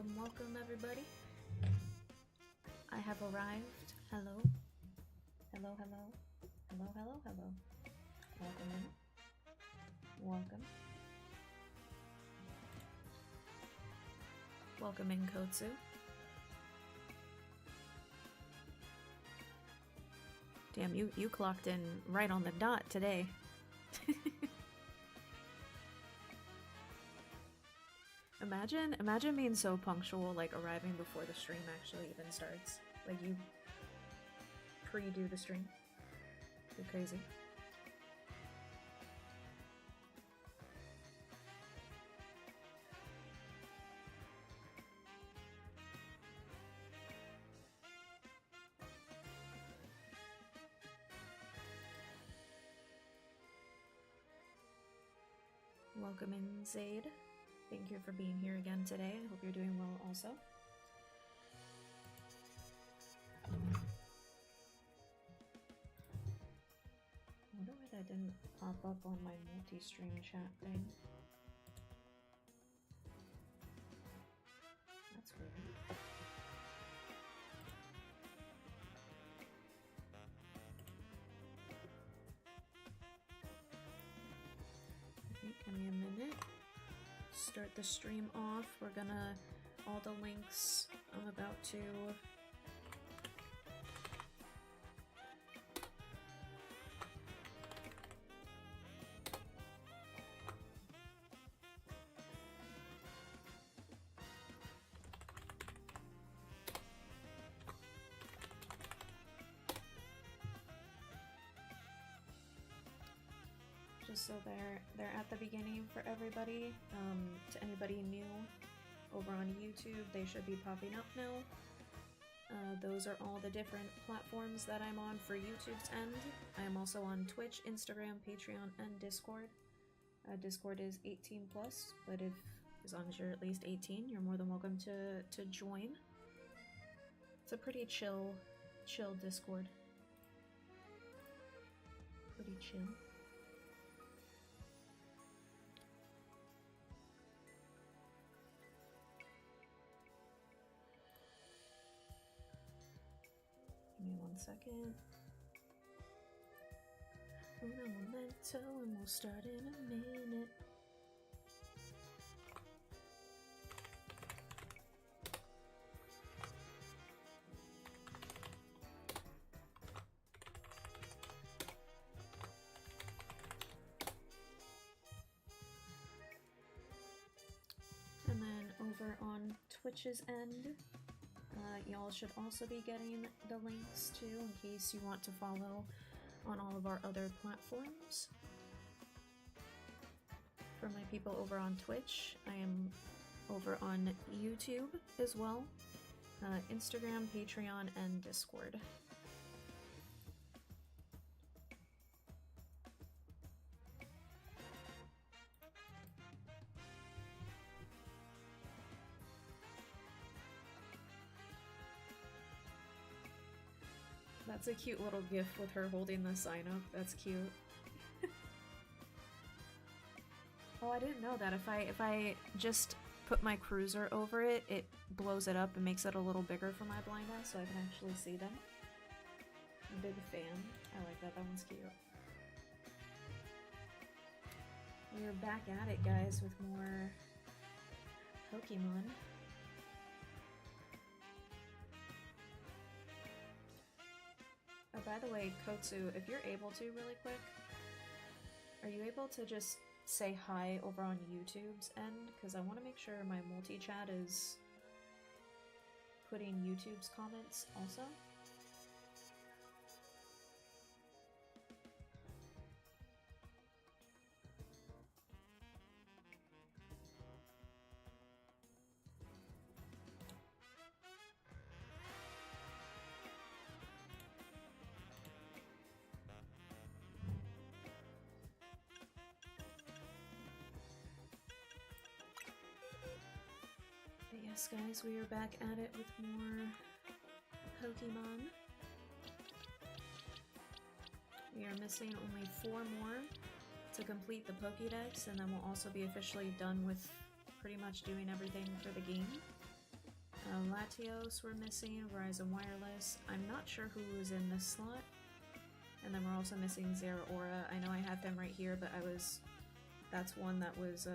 Welcome, welcome everybody. I have arrived. Hello. Hello, hello. Hello, hello, hello. Welcome in. Welcome. Welcome in, Kotsu. Damn, you clocked in right on the dot today. Imagine being so punctual, like arriving before the stream actually even starts. Like you pre-do the stream. You're crazy. Welcome in, Zaid. Thank you for being here again today. I hope you're doing well also. I wonder why that didn't pop up on my multi-stream chat thing. That's weird. Okay, give me a minute. Start the stream off. We're gonna, all the links I'm about to just so they're at the beginning for everybody. To anybody new over on YouTube, they should be popping up now. Those are all the different platforms that I'm on for YouTube's end. I am also on Twitch, Instagram, Patreon, and Discord. Discord is 18 plus, but as long as you're at least 18, you're more than welcome to join. It's a pretty chill Discord. Pretty chill. Give me 1 second. Una momento, and we'll start in a minute. And then over on Twitch's end, y'all should also be getting the links too in case you want to follow on all of our other platforms. For my people over on Twitch, I am over on YouTube as well, Instagram, Patreon, and Discord. That's a cute little gif with her holding the sign up. That's cute. Oh, I didn't know that. If I just put my cruiser over it, it blows it up and makes it a little bigger for my blind eye so I can actually see them. I'm a big fan. I like that. That one's cute. We're back at it, guys, with more Pokemon. Oh, by the way, Kotsu, if you're able to really quick, are you able to just say hi over on YouTube's end? Because I want to make sure my multi-chat is putting YouTube's comments also. Yes, guys, we are back at it with more Pokemon. We are missing only 4 more to complete the Pokédex, and then we'll also be officially done with pretty much doing everything for the game. Latios we're missing, Verizon Wireless. I'm not sure who was in this slot. And then we're also missing Zera Aura. I know I have him right here, but that's one that was,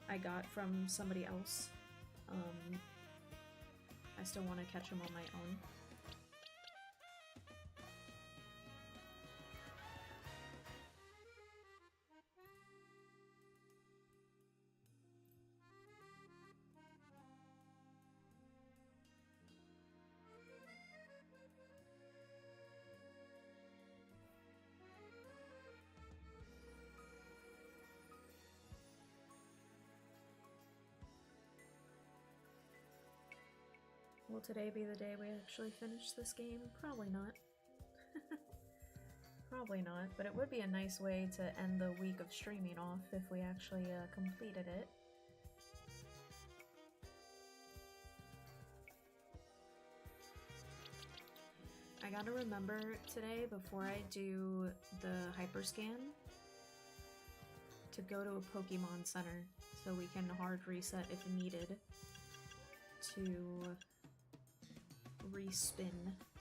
I got from somebody else. I still want to catch him on my own. Will today be the day we actually finish this game? Probably not. Probably not, but it would be a nice way to end the week of streaming off if we actually completed it. I gotta remember today, before I do the hyperscan, to go to a Pokemon Center so we can hard reset if needed to respin,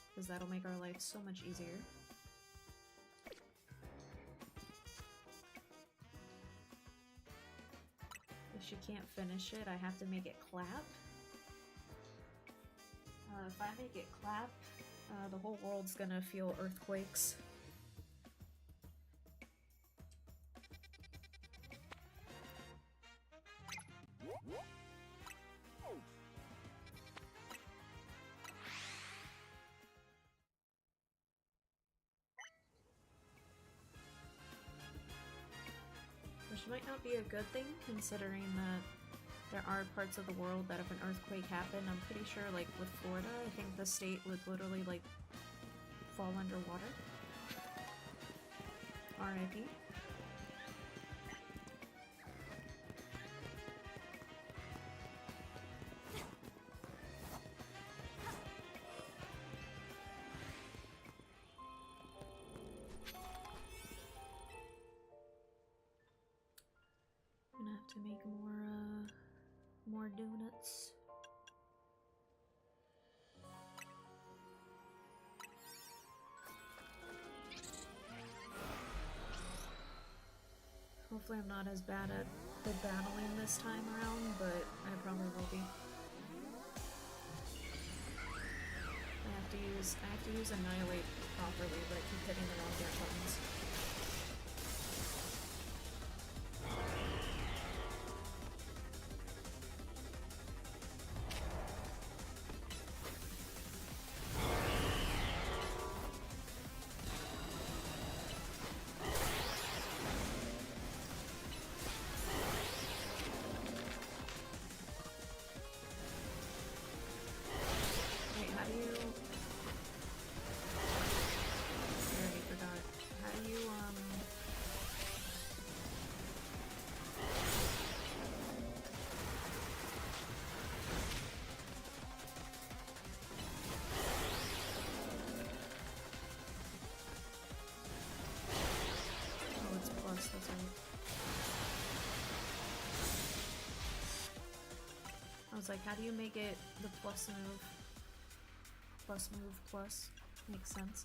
because that'll make our life so much easier. If she can't finish it, I have to make it clap. If I make it clap, the whole world's gonna feel earthquakes. Which might not be a good thing, considering that there are parts of the world that if an earthquake happened, I'm pretty sure, like, with Florida, I think the state would literally, like, fall underwater. R.I.P. Gonna have to make more donuts. Hopefully I'm not as bad at the battling this time around, but I probably will be. I have to use Annihilate properly, but I keep hitting the wrong buttons. I was like, how do you make it the plus move? Plus move plus. Makes sense.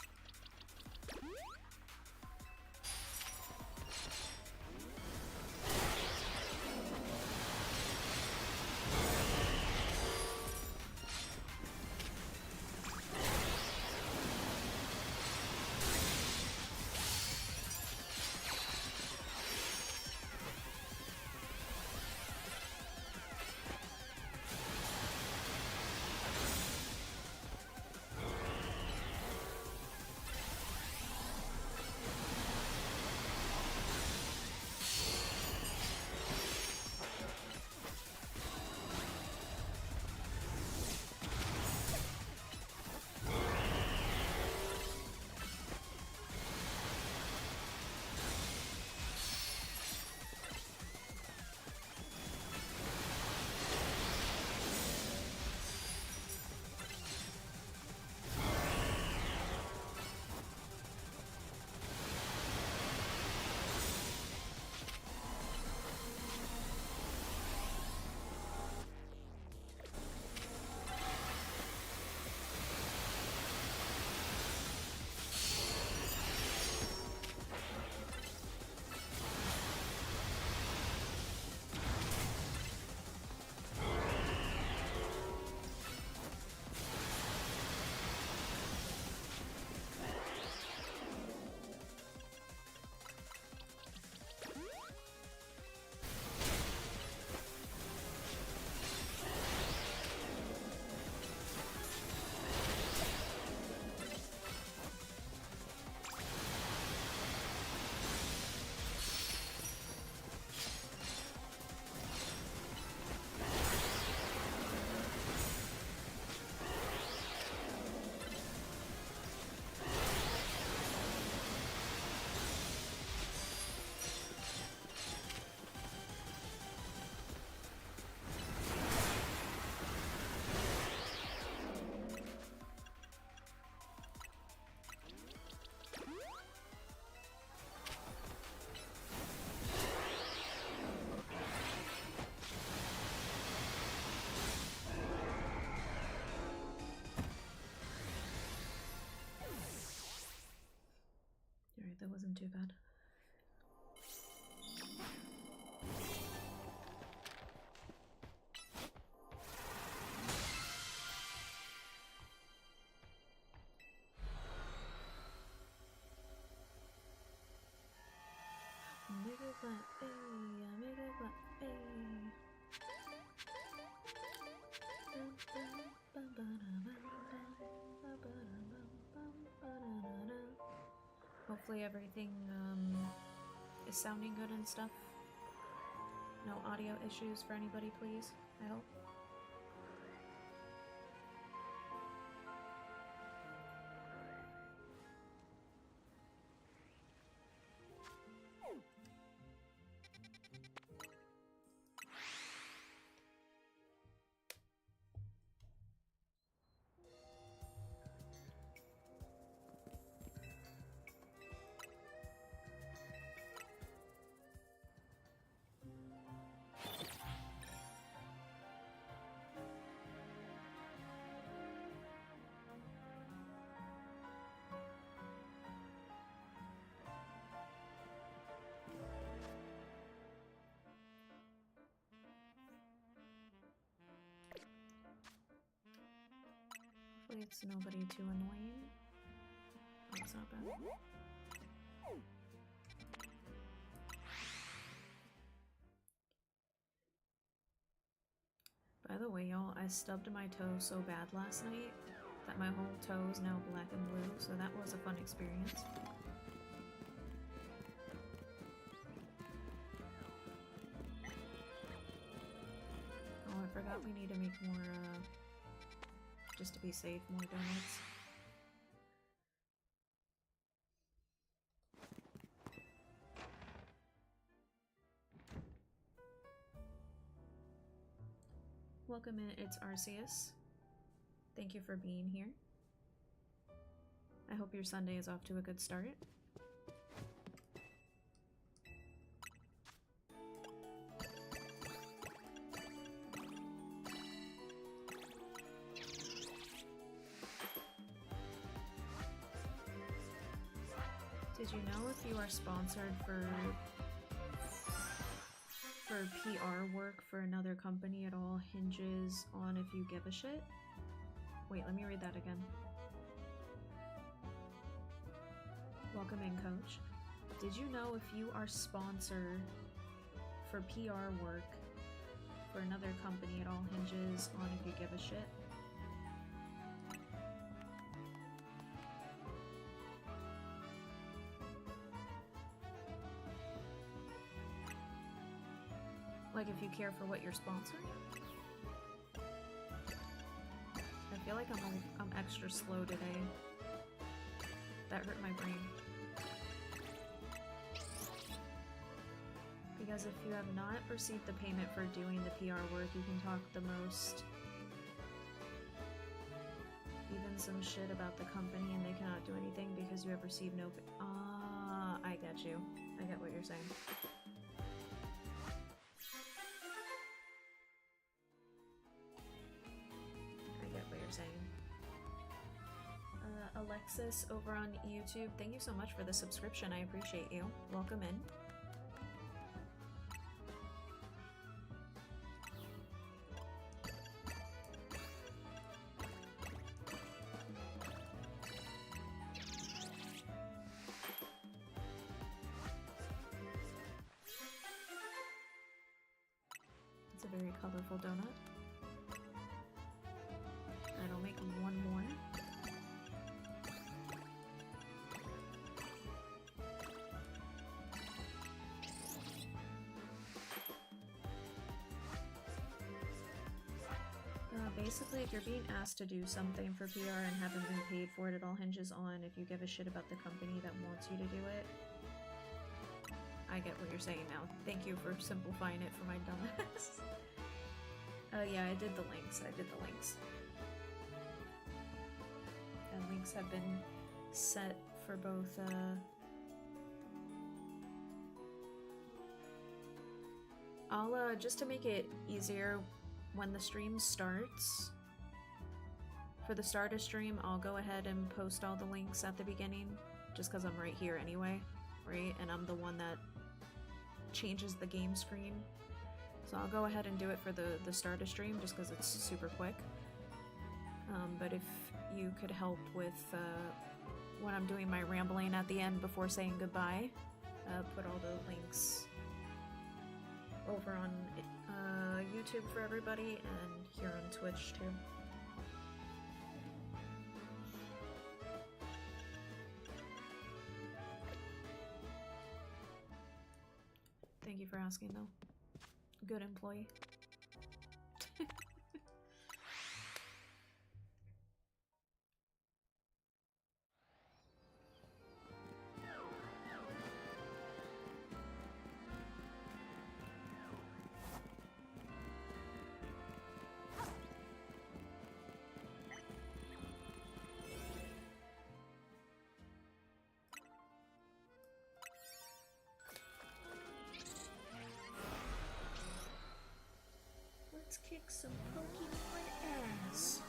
Hopefully everything is sounding good and stuff. No audio issues for anybody, please. I hope. Hopefully it's nobody too annoying. Oh, it's not bad. By the way, y'all, I stubbed my toe so bad last night that my whole toe is now black and blue, so that was a fun experience. Oh, I forgot we need to make more, just to be safe, more donuts. Welcome in, it's Arceus. Thank you for being here. I hope your Sunday is off to a good start. Did you know if you are sponsored for PR work for another company, it all hinges on if you give a shit? Wait, let me read that again. Welcome in, Coach. Did you know if you are sponsored for PR work for another company, it all hinges on if you give a shit? Like if you care for what you're sponsoring? I feel like I'm extra slow today. That hurt my brain. Because if you have not received the payment for doing the PR work, you can talk the most, even some shit about the company, and they cannot do anything because you have received no I get you. I get what you're saying. Alexis over on YouTube, thank you so much for the subscription. I appreciate you. Welcome in. It's a very colorful donut. And I'll make one more. Basically, if you're being asked to do something for PR and haven't been paid for it, it all hinges on if you give a shit about the company that wants you to do it. I get what you're saying now. Thank you for simplifying it for my dumbass. Yeah, I did the links. And links have been set for both, I'll, just to make it easier, when the stream starts, for the start of stream, I'll go ahead and post all the links at the beginning, just because I'm right here anyway, right? And I'm the one that changes the game screen. So I'll go ahead and do it for the start of stream, just because it's super quick. But if you could help with, when I'm doing my rambling at the end before saying goodbye, put all the links over on YouTube for everybody, and here on Twitch too. you for asking, though. Good employee. Let's kick some Pokemon ass.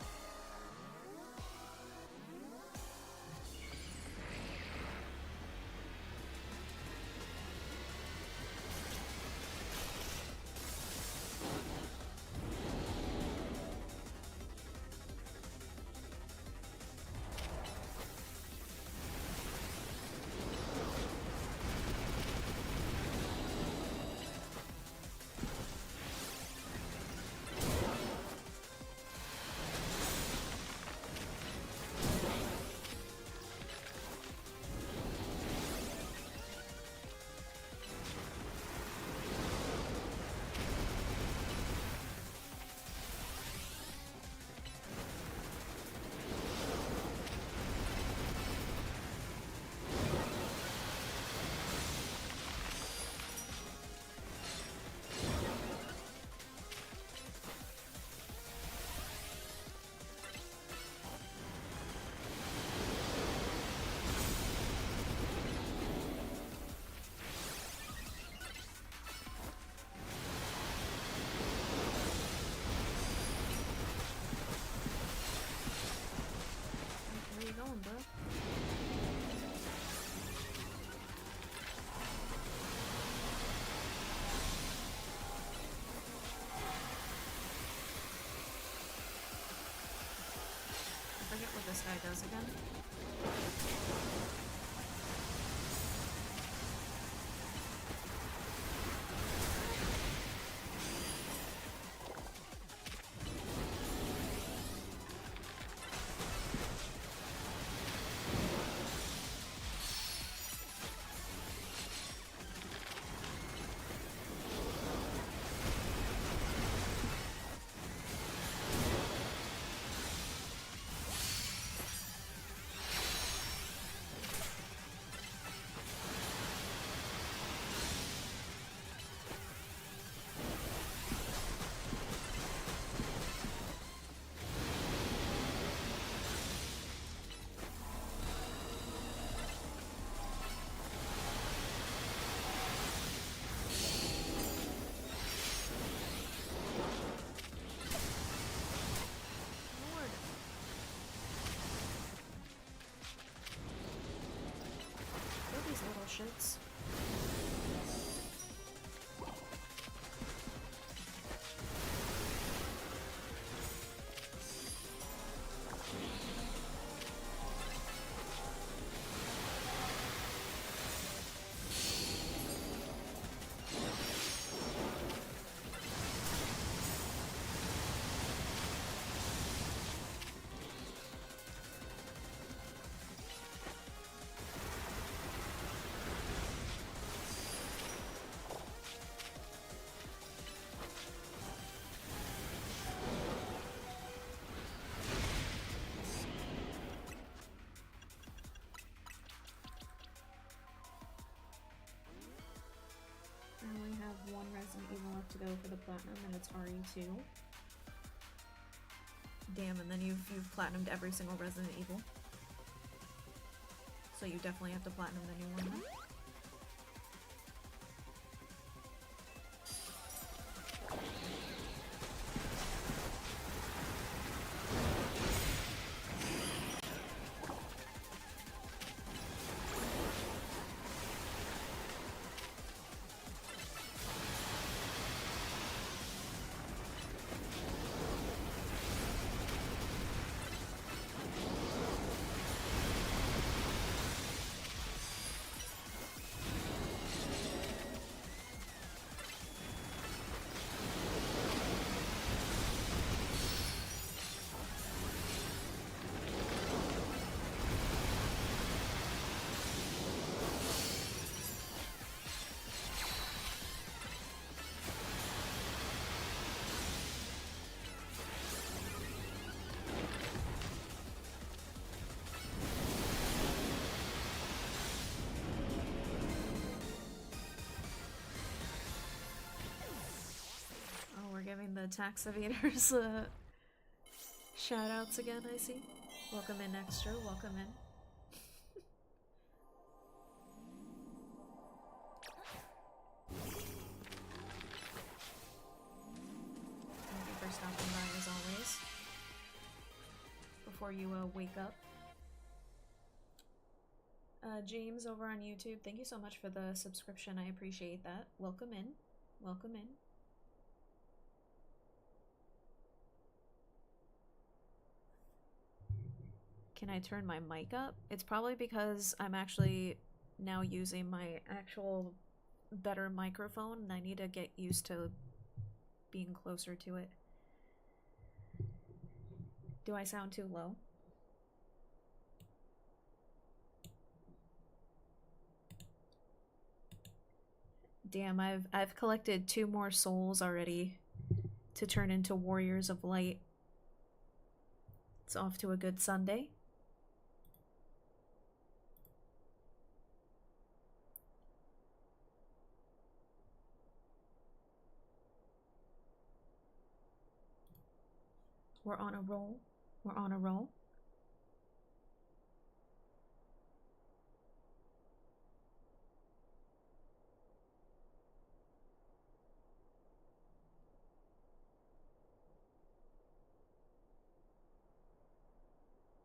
Where you going, bro? I forget what this guy does again. Little shits. I only have one Resident Evil left to go for the platinum, and it's RE2. Damn, and then you've platinumed every single Resident Evil. So you definitely have to platinum the new one then. tax evaders shout outs again, I see. Welcome in, Extra. Welcome in. Thank you for stopping by as always. Before you wake up. James over on YouTube, thank you so much for the subscription. I appreciate that. Welcome in. Welcome in. Can I turn my mic up? It's probably because I'm actually now using my actual better microphone and I need to get used to being closer to it. Do I sound too low? Damn, I've collected 2 more souls already to turn into Warriors of Light. It's off to a good Sunday. We're on a roll. We're on a roll.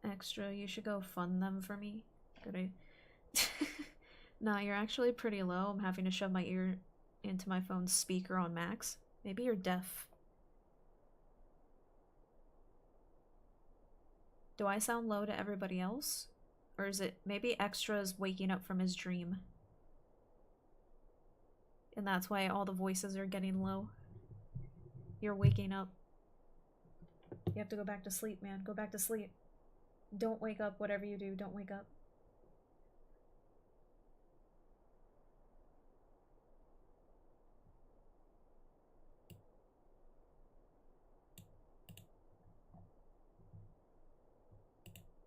Extra, you should go fund them for me. Good. Nah, you're actually pretty low. I'm having to shove my ear into my phone's speaker on max. Maybe you're deaf. Do I sound low to everybody else? Or is it maybe Extra's waking up from his dream? And that's why all the voices are getting low. You're waking up. You have to go back to sleep, man. Go back to sleep. Don't wake up, whatever you do. Don't wake up.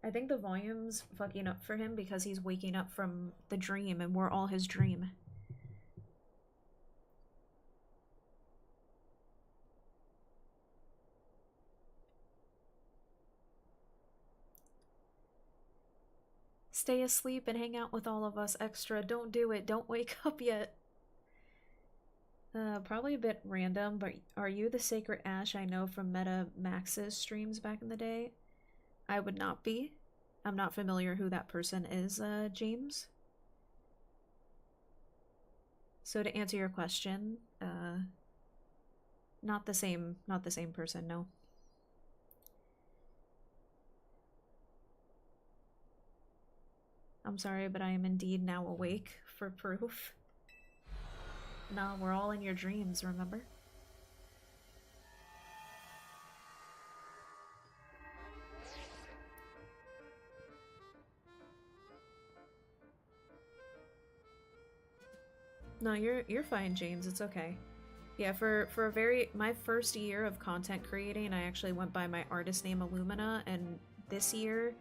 I think the volume's fucking up for him because he's waking up from the dream and we're all his dream. Stay asleep and hang out with all of us, Extra. Don't do it. Don't wake up yet. Probably a bit random, but are you the Sacred Ash I know from Meta Max's streams back in the day? I would not be. I'm not familiar who that person is, James. So to answer your question, not the same person, no. I'm sorry, but I am indeed now awake for proof. Nah, we're all in your dreams, remember? No, you're fine, James. It's okay. Yeah, for my first year of content creating, I actually went by my artist name Illumina, and this year,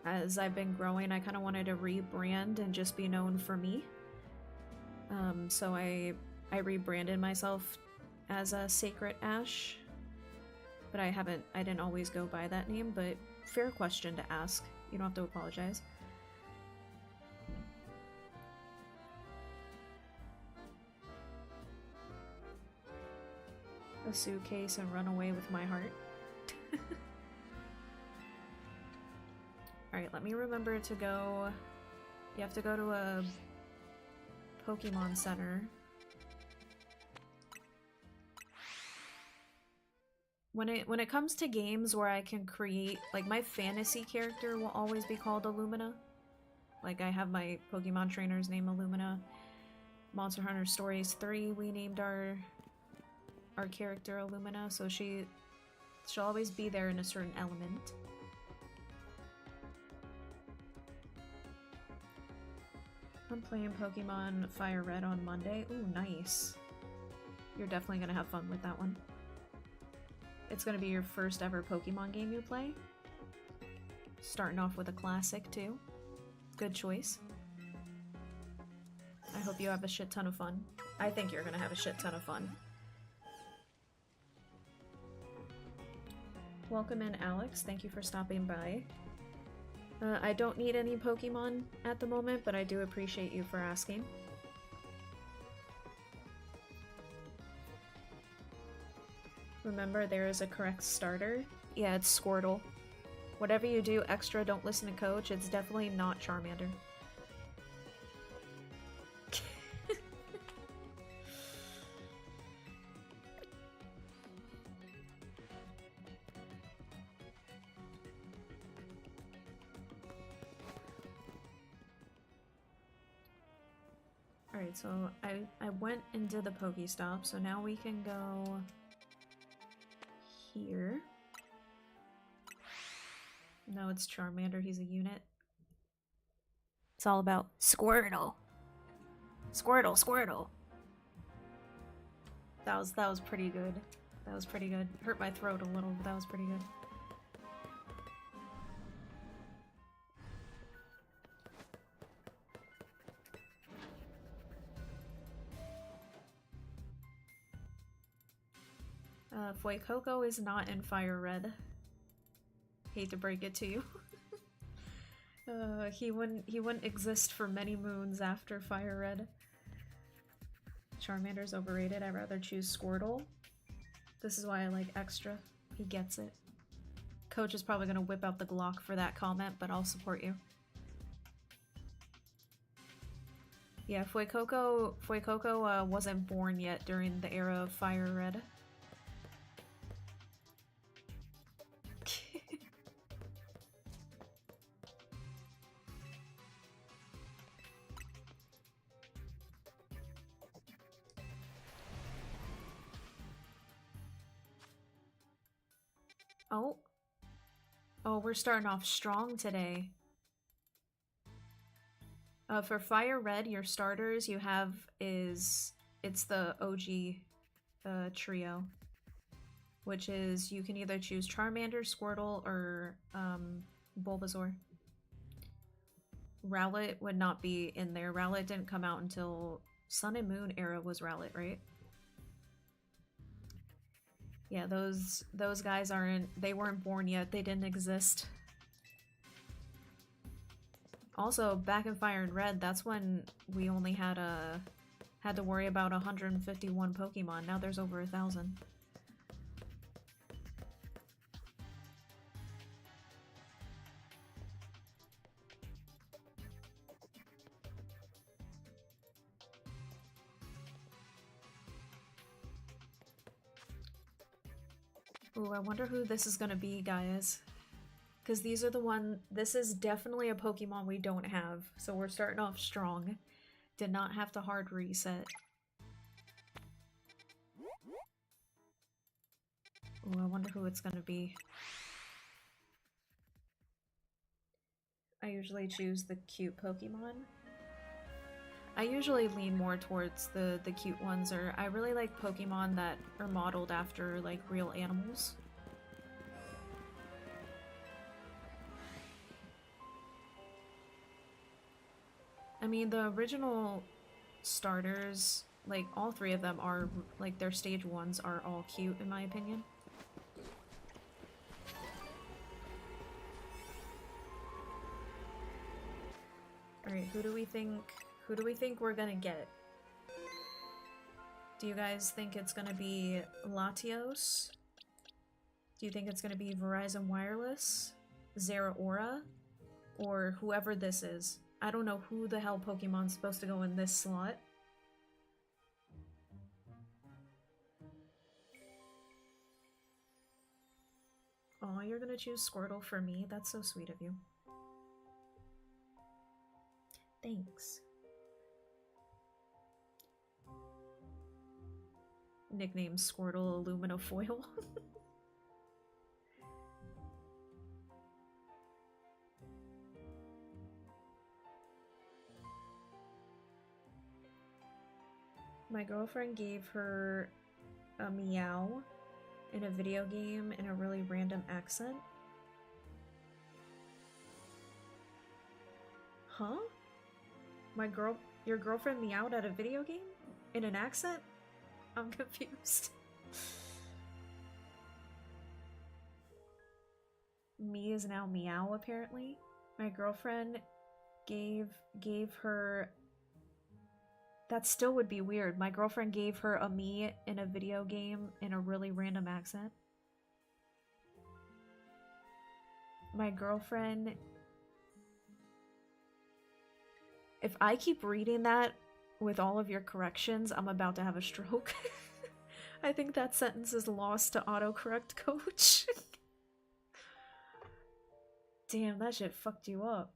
as I've been growing, I kind of wanted to rebrand and just be known for me. So I rebranded myself as a Sacred Ash, but I didn't always go by that name, but fair question to ask. You don't have to apologize. A suitcase and run away with my heart. Alright, let me remember to go... You have to go to a Pokemon Center. When it comes to games where I can create... Like, my fantasy character will always be called Illumina. Like, I have my Pokemon trainer's name Illumina. Monster Hunter Stories 3, we named our character Illumina, so she'll always be there in a certain element. I'm playing Pokemon Fire Red on Monday. Ooh, nice. You're definitely gonna have fun with that one. It's gonna be your first ever Pokemon game you play. Starting off with a classic, too. Good choice. I hope you have a shit ton of fun. I think you're gonna have a shit ton of fun. Welcome in, Alex. Thank you for stopping by. I don't need any Pokemon at the moment, but I do appreciate you for asking. Remember, there is a correct starter. Yeah, it's Squirtle. Whatever you do extra, don't listen to Coach. It's definitely not Charmander. Alright, so I went and did the Pokestop, so now we can go here. No, it's Charmander, he's a unit. It's all about Squirtle. Squirtle, Squirtle. That was pretty good. That was pretty good. Hurt my throat a little, but that was pretty good. Fuecoco is not in Fire Red. Hate to break it to you. He wouldn't exist for many moons after Fire Red. Charmander's overrated. I'd rather choose Squirtle. This is why I like Extra. He gets it. Coach is probably gonna whip out the Glock for that comment, but I'll support you. Yeah, Fuecoco wasn't born yet during the era of Fire Red. Oh, we're starting off strong today. For Fire Red, your starters you have it's the OG trio, which is you can either choose Charmander, Squirtle, or Bulbasaur. Rowlet would not be in there. Rowlet didn't come out until Sun and Moon era was Rowlet, right? Yeah, those guys they weren't born yet. They didn't exist. Also, back in Fire and Red, that's when we only had to worry about 151 Pokemon. Now there's over 1,000. Ooh, I wonder who this is gonna be, guys. Because these are this is definitely a Pokemon we don't have, so we're starting off strong. Did not have to hard reset. Ooh, I wonder who it's gonna be. I usually choose the cute Pokemon. I usually lean more towards the cute ones, or I really like Pokemon that are modeled after, like, real animals. I mean, the original starters, like, all three of them are, like, their stage ones are all cute, in my opinion. Alright, who do we think we're gonna get? Do you guys think it's gonna be Latios? Do you think it's gonna be Verizon Wireless? Zeraora? Or whoever this is? I don't know who the hell Pokemon's supposed to go in this slot. Oh, you're gonna choose Squirtle for me? That's so sweet of you. Thanks. Nickname Squirtle Aluminofoil. My girlfriend gave her a meow in a video game in a really random accent. Huh? Your girlfriend meowed at a video game? In an accent? I'm confused. me is now meow, apparently. My girlfriend gave her... That still would be weird. My girlfriend gave her a me in a video game in a really random accent. My girlfriend... If I keep reading that with all of your corrections, I'm about to have a stroke. I think that sentence is lost to autocorrect coach. Damn, that shit fucked you up.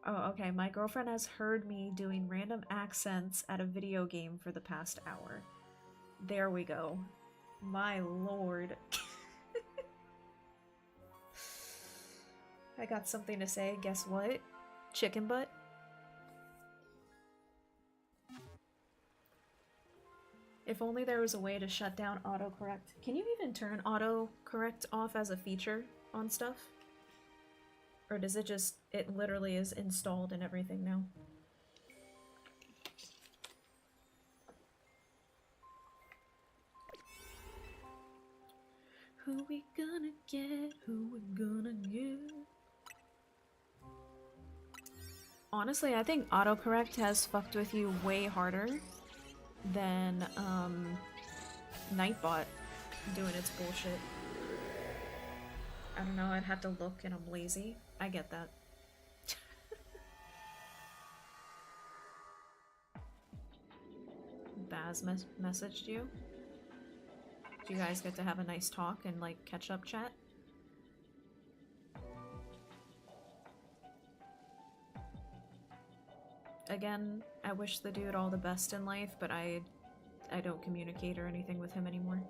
Oh, okay. My girlfriend has heard me doing random accents at a video game for the past hour. There we go. My lord. I got something to say. Guess what? Chicken butt? If only there was a way to shut down autocorrect. Can you even turn autocorrect off as a feature on stuff? Or does it just, it literally is installed in everything now? Who we gonna get? Who we gonna get? Honestly, I think autocorrect has fucked with you way harder than Nightbot doing its bullshit. I don't know, I'd have to look and I'm lazy. I get that. Baz messaged you? Do you guys get to have a nice talk and like catch up chat? Again, I wish the dude all the best in life, but I don't communicate or anything with him anymore.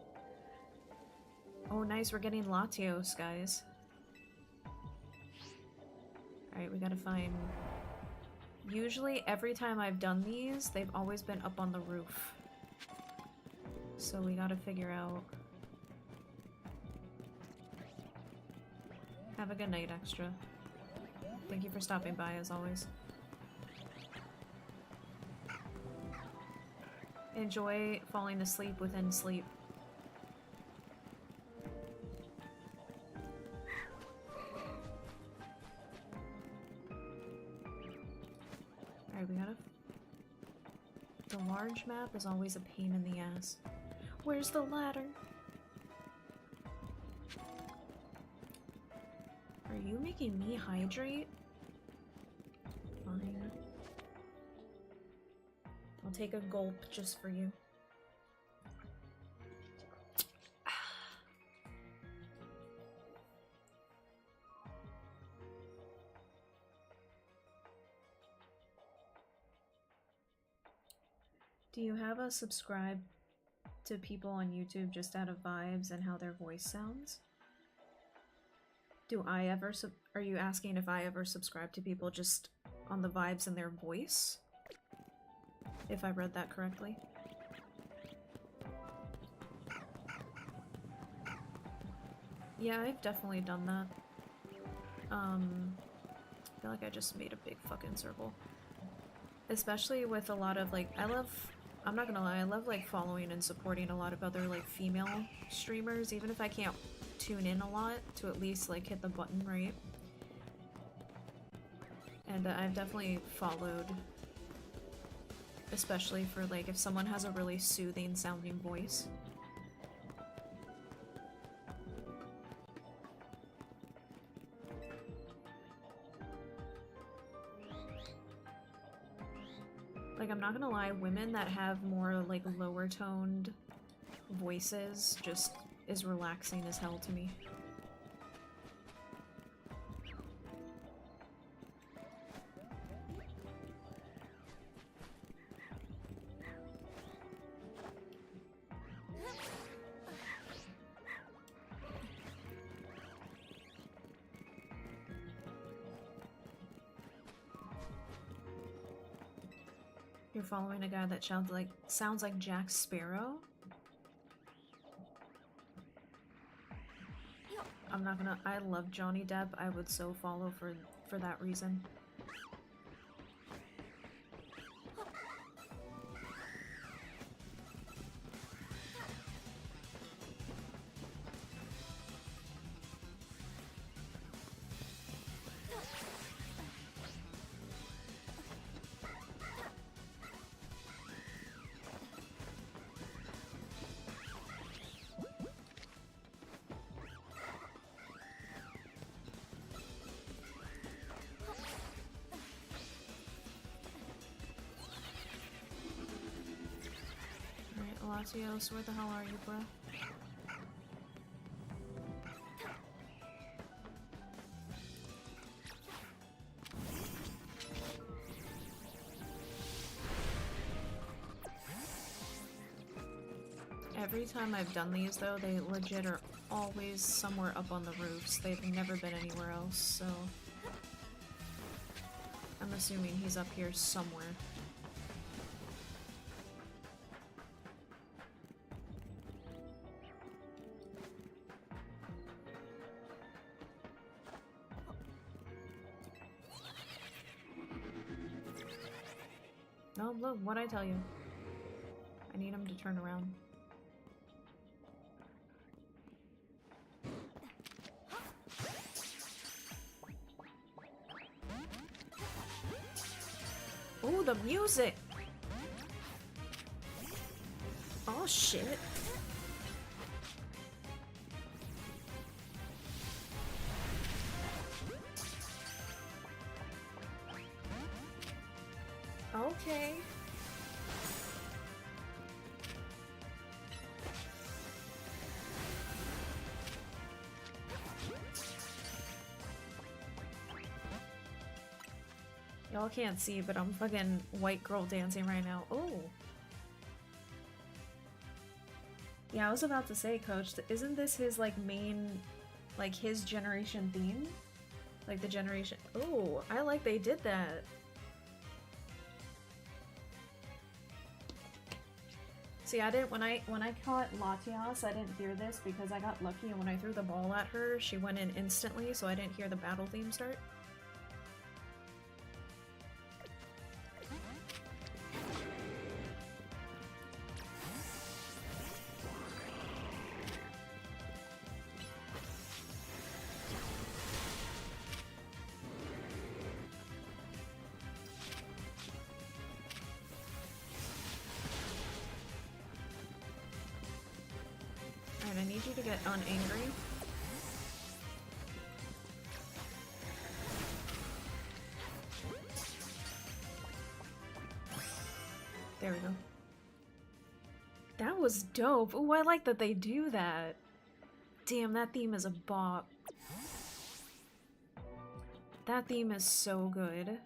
Oh nice, we're getting Latios, guys. Alright, we gotta find... Usually, every time I've done these, they've always been up on the roof. So we gotta figure out... Have a good night, Extra. Thank you for stopping by, as always. Enjoy falling asleep within sleep. Alright, we gotta... The large map is always a pain in the ass. Where's the ladder? Are you making me hydrate? Fine. I'll take a gulp just for you. Do you have a subscribe to people on YouTube just out of vibes and how their voice sounds? Do I ever are you asking if I ever subscribe to people just on the vibes and their voice? If I read that correctly. Yeah, I've definitely done that. I feel like I just made a big fucking circle. Especially with a lot of like, I'm not gonna lie, I love like following and supporting a lot of other like female streamers, even if I can't tune in a lot, to at least like hit the button right. And I've definitely followed, especially for like if someone has a really soothing sounding voice. Like, I'm not gonna lie, women that have more like lower toned voices just is relaxing as hell to me. You're following a guy that sounds like Jack Sparrow? I'm not gonna- I love Johnny Depp. I would so follow for that reason. Latios, where the hell are you, bro? Every time I've done these, though, they legit are always somewhere up on the roofs. They've never been anywhere else, so... I'm assuming he's up here somewhere. No, look, what'd I tell you? I need him to turn around. Ooh, the music! Oh, shit. Okay. Y'all can't see, but I'm fucking white girl dancing right now. Oh. Yeah, I was about to say, Coach, isn't this his, like, main, like, his generation theme? Like, the generation... Oh, I like they did that. See, I didn't, when I caught Latias, I didn't hear this because I got lucky, and when I threw the ball at her, she went in instantly, so I didn't hear the battle theme start. Alright, I need you to get unangry. There we go. That was dope. Ooh, I like that they do that. Damn, that theme is a bop. That theme is so good.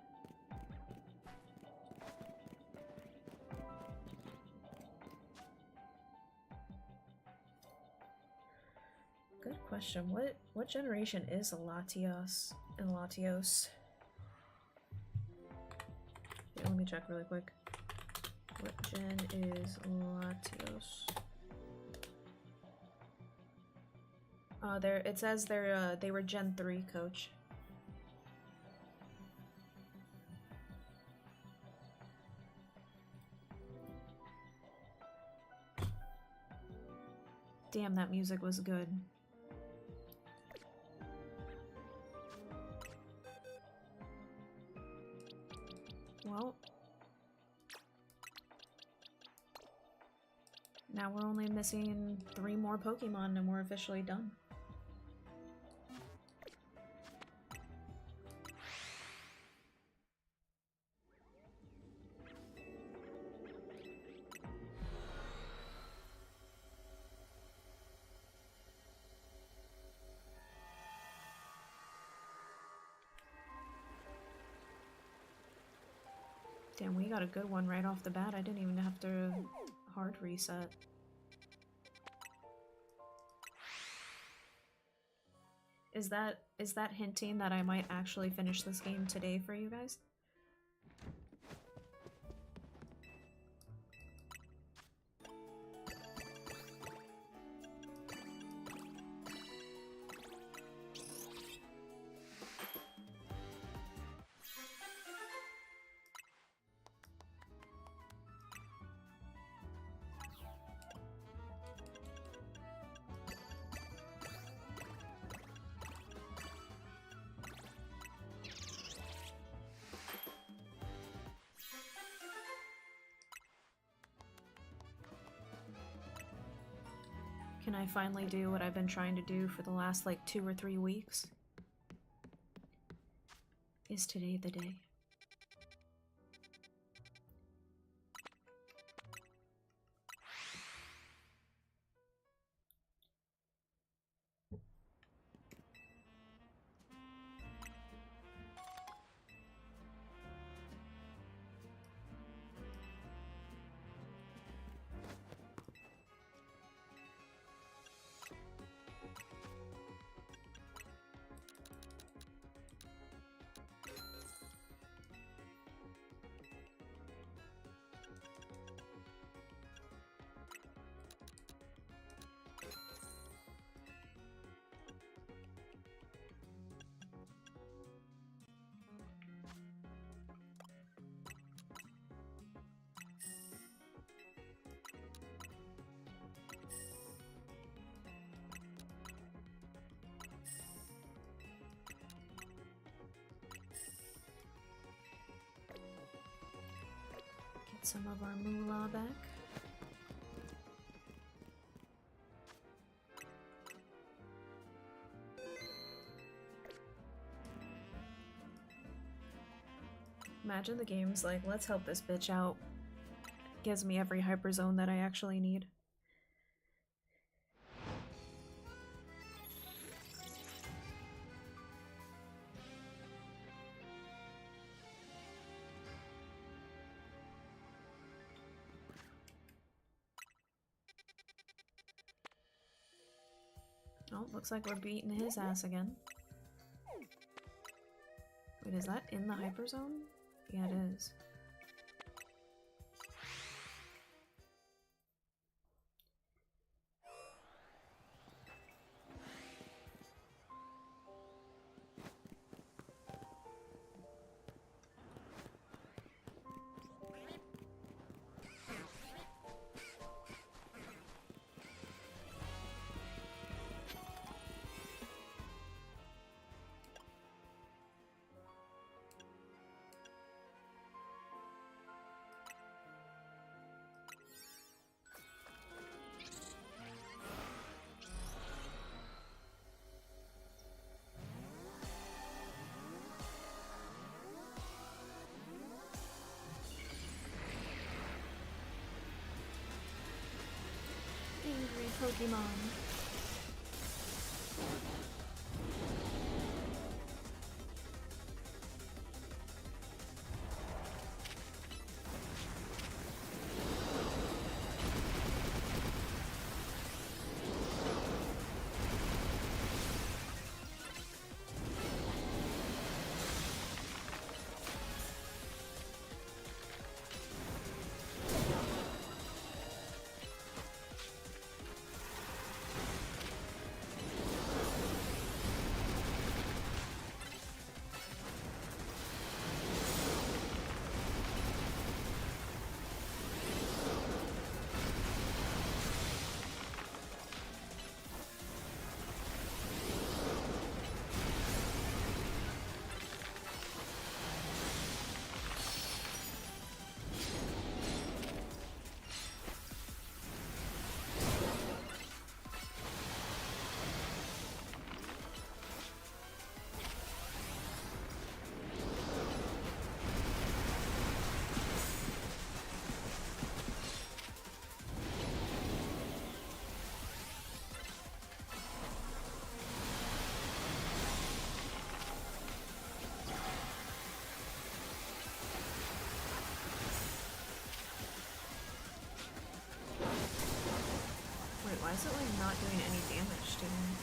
Good question. What generation is Latios and Latios? Yeah, let me check really quick. What gen is Latios? There it says they were Gen 3, Coach. Damn, that music was good. Well, now we're only missing 3 more Pokemon and we're officially done. Damn, we got a good one right off the bat. I didn't even have to hard reset. Is that hinting that I might actually finish this game today for you guys? Can I finally do what I've been trying to do for the last like 2 or 3 weeks? Is today the day? some of our moolah back. Imagine the game's like, let's help this bitch out. Gives me every hyperzone that I actually need. Oh, looks like we're beating his ass again. Wait, is that in the hyperzone? Yeah, it is. Angry Pokemon. Why is it like not doing any damage to him?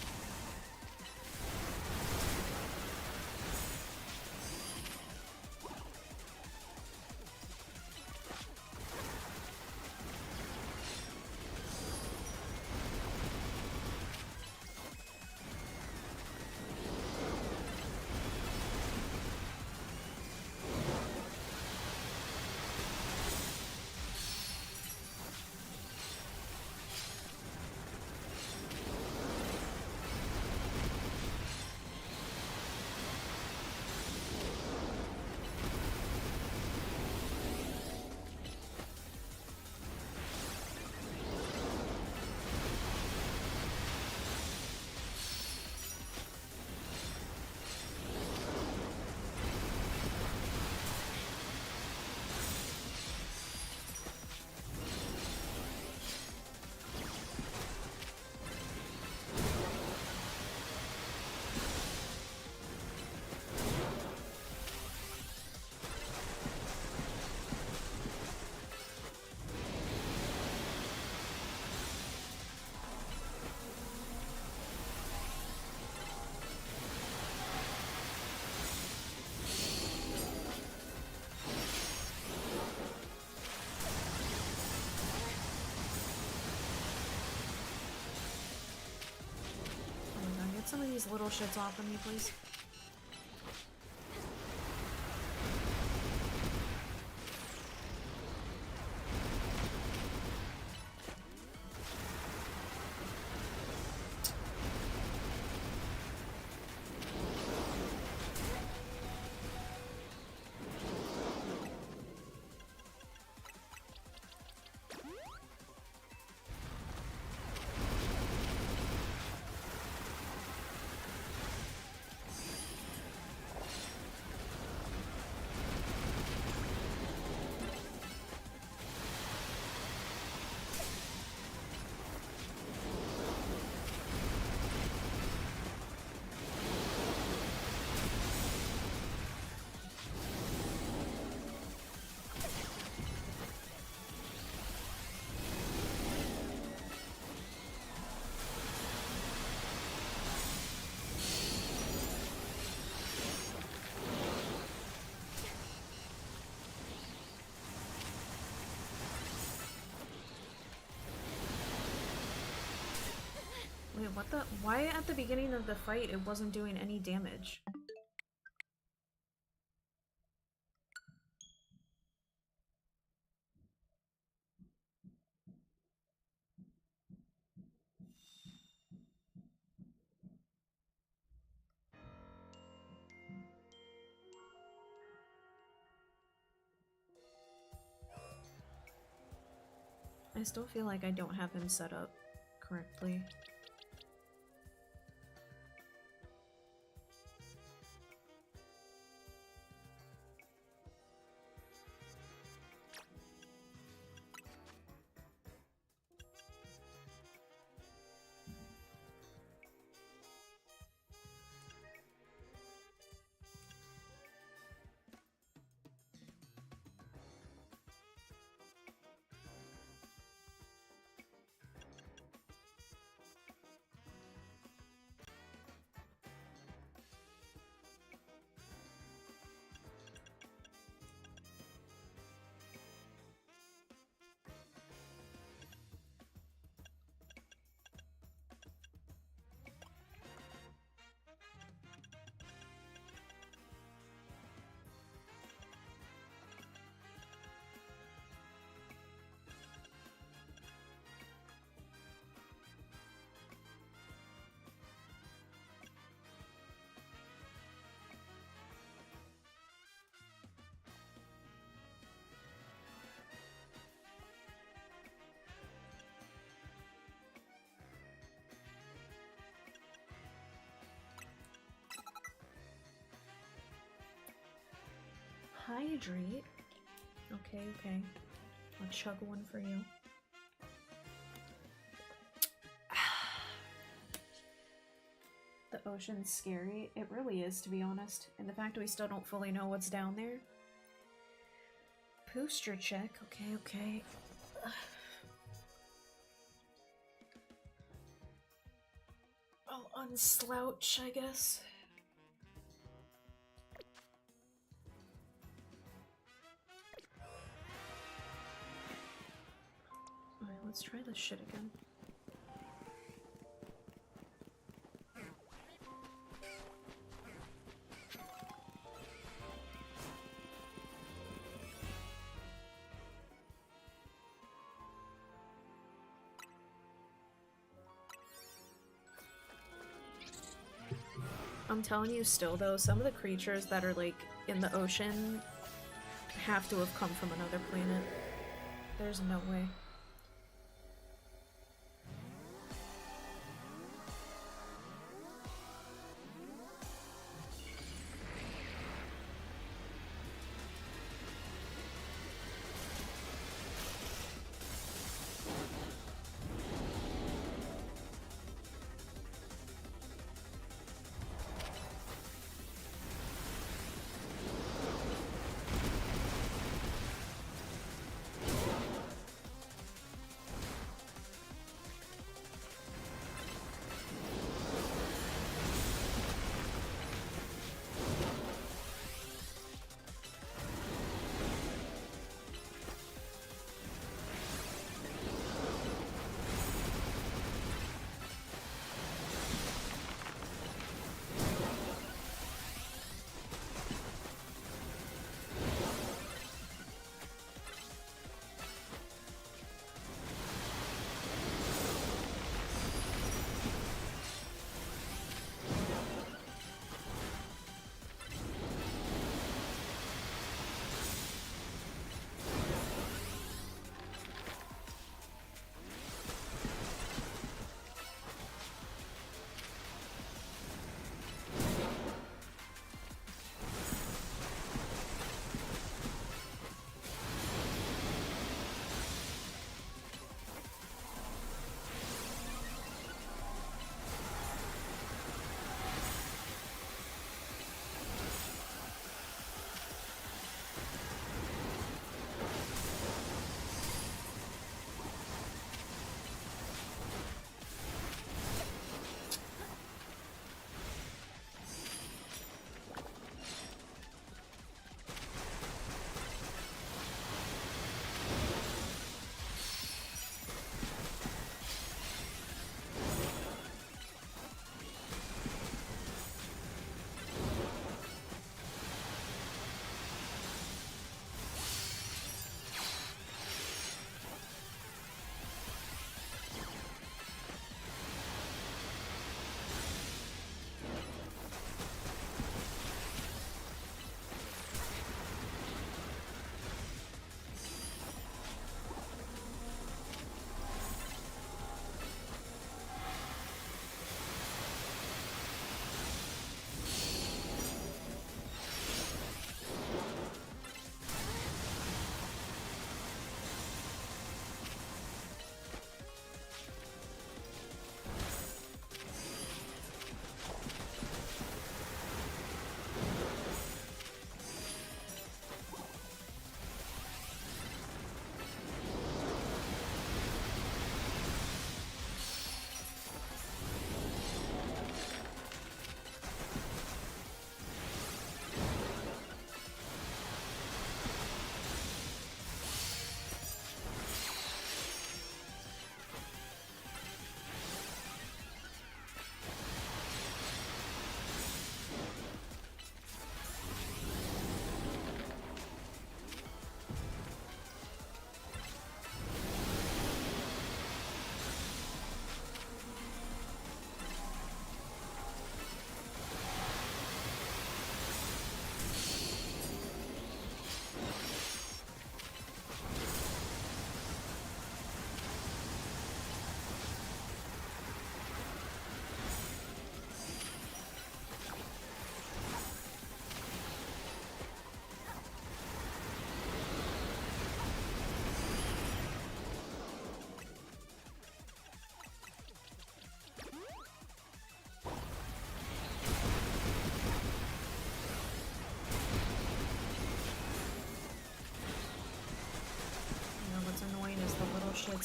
Some of these little shits off of me, please. Wait, what the? Why at the beginning of the fight it wasn't doing any damage? I still feel like I don't have him set up correctly. Hydrate? Okay, okay. I'll chug one for you. The ocean's scary. It really is, to be honest. And the fact that we still don't fully know what's down there. Booster check. Okay, okay. I'll unslouch, I guess. Alright, let's try this shit again. I'm telling you still though, some of the creatures that are like in the ocean have to have come from another planet. There's no way.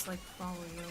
just like follow you.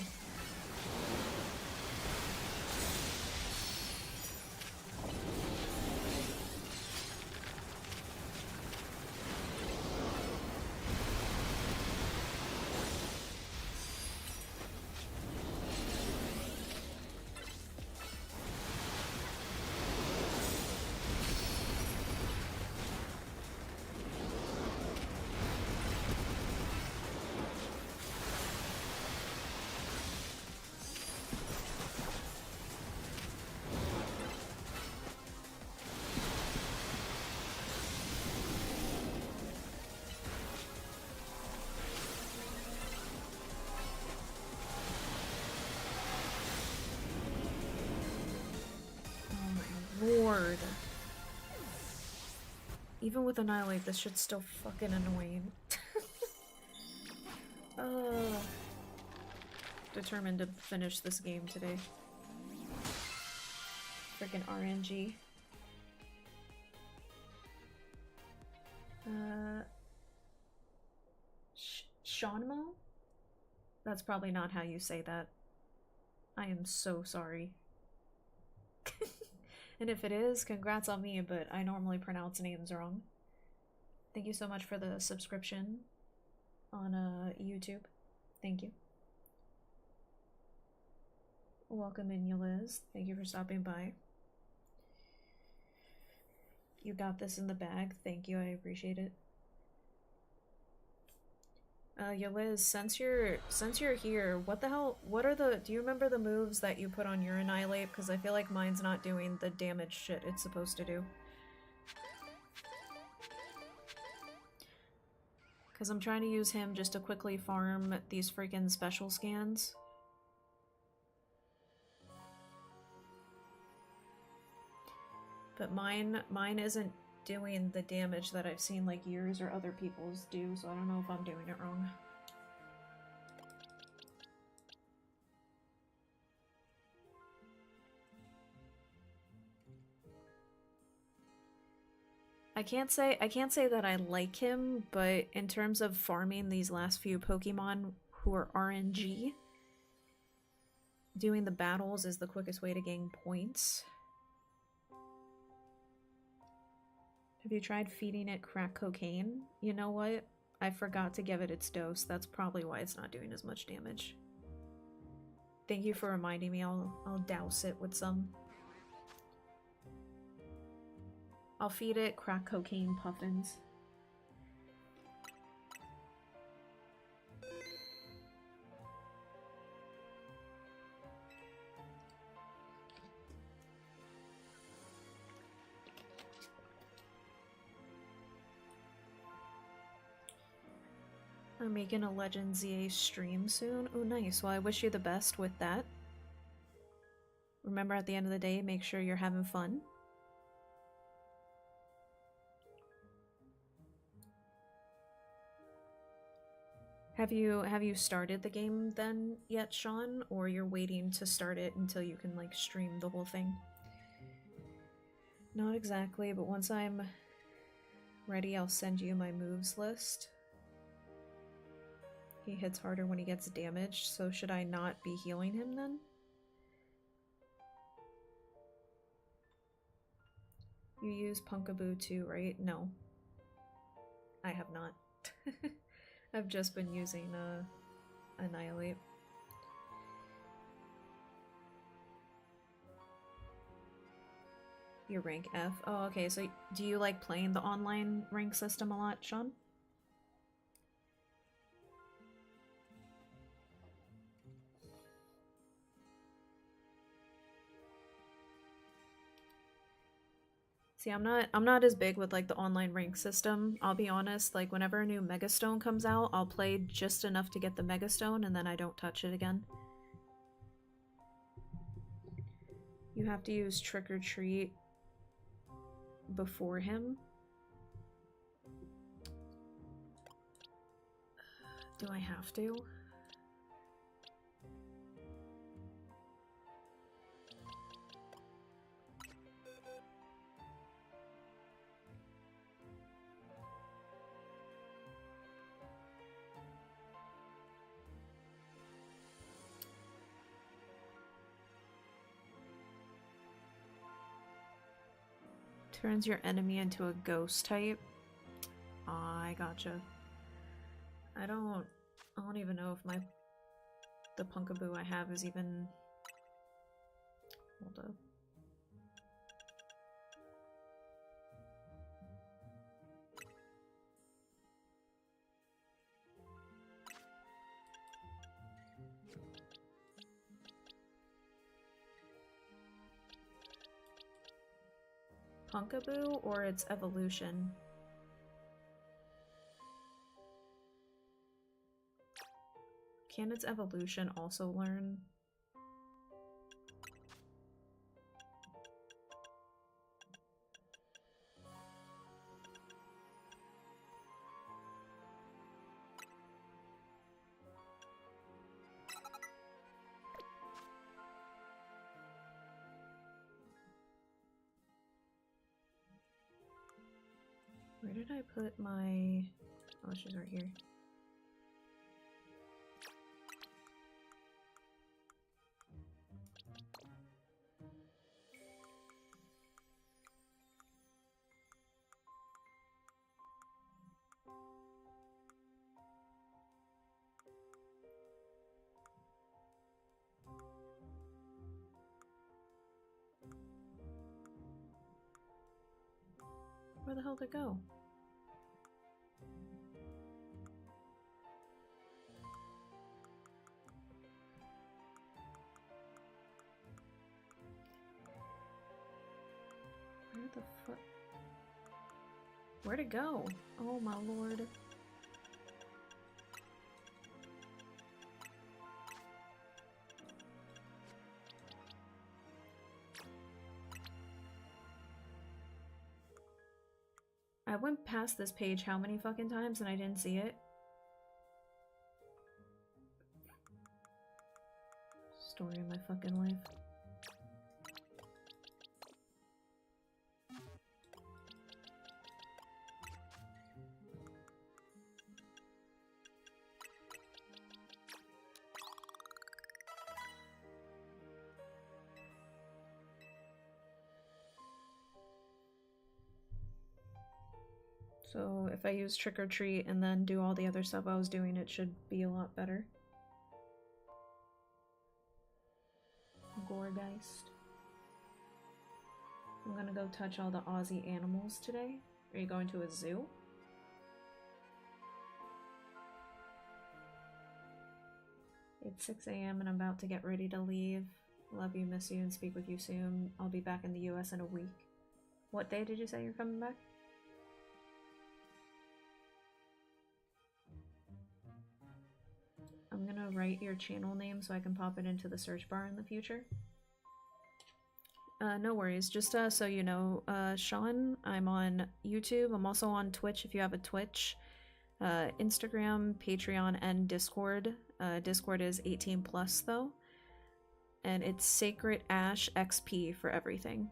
Lord. Even with Annihilate, this shit's still fucking annoying. Determined to finish this game today. Freaking RNG. Shanmo? That's probably not how you say that. I am so sorry. And if it is, congrats on me, but I normally pronounce names wrong. Thank you so much for the subscription on YouTube. Thank you. Welcome in, Yeliz. Thank you for stopping by. You got this in the bag. Thank you, I appreciate it. Yeliz, since you're here, what the hell, do you remember the moves that you put on your Annihilate? Because I feel like mine's not doing the damage shit it's supposed to do. Because I'm trying to use him just to quickly farm these freaking special scans. But mine isn't doing the damage that I've seen like yours or other people's do, so I don't know if I'm doing it wrong. I can't say that I like him, but in terms of farming these last few Pokemon who are RNG, doing the battles is the quickest way to gain points. Have you tried feeding it crack cocaine? You know what? I forgot to give it its dose. That's probably why it's not doing as much damage. Thank you for reminding me. I'll douse it with some. I'll feed it crack cocaine puffins. I'm making a Legend ZA stream soon. Oh, nice. Well, I wish you the best with that. Remember, at the end of the day, make sure you're having fun. Have you started the game then yet, Sean? Or you're waiting to start it until you can, like, stream the whole thing? Not exactly, but once I'm ready, I'll send you my moves list. He hits harder when he gets damaged, so should I not be healing him then? You use Punkaboo too, right? No. I have not. I've just been using Annihilate. Your rank F. Oh, okay, so do you like playing the online rank system a lot, Sean? See, I'm not as big with like the online rank system. I'll be honest, like whenever a new Megastone comes out, I'll play just enough to get the Megastone and then I don't touch it again. You have to use Trick or Treat before him. Do I have to? Turns your enemy into a ghost type. Ah, I gotcha. I don't even know if the Punkaboo I have is even... Hold up. Punkaboo or its evolution? Can its evolution also learn? Where did I put my... Oh, she's right here. Where the hell did it go? Where the fuck? Where'd it go? Oh my lord. I went past this page how many fucking times and I didn't see it? Story of my fucking life. So if I use Trick or Treat and then do all the other stuff I was doing, it should be a lot better. Goregeist. I'm gonna go touch all the Aussie animals today. Are you going to a zoo? It's 6 a.m. and I'm about to get ready to leave. Love you, miss you, and speak with you soon. I'll be back in the US in a week. What day did you say you're coming back? I'm gonna write your channel name so I can pop it into the search bar in the future. No worries, just so you know, Sean, I'm on YouTube. I'm also on Twitch if you have a Twitch. Instagram, Patreon, and Discord. Discord is 18 plus though. And it's Sacred Ash XP for everything.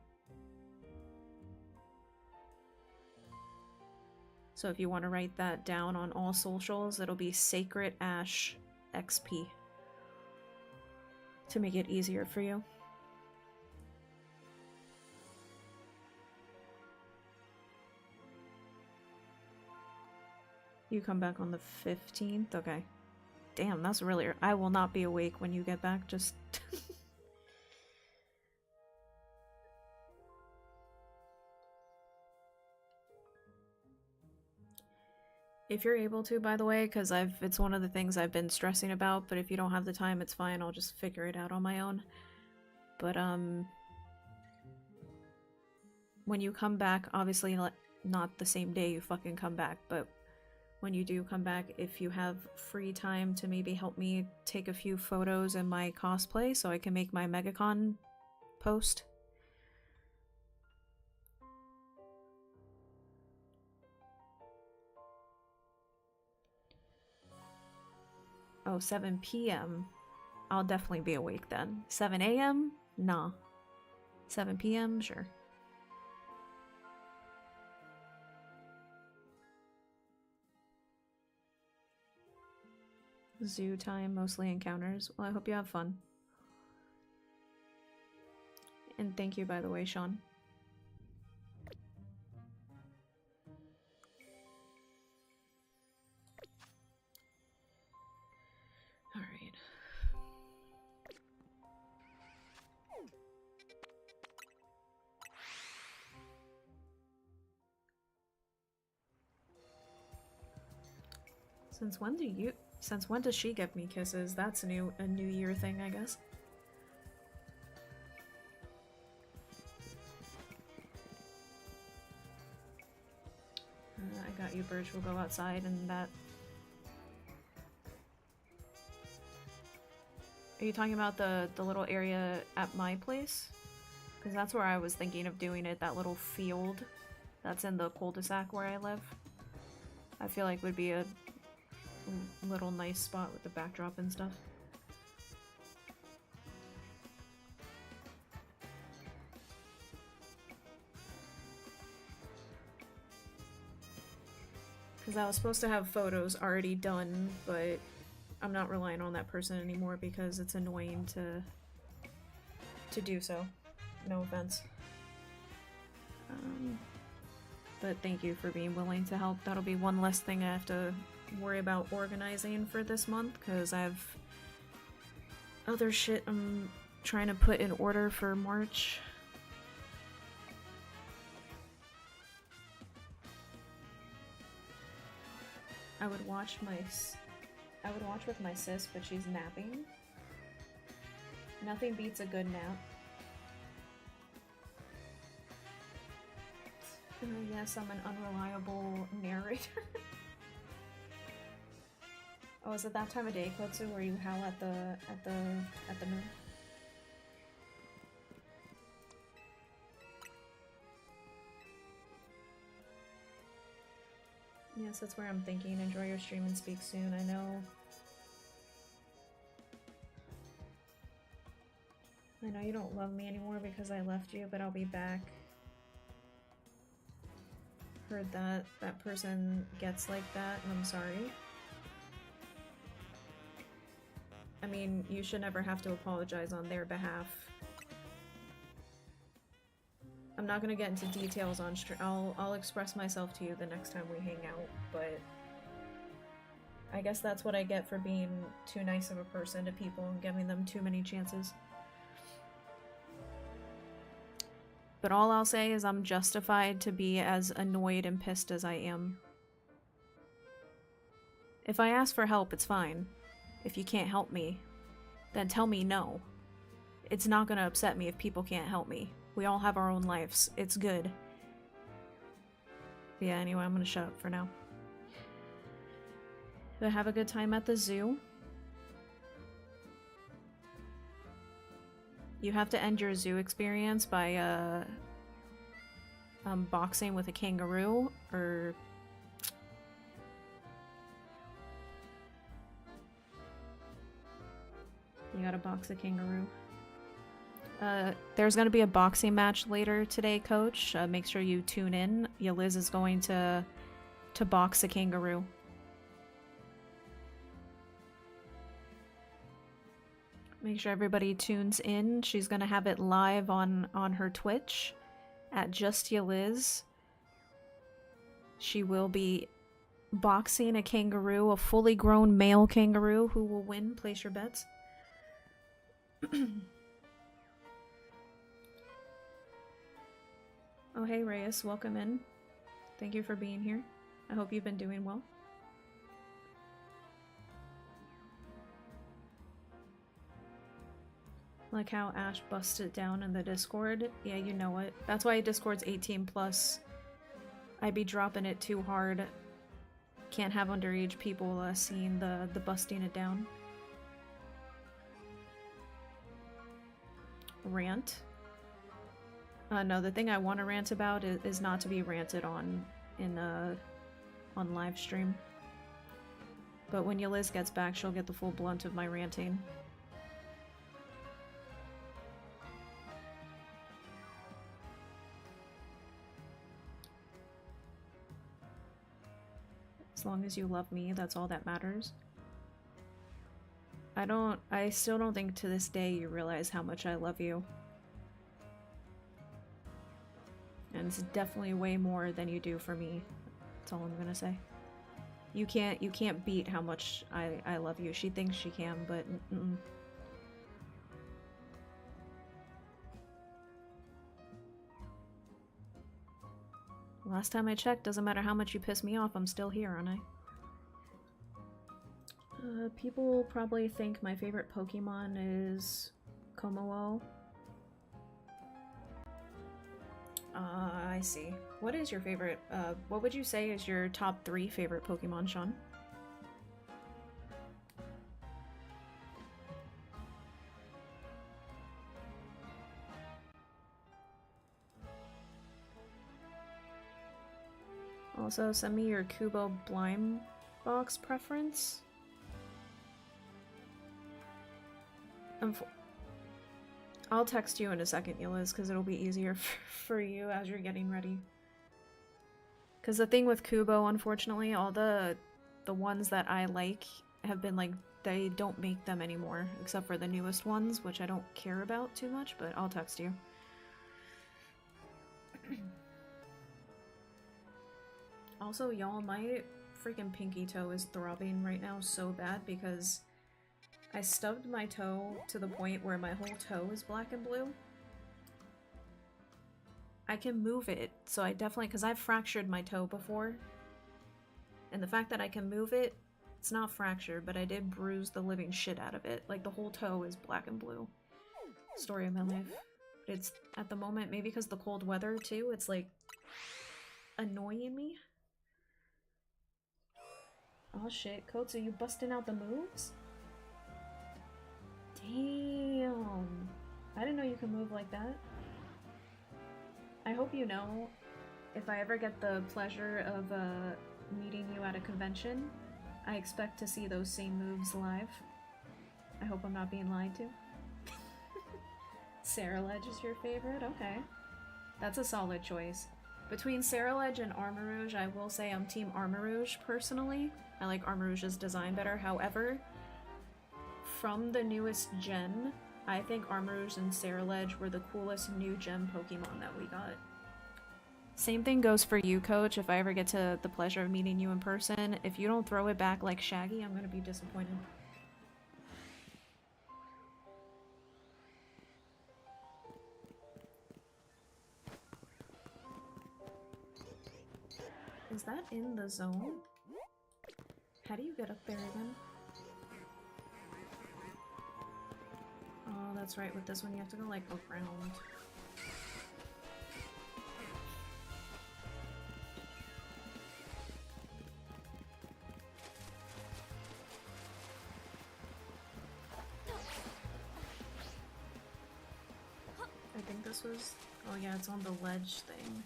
So if you want to write that down on all socials, it'll be Sacred Ash XP to make it easier for you. You come back on the 15th? Okay. Damn, that's really... I will not be awake when you get back, just... If you're able to, by the way, because it's one of the things I've been stressing about, but if you don't have the time, it's fine, I'll just figure it out on my own. But, when you come back, obviously not the same day you fucking come back, but when you do come back, if you have free time to maybe help me take a few photos in my cosplay so I can make my MegaCon post. Oh, 7 p.m. I'll definitely be awake then. 7 a.m.? Nah. 7 p.m.? Sure. Zoo time, mostly encounters. Well, I hope you have fun. And thank you, by the way, Sean. Since when does she give me kisses? That's a New Year thing, I guess. I got you, Birch. We'll go outside and that. Are you talking about the little area at my place? Because that's where I was thinking of doing it, that little field that's in the cul-de-sac where I live. I feel like would be a little nice spot with the backdrop and stuff. Because I was supposed to have photos already done, but I'm not relying on that person anymore because it's annoying to do so. No offense. But thank you for being willing to help. That'll be one less thing I have to worry about organizing for this month, because I have other shit I'm trying to put in order for March. I would watch with my sis, but she's napping. Nothing beats a good nap. Yes, I'm an unreliable narrator. Oh, is it that time of day, Kotsu, where you howl at the moon? Yes, that's where I'm thinking. Enjoy your stream and speak soon. I know you don't love me anymore because I left you, but I'll be back. Heard that person gets like that, and I'm sorry. I mean, you should never have to apologize on their behalf. I'm not gonna get into details on stream. I'll express myself to you the next time we hang out, but I guess that's what I get for being too nice of a person to people and giving them too many chances. But all I'll say is I'm justified to be as annoyed and pissed as I am. If I ask for help, it's fine. If you can't help me, then tell me no. It's not gonna upset me if people can't help me. We all have our own lives. It's good. But yeah, anyway, I'm gonna shut up for now. But have a good time at the zoo. You have to end your zoo experience by boxing with a kangaroo, or you gotta box a kangaroo. There's gonna be a boxing match later today, Coach. Make sure you tune in. Liz is going to box a kangaroo. Make sure everybody tunes in. She's gonna have it live on her Twitch at Just Liz. She will be boxing a kangaroo, a fully grown male kangaroo. Who will win? Place your bets. Oh hey Reyes, welcome in. Thank you for being here. I hope you've been doing well. Like how Ash busted it down in the Discord. Yeah, you know it. That's why Discord's 18+. I'd be dropping it too hard. Can't have underage people seeing the busting it down. Rant? No, the thing I want to rant about is not to be ranted on on live stream. But when Liz gets back, she'll get the full blunt of my ranting. As long as you love me, that's all that matters. I still don't think to this day you realize how much I love you. And it's definitely way more than you do for me. That's all I'm gonna say. You can't beat how much I love you. She thinks she can, but Last time I checked, doesn't matter how much you piss me off, I'm still here, aren't I? People probably think my favorite Pokemon is Komodo. I see. What is your favorite, what would you say is your top 3 favorite Pokemon, Sean? Also, send me your Kubo Blind Box preference. I'll text you in a second, Yeliz, because it'll be easier for you as you're getting ready. Because the thing with Kubo, unfortunately, all the ones that I like have been like, they don't make them anymore, except for the newest ones, which I don't care about too much, but I'll text you. Also, y'all, my freaking pinky toe is throbbing right now so bad because I stubbed my toe to the point where my whole toe is black and blue. I can move it, so I definitely, because I've fractured my toe before, and the fact that I can move it, it's not fractured, but I did bruise the living shit out of it. Like, the whole toe is black and blue. Story of my life. But it's, at the moment, maybe because the cold weather, too, it's, like, annoying me. Oh shit, Coates, are you busting out the moves? Damn. I didn't know you could move like that. I hope you know, if I ever get the pleasure of meeting you at a convention, I expect to see those same moves live. I hope I'm not being lied to. Ceruledge is your favorite? Okay. That's a solid choice. Between Ceruledge and Armarouge, I will say I'm Team Armarouge personally. I like Armarouge's design better. However, from the newest gen, I think Armarouge and Ceruledge were the coolest new gen Pokemon that we got. Same thing goes for you, Coach. If I ever get to the pleasure of meeting you in person, if you don't throw it back like Shaggy, I'm gonna be disappointed. Is that in the zone? How do you get up there again? Oh, that's right. With this one, you have to go, like, around. I think this was... Oh yeah, it's on the ledge thing.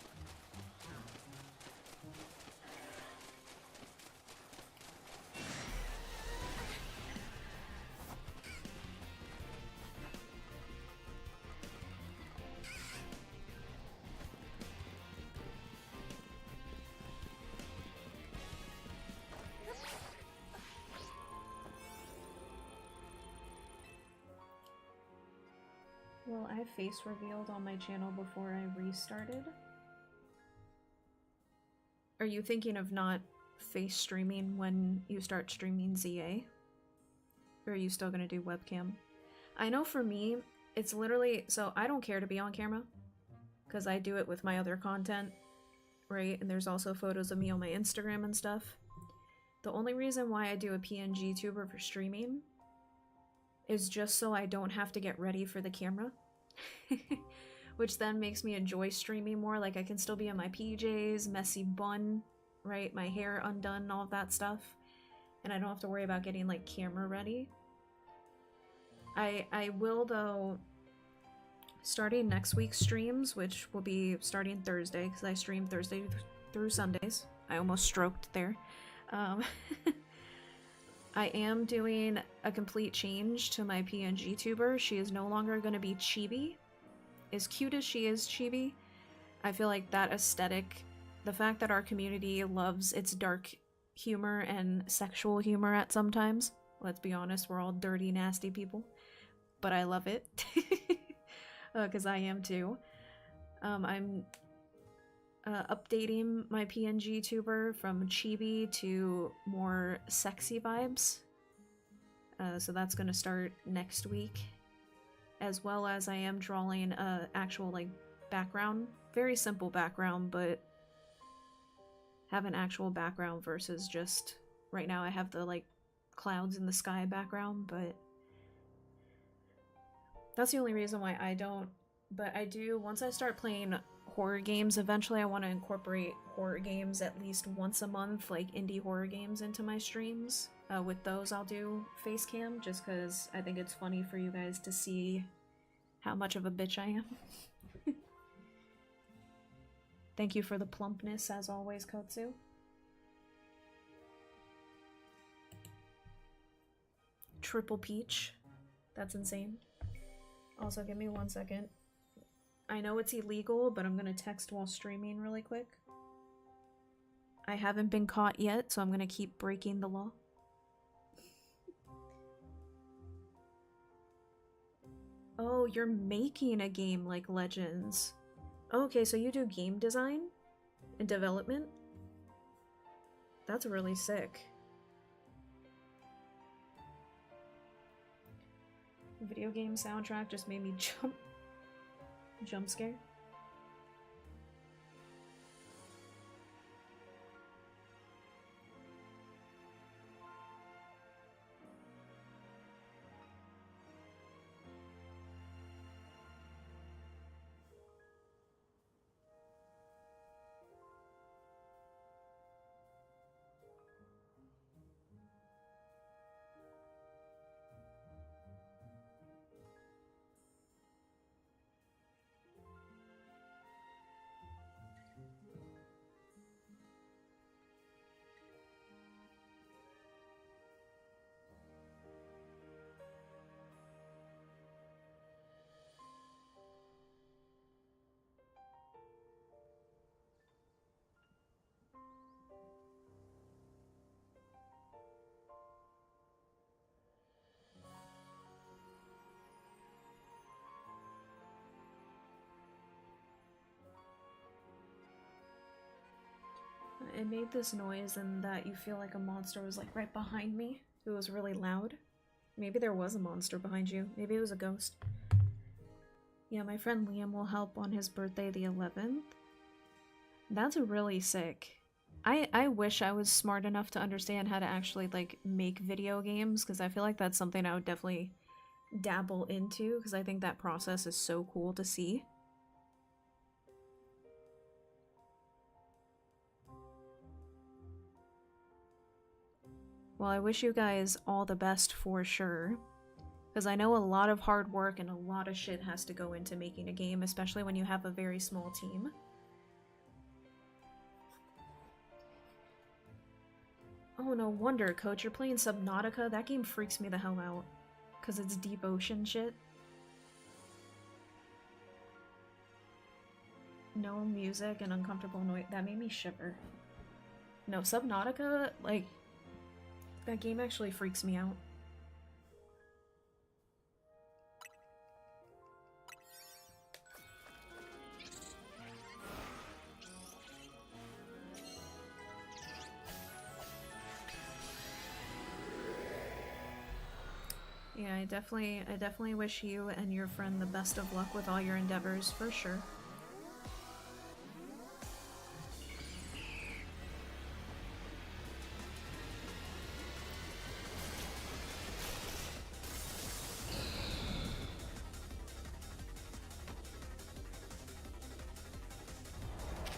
Well, I face revealed on my channel before I restarted. Are you thinking of not face streaming when you start streaming ZA? Or are you still gonna do webcam? I know for me, it's literally, so I don't care to be on camera, because I do it with my other content, right? And there's also photos of me on my Instagram and stuff. The only reason why I do a PNG tuber for streaming is just so I don't have to get ready for the camera. Which then makes me enjoy streaming more. Like, I can still be in my PJs, messy bun, right? My hair undone, all of that stuff. And I don't have to worry about getting, like, camera ready. I will, though, starting next week's streams, which will be starting Thursday, because I stream Thursday through Sundays. I almost stroked there. I am doing a complete change to my PNG tuber. She is no longer going to be chibi. As cute as she is chibi, I feel like that aesthetic, the fact that our community loves its dark humor and sexual humor at sometimes, let's be honest, we're all dirty, nasty people, but I love it, because I am too. I'm updating my PNG tuber from chibi to more sexy vibes. So that's going to start next week. As well as I am drawing a actual, like, background. Very simple background, but have an actual background versus just... Right now I have the, like, clouds in the sky background, but that's the only reason why I don't. But I do, once I start playing horror games, eventually I want to incorporate horror games at least once a month, like indie horror games, into my streams. With those I'll do face cam, just because I think it's funny for you guys to see how much of a bitch I am. Thank you for the plumpness, as always, Kotsu. Triple peach. That's insane. Also, give me 1 second. I know it's illegal, but I'm gonna text while streaming really quick. I haven't been caught yet, so I'm gonna keep breaking the law. Oh, you're making a game like Legends. Okay, so you do game design and development? That's really sick. Video game soundtrack just made me jump scare. It made this noise and that you feel like a monster was like right behind me. It was really loud. Maybe there was a monster behind you. Maybe it was a ghost. Yeah, my friend Liam will help on his birthday the 11th. That's really sick. I wish I was smart enough to understand how to actually like make video games, because I feel like that's something I would definitely dabble into, because I think that process is so cool to see. Well, I wish you guys all the best for sure, because I know a lot of hard work and a lot of shit has to go into making a game, especially when you have a very small team. Oh, no wonder, Coach, you're playing Subnautica? That game freaks me the hell out, because it's deep ocean shit. No music and uncomfortable noise. That made me shiver. No, Subnautica, like, that game actually freaks me out. Yeah, I definitely wish you and your friend the best of luck with all your endeavors, for sure.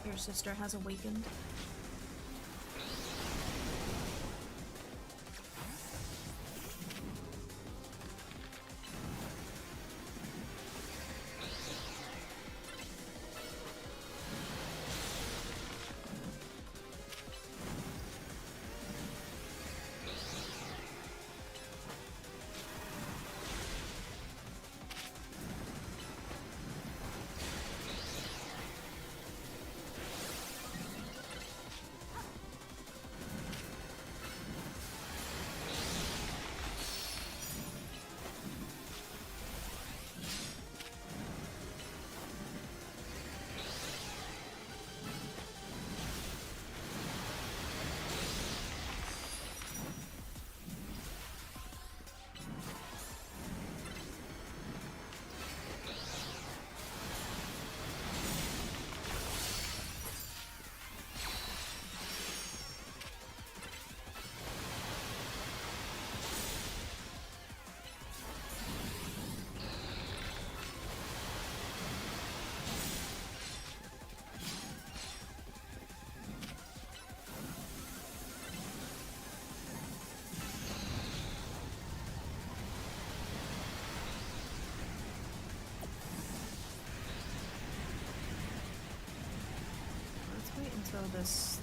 Your sister has awakened. till this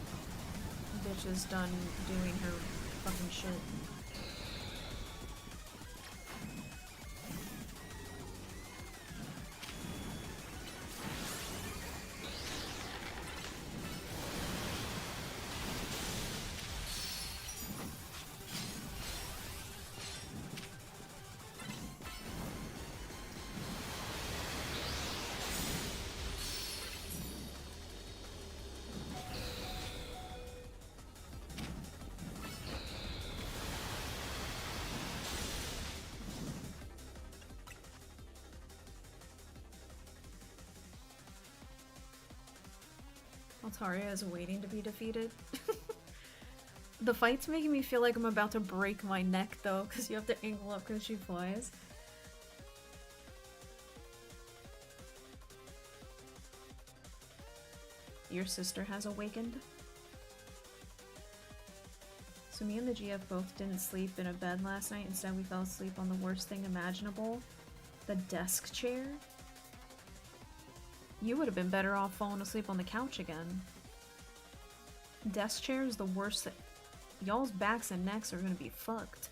bitch is done doing her fucking shit. Altaria is waiting to be defeated. The fight's making me feel like I'm about to break my neck though, because you have to angle up because she flies. Your sister has awakened. So me and the GF both didn't sleep in a bed last night. Instead we fell asleep on the worst thing imaginable. The desk chair. You would have been better off falling asleep on the couch again. Desk chair is the worst. Y'all's backs and necks are gonna be fucked.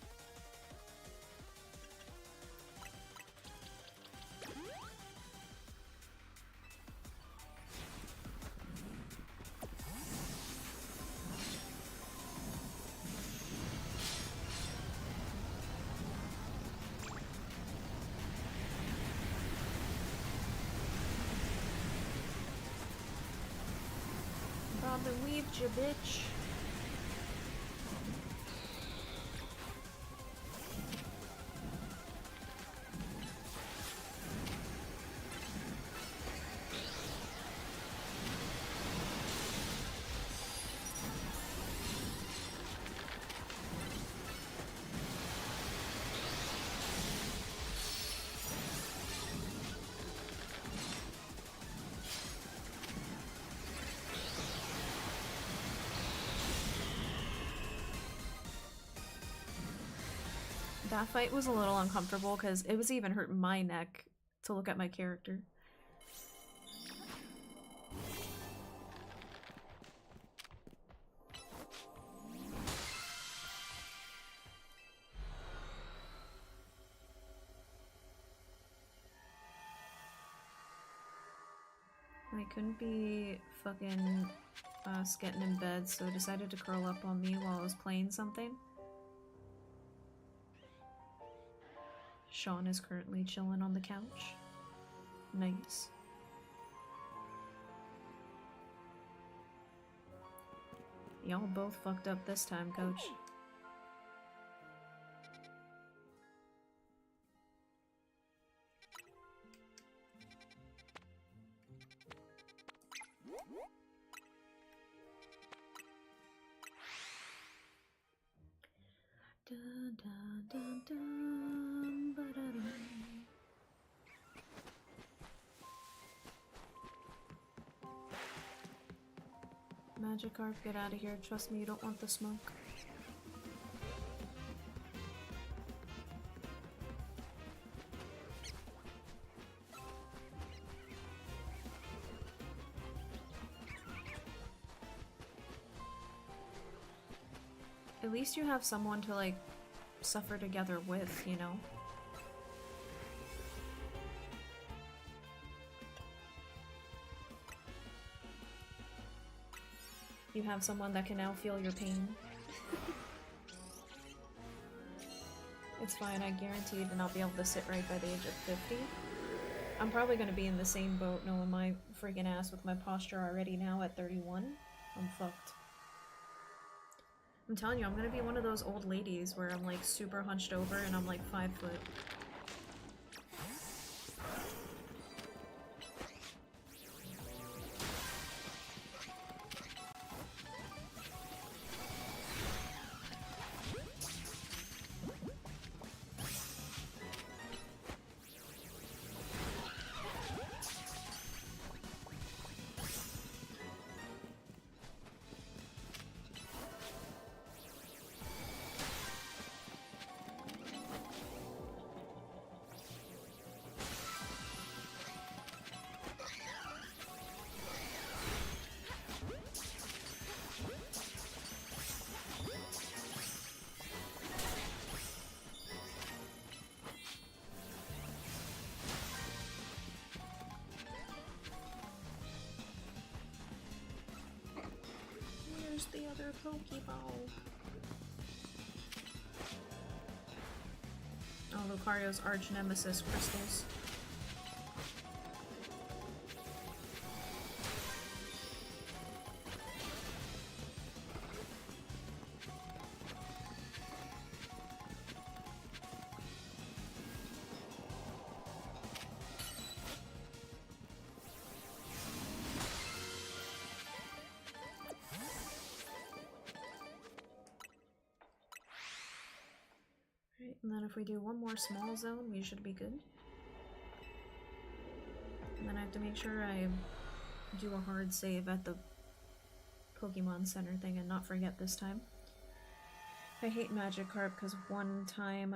Weaved you, bitch. That fight was a little uncomfortable because it was even hurting my neck to look at my character. I couldn't be fucking us getting in bed, so I decided to curl up on me while I was playing something. Sean is currently chilling on the couch. Nice. Y'all both fucked up this time, coach. Dun, dun, dun, dun, ba-da-dum. Magikarp, get out of here. Trust me, you don't want the smoke. At least you have someone to, like, suffer together with, you know? You have someone that can now feel your pain. It's fine, I guarantee that I'll be able to sit right by the age of 50. I'm probably gonna be in the same boat knowing my freaking ass with my posture already now at 31. I'm fucked. I'm telling you, I'm gonna be one of those old ladies where I'm like super hunched over and I'm like 5 foot. another Pokeball. Oh, Lucario's arch nemesis, crystals. And then if we do one more small zone, we should be good. And then I have to make sure I do a hard save at the Pokemon Center thing and not forget this time. I hate Magikarp because one time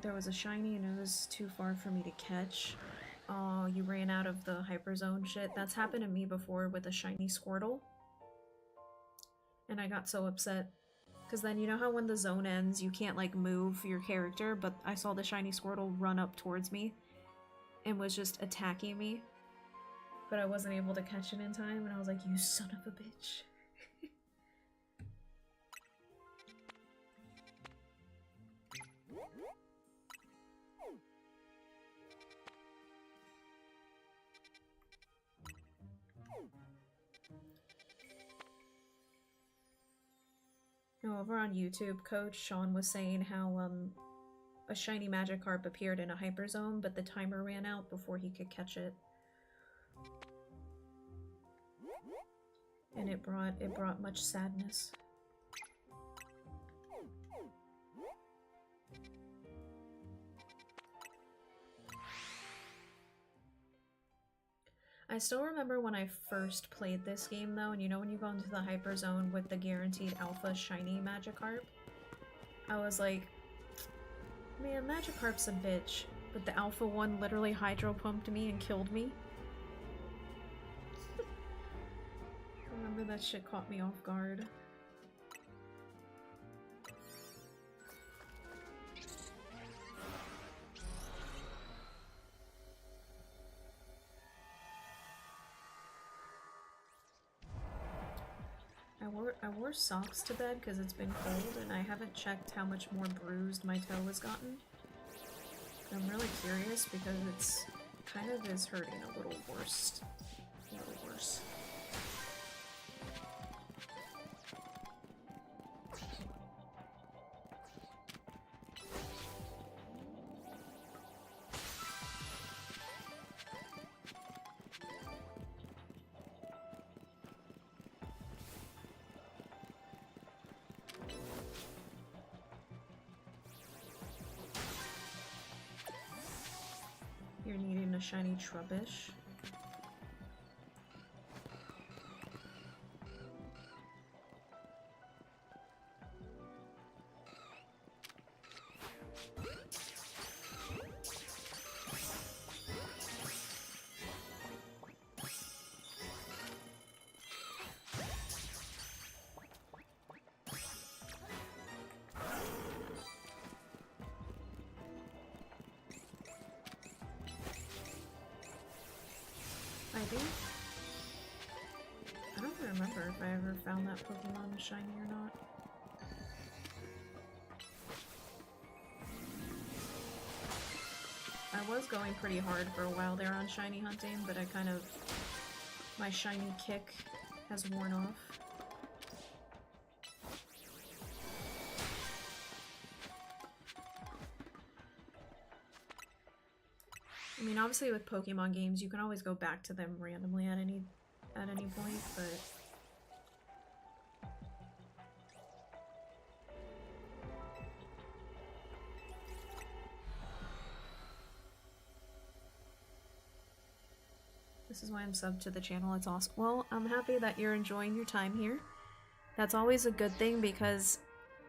there was a shiny and it was too far for me to catch. Oh, you ran out of the Hyper Zone shit. That's happened to me before with a shiny Squirtle. And I got so upset. Because then you know how when the zone ends, you can't like move your character, but I saw the shiny Squirtle run up towards me and was just attacking me. But I wasn't able to catch it in time, and I was like, you son of a bitch. No, over on YouTube, Coach Sean was saying how a shiny Magikarp appeared in a Hyper Zone, but the timer ran out before he could catch it. And it brought much sadness. I still remember when I first played this game though, and you know when you go into the Hyper Zone with the guaranteed alpha shiny Magikarp? I was like, man, Magikarp's a bitch, but the alpha one literally hydro pumped me and killed me. I remember that shit caught me off guard. I wore socks to bed because it's been cold, and I haven't checked how much more bruised my toe has gotten. I'm really curious because it's kind of is hurting a little worse. A little worse. You're needing a shiny Trubbish. I don't remember if I ever found that Pokemon shiny or not. I was going pretty hard for a while there on shiny hunting, but my shiny kick has worn off. I mean, obviously with Pokemon games, you can always go back to them randomly at any point, but this is why I'm subbed to the channel. It's awesome. Well, I'm happy that you're enjoying your time here. That's always a good thing because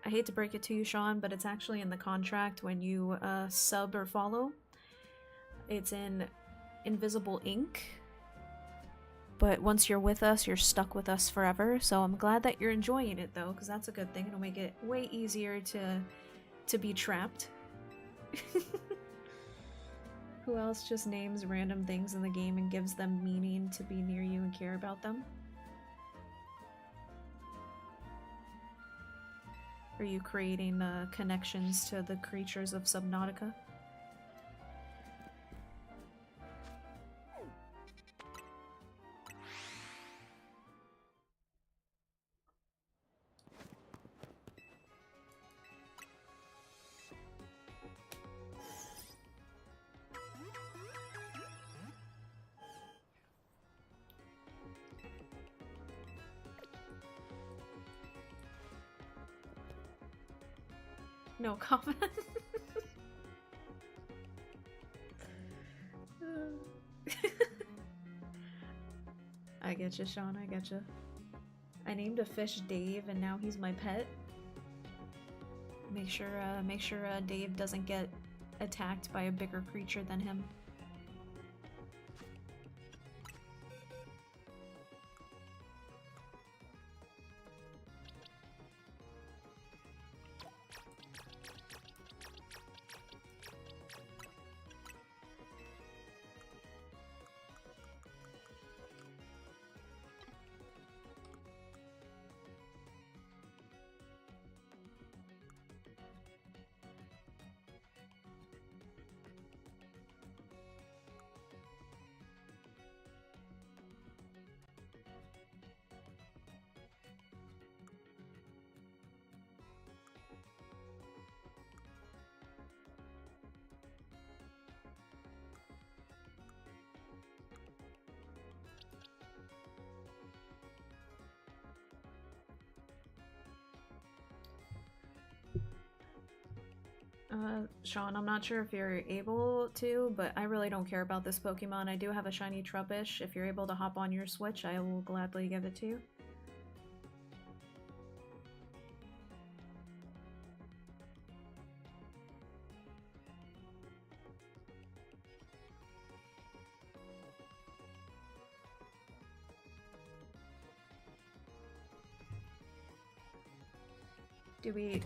I hate to break it to you, Sean, but it's actually in the contract when you sub or follow. It's in invisible ink, but once you're with us, you're stuck with us forever. So I'm glad that you're enjoying it though, because that's a good thing. It'll make it way easier to be trapped. Who else just names random things in the game and gives them meaning to be near you and care about them? Are you creating connections to the creatures of Subnautica? No comment. I getcha, Sean, I getcha. I named a fish Dave and now he's my pet. Make sure Dave doesn't get attacked by a bigger creature than him. Sean, I'm not sure if you're able to, but I really don't care about this Pokemon. I do have a shiny Trubbish. If you're able to hop on your Switch, I will gladly give it to you.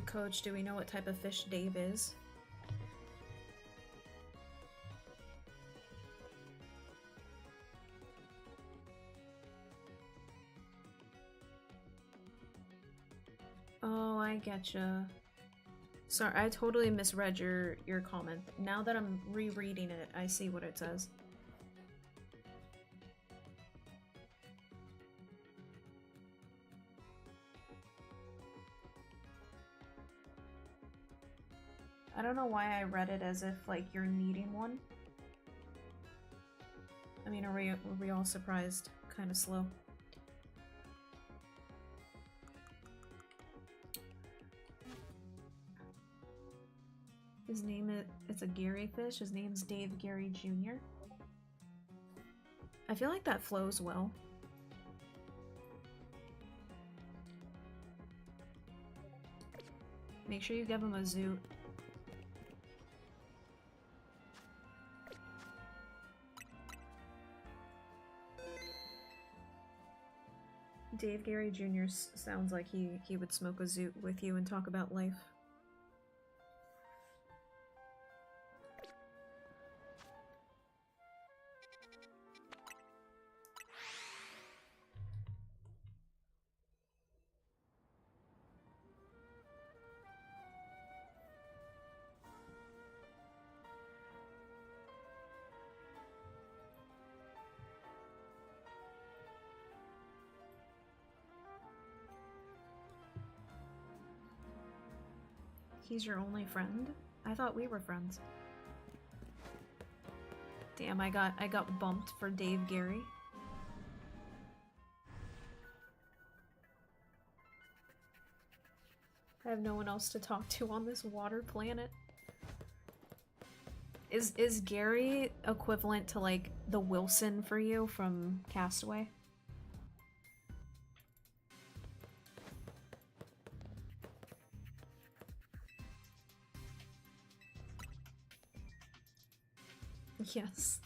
Coach, do we know what type of fish Dave is? Oh, I getcha. Sorry, I totally misread your comment. Now that I'm rereading it, I see what it says. I don't know why I read it as if, like, you're needing one. I mean, were we all surprised? Kind of slow. His name is, it's a Gary fish. His name's Dave Gary Jr. I feel like that flows well. Make sure you give him a zoot. Dave Gary Jr. sounds like he would smoke a zoot with you and talk about life. He's your only friend? I thought we were friends. Damn, I got bumped for Dave Gary. I have no one else to talk to on this water planet. Is Gary equivalent to, like, the Wilson for you from Castaway? Yes.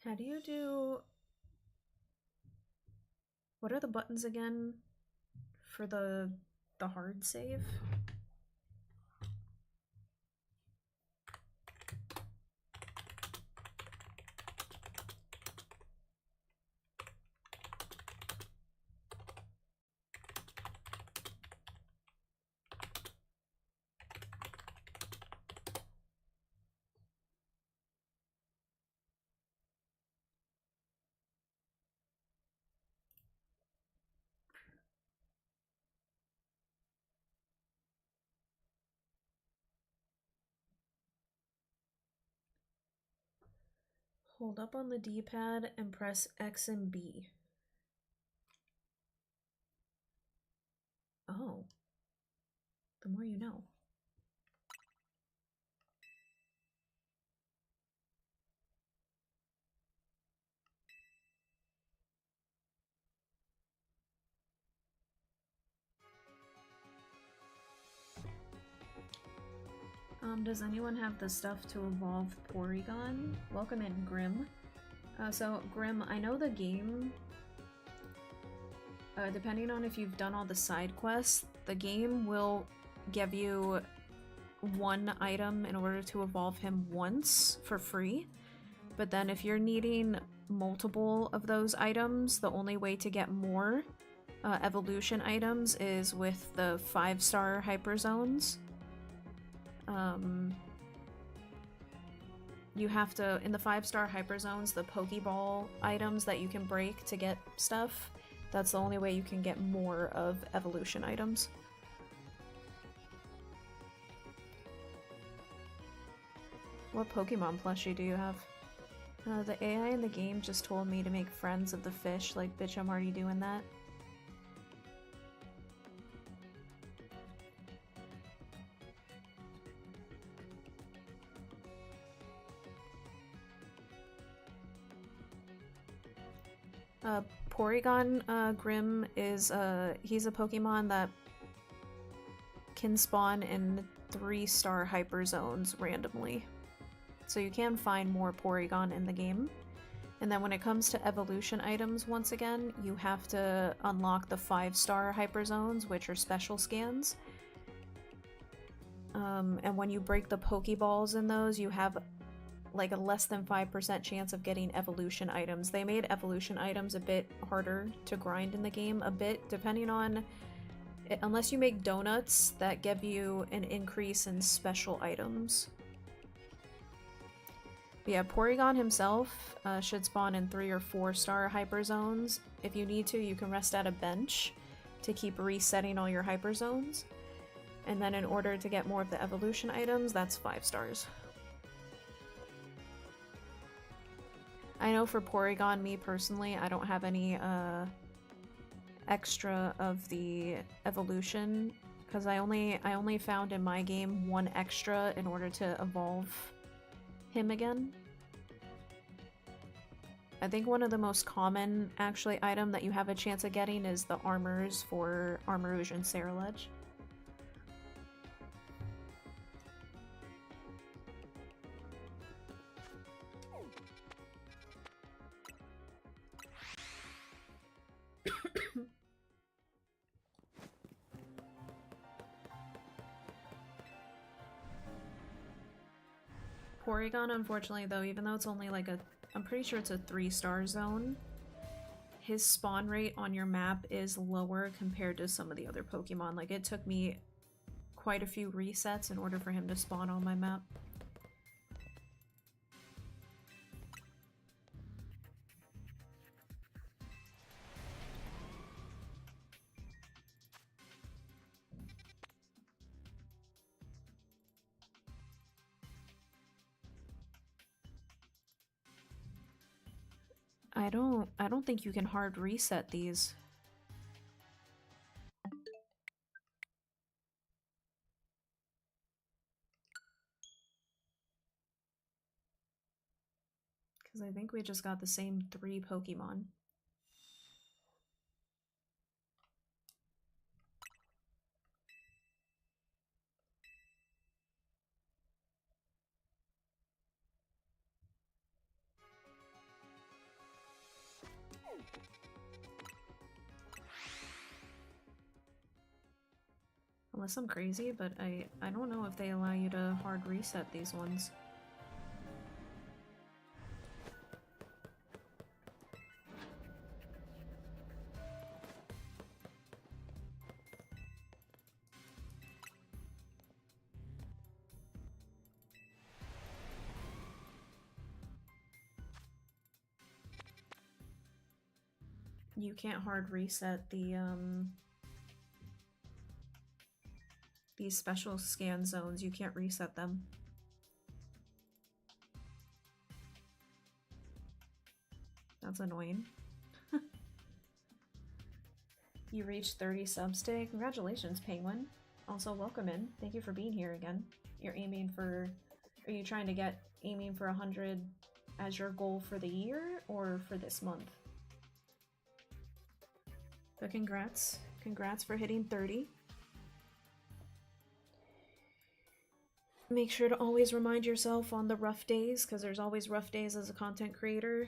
How do you do... What are the buttons again for the hard save? Hold up on the D-pad and press X and B. Oh. The more you know. Does anyone have the stuff to evolve Porygon? Welcome in, Grim. So, Grim, I know the game, depending on if you've done all the side quests, the game will give you one item in order to evolve him once for free. But then if you're needing multiple of those items, the only way to get more evolution items is with the 5-star hyper zones. You have to, in the 5-star hyper zones, the Pokeball items that you can break to get stuff, that's the only way you can get more of evolution items. What Pokemon plushie do you have? The AI in the game just told me to make friends of the fish, like, bitch, I'm already doing that. Porygon Grim is he's a Pokemon that can spawn in 3-star hyper zones randomly. So you can find more Porygon in the game. And then when it comes to evolution items, once again, you have to unlock the 5-star hyper zones, which are special scans. And when you break the Pokeballs in those, you have like a less than 5% chance of getting evolution items. They made evolution items a bit harder to grind in the game, a bit, depending on... Unless you make donuts, that give you an increase in special items. But yeah, Porygon himself should spawn in 3 or 4-star hyper zones. If you need to, you can rest at a bench to keep resetting all your hyper zones. And then in order to get more of the evolution items, that's 5 stars. I know for Porygon, me personally, I don't have any extra of the evolution, because I only found in my game 1 extra in order to evolve him again. I think one of the most common, actually, item that you have a chance of getting is the armors for Armarouge and Ceruledge. Porygon, unfortunately, though, even though it's only like a... I'm pretty sure it's a 3-star zone, his spawn rate on your map is lower compared to some of the other Pokemon. Like, it took me quite a few resets in order for him to spawn on my map. I don't think you can hard reset these. Because I think we just got the same 3 Pokemon. Unless I'm crazy, but I don't know if they allow you to hard reset these ones. You can't hard reset the these special scan zones. You can't reset them. That's annoying. You reached 30 subs today. Congratulations, Penguin. Also, welcome in. Thank you for being here again. You're aiming for... Are you trying to get aiming for 100 as your goal for the year or for this month? But congrats. Congrats for hitting 30. Make sure to always remind yourself on the rough days, because there's always rough days as a content creator.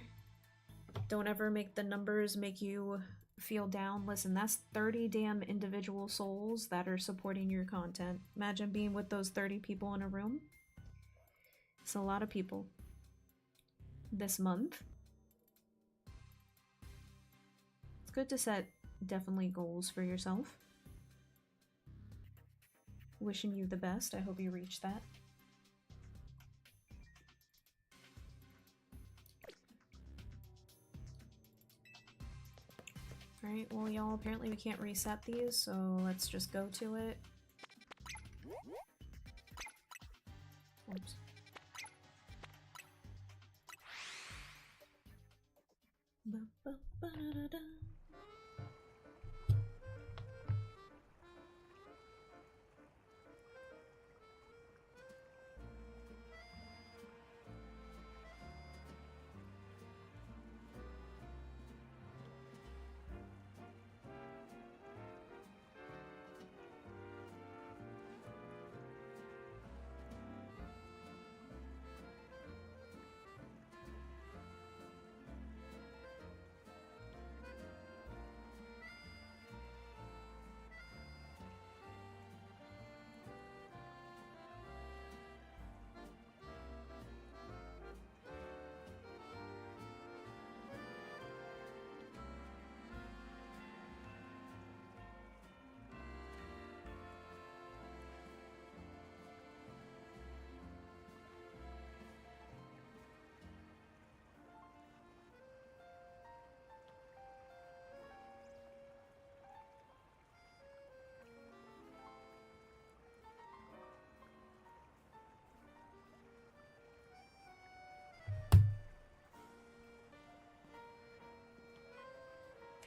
Don't ever make the numbers make you feel down. Listen, that's 30 damn individual souls that are supporting your content. Imagine being with those 30 people in a room. It's a lot of people. This month. It's good to set definitely goals for yourself. Wishing you the best. I hope you reach that. Alright, well y'all, apparently we can't reset these, so let's just go to it. Oops. Ba-ba-ba-da-da.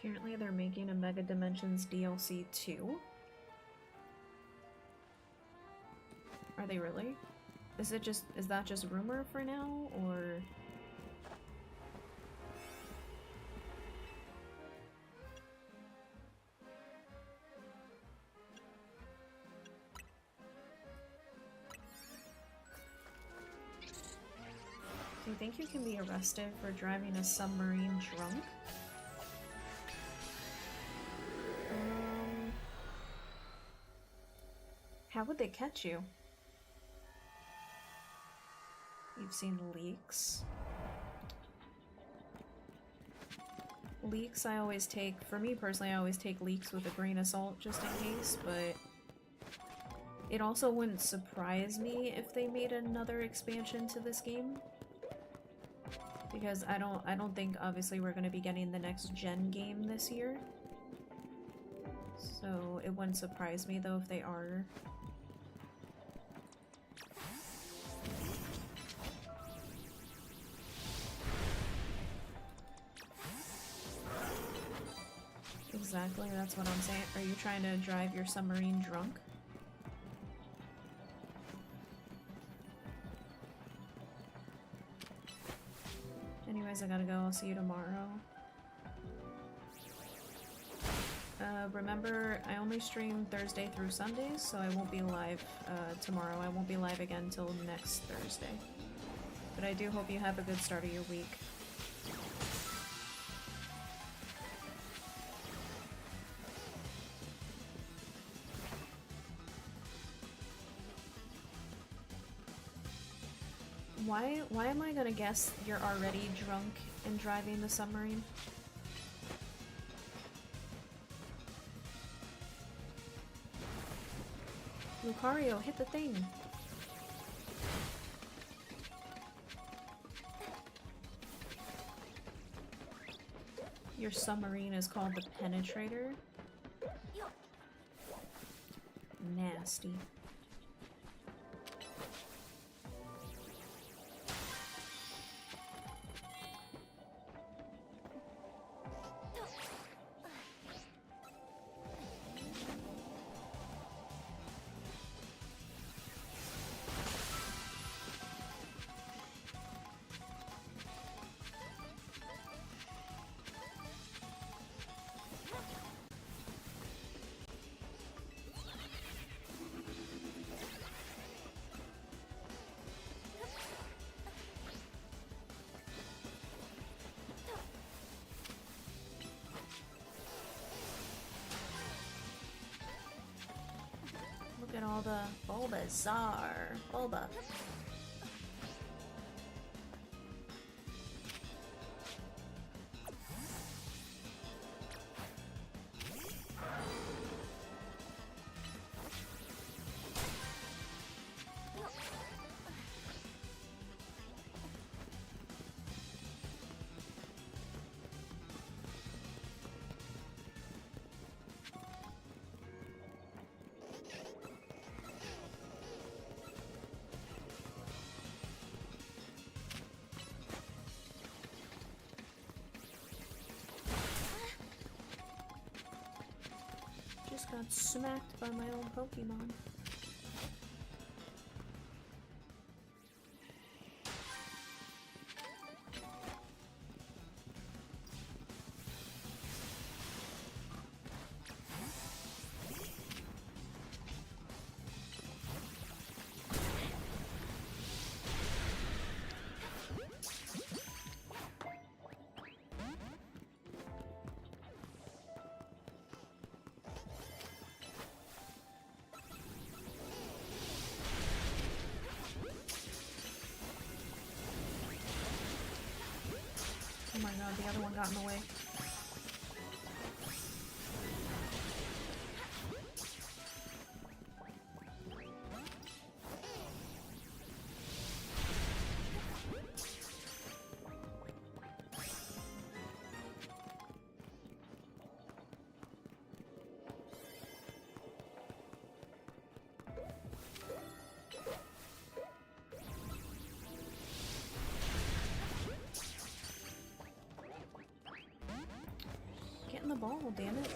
Apparently they're making a Mega Dimensions DLC 2. Are they really? Is that just rumor for now, or... Do you think you can be arrested for driving a submarine drunk? How would they catch you? You've seen leaks. Leaks I always take, for me personally, I always take leaks with a grain of salt just in case, but it also wouldn't surprise me if they made another expansion to this game. Because I don't think obviously we're gonna be getting the next gen game this year. So it wouldn't surprise me though if they are. Exactly, that's what I'm saying. Are you trying to drive your submarine drunk? Anyways, I gotta go. I'll see you tomorrow. Remember, I only stream Thursday through Sundays, so I won't be live tomorrow. I won't be live again till next Thursday. But I do hope you have a good start of your week. Why am I gonna guess you're already drunk and driving the submarine? Lucario, hit the thing! Your submarine is called the Penetrator? Nasty. Look at all the Bulbasaur. Bulba. Just got smacked by my own Pokemon. Oh my god, the other one got in the way. Get in the ball, damn it.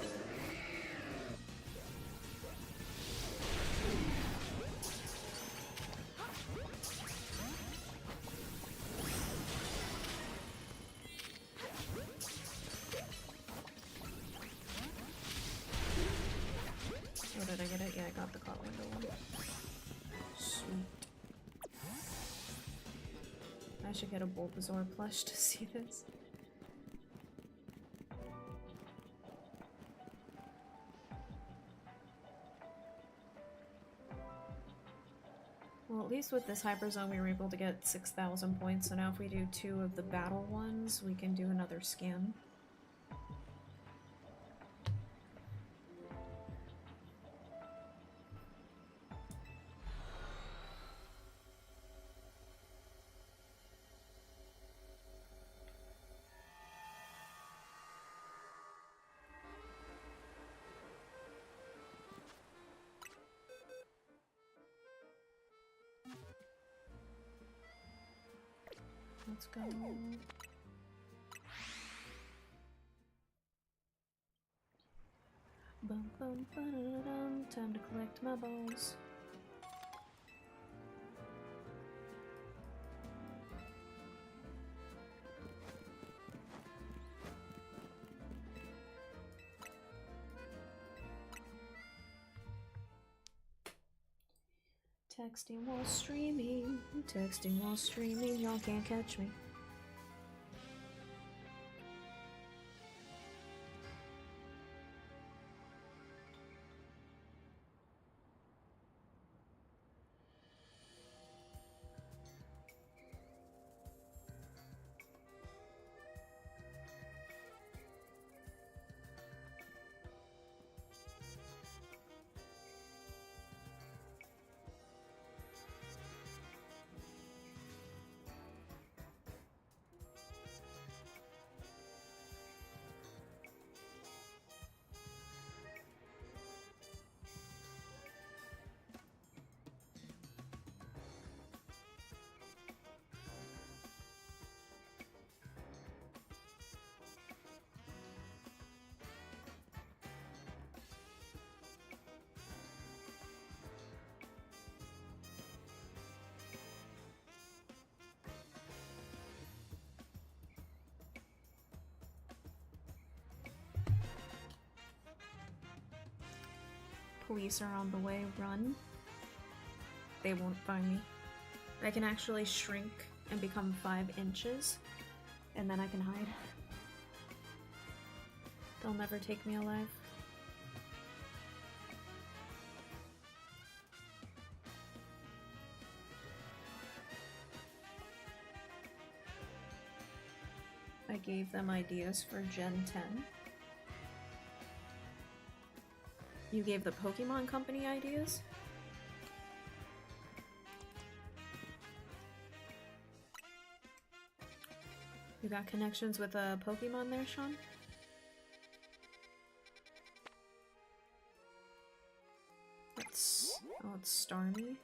Oh, did I get it? Yeah, I got the Cotlingo one. Sweet. I should get a Bulbasaur plush to see this. Well, at least with this Hyper Zone we were able to get 6,000 points, so now if we do 2 of the battle ones, we can do another skin. Let's go. Bum, bum, ba-da-dum. Time to collect my balls. Texting while streaming, y'all can't catch me. Police are on the way. Run. They won't find me. I can actually shrink and become 5 inches, and then I can hide. They'll never take me alive. I gave them ideas for Gen 10. You gave the Pokemon Company ideas? You got connections with a Pokemon there, Sean? Oh, it's Starmie.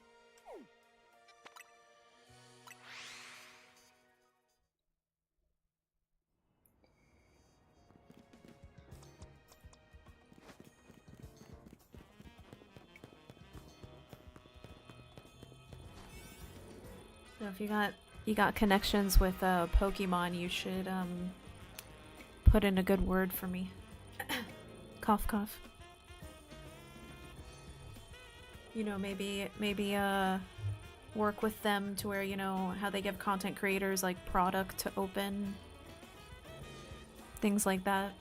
So if you got connections with Pokemon, you should put in a good word for me. Cough cough. You know, maybe work with them to where, you know, how they give content creators like product to open. Things like that.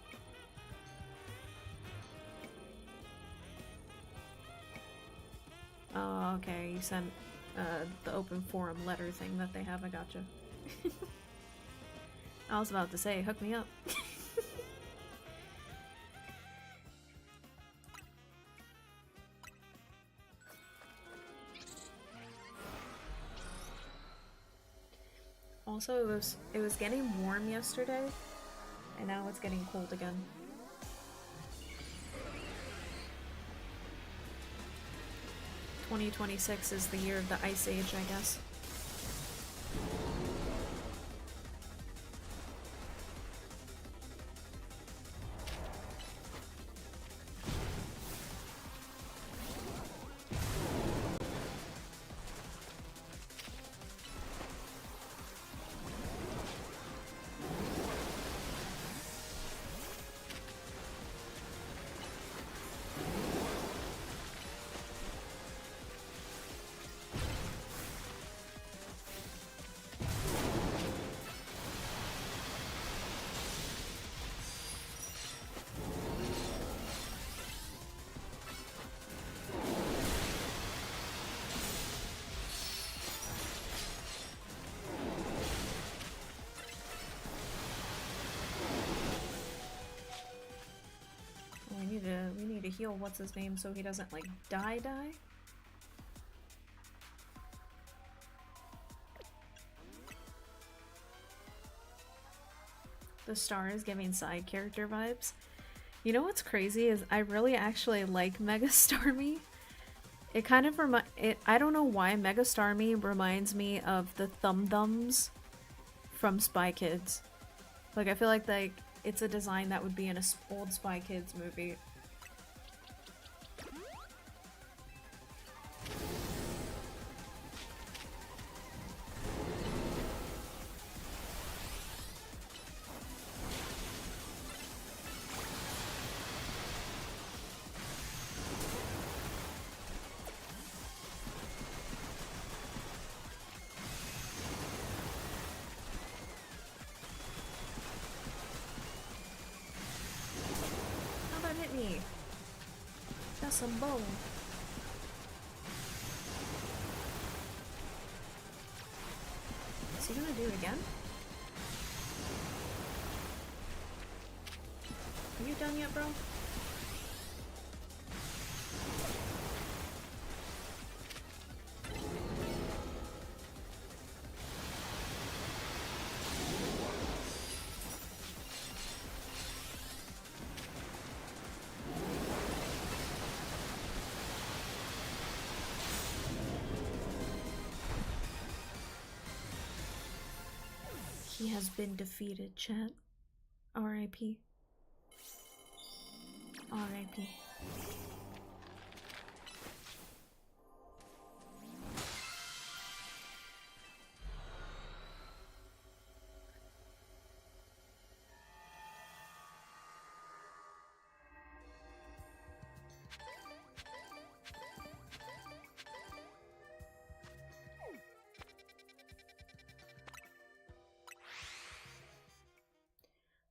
Oh, okay, you sent the open forum letter thing that they have. I gotcha. I was about to say, hook me up. Also, it was getting warm yesterday, and now it's getting cold again. "2026 is the year of the Ice Age, I guess." We need to heal what's his name so he doesn't like die. The star is giving side character vibes. You know what's crazy is I really actually like Mega Starmie. It kind of I don't know why Mega Starmie reminds me of the Thumb Thumbs from Spy Kids. Like I feel like it's a design that would be in a old Spy Kids movie. Some bone. Is he gonna do it again? Are you done yet, bro? He has been defeated, chat. R.I.P. R.I.P.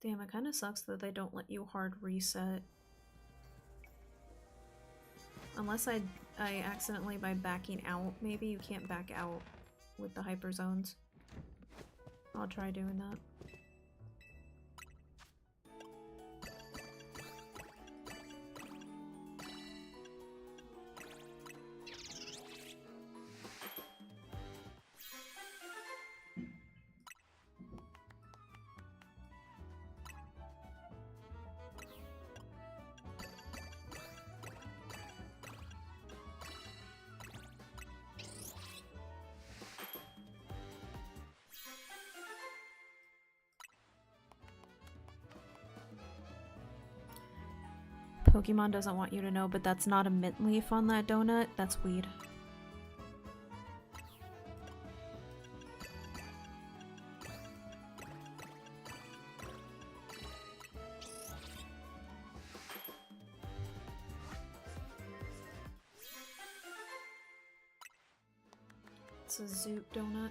Damn, it kind of sucks that they don't let you hard reset. Unless I accidentally, by backing out, maybe you can't back out with the hyper zones. I'll try doing that. Pokemon doesn't want you to know, but that's not a mint leaf on that donut. That's weed. It's a Zoot donut.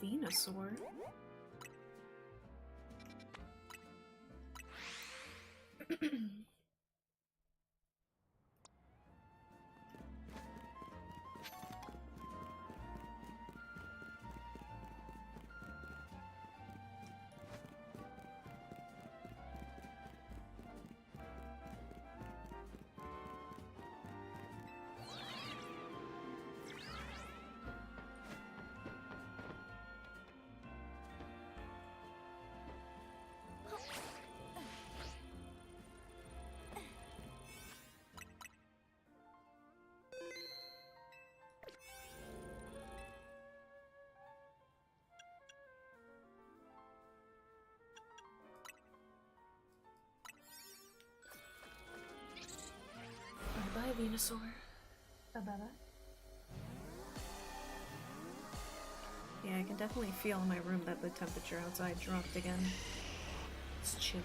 Venusaur. Bye, Venusaur. Abella. Yeah, I can definitely feel in my room that the temperature outside dropped again. It's chilly.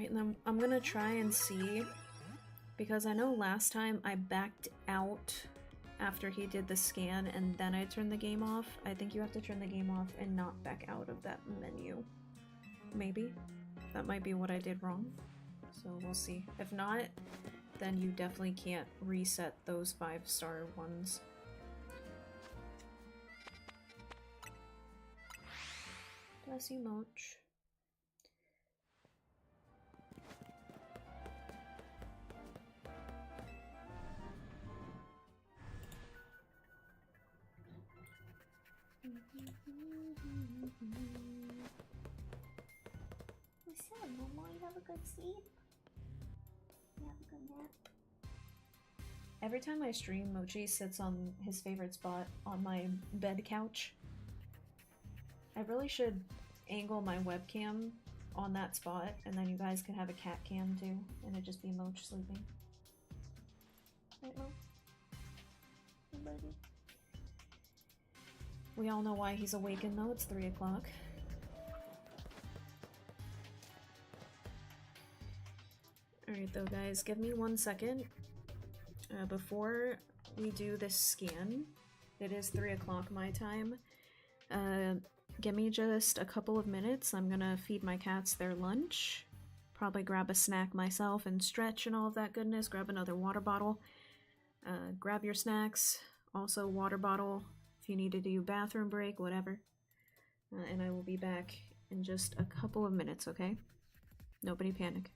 Alright, and then I'm gonna try and see, because I know last time I backed out after he did the scan and then I turned the game off. I think you have to turn the game off and not back out of that menu. Maybe. That might be what I did wrong. So we'll see. If not, then you definitely can't reset those 5-star ones. Bless you, Moch. What's up, Momo? You have a good sleep? You have a good nap? Every time I stream, Mochi sits on his favorite spot on my bed couch. I really should angle my webcam on that spot, and then you guys can have a cat cam too, and it'd just be Moch sleeping. Right, Mo? Hey, buddy. We all know why he's awakened though, it's 3 o'clock. Alright though guys, give me 1 second. Before we do this scan, it is 3 o'clock my time. Give me just a couple of minutes. I'm gonna feed my cats their lunch. Probably grab a snack myself and stretch and all of that goodness. Grab another water bottle. Grab your snacks. Also water bottle if you need to do bathroom break, whatever. And I will be back in just a couple of minutes, okay? Nobody panic.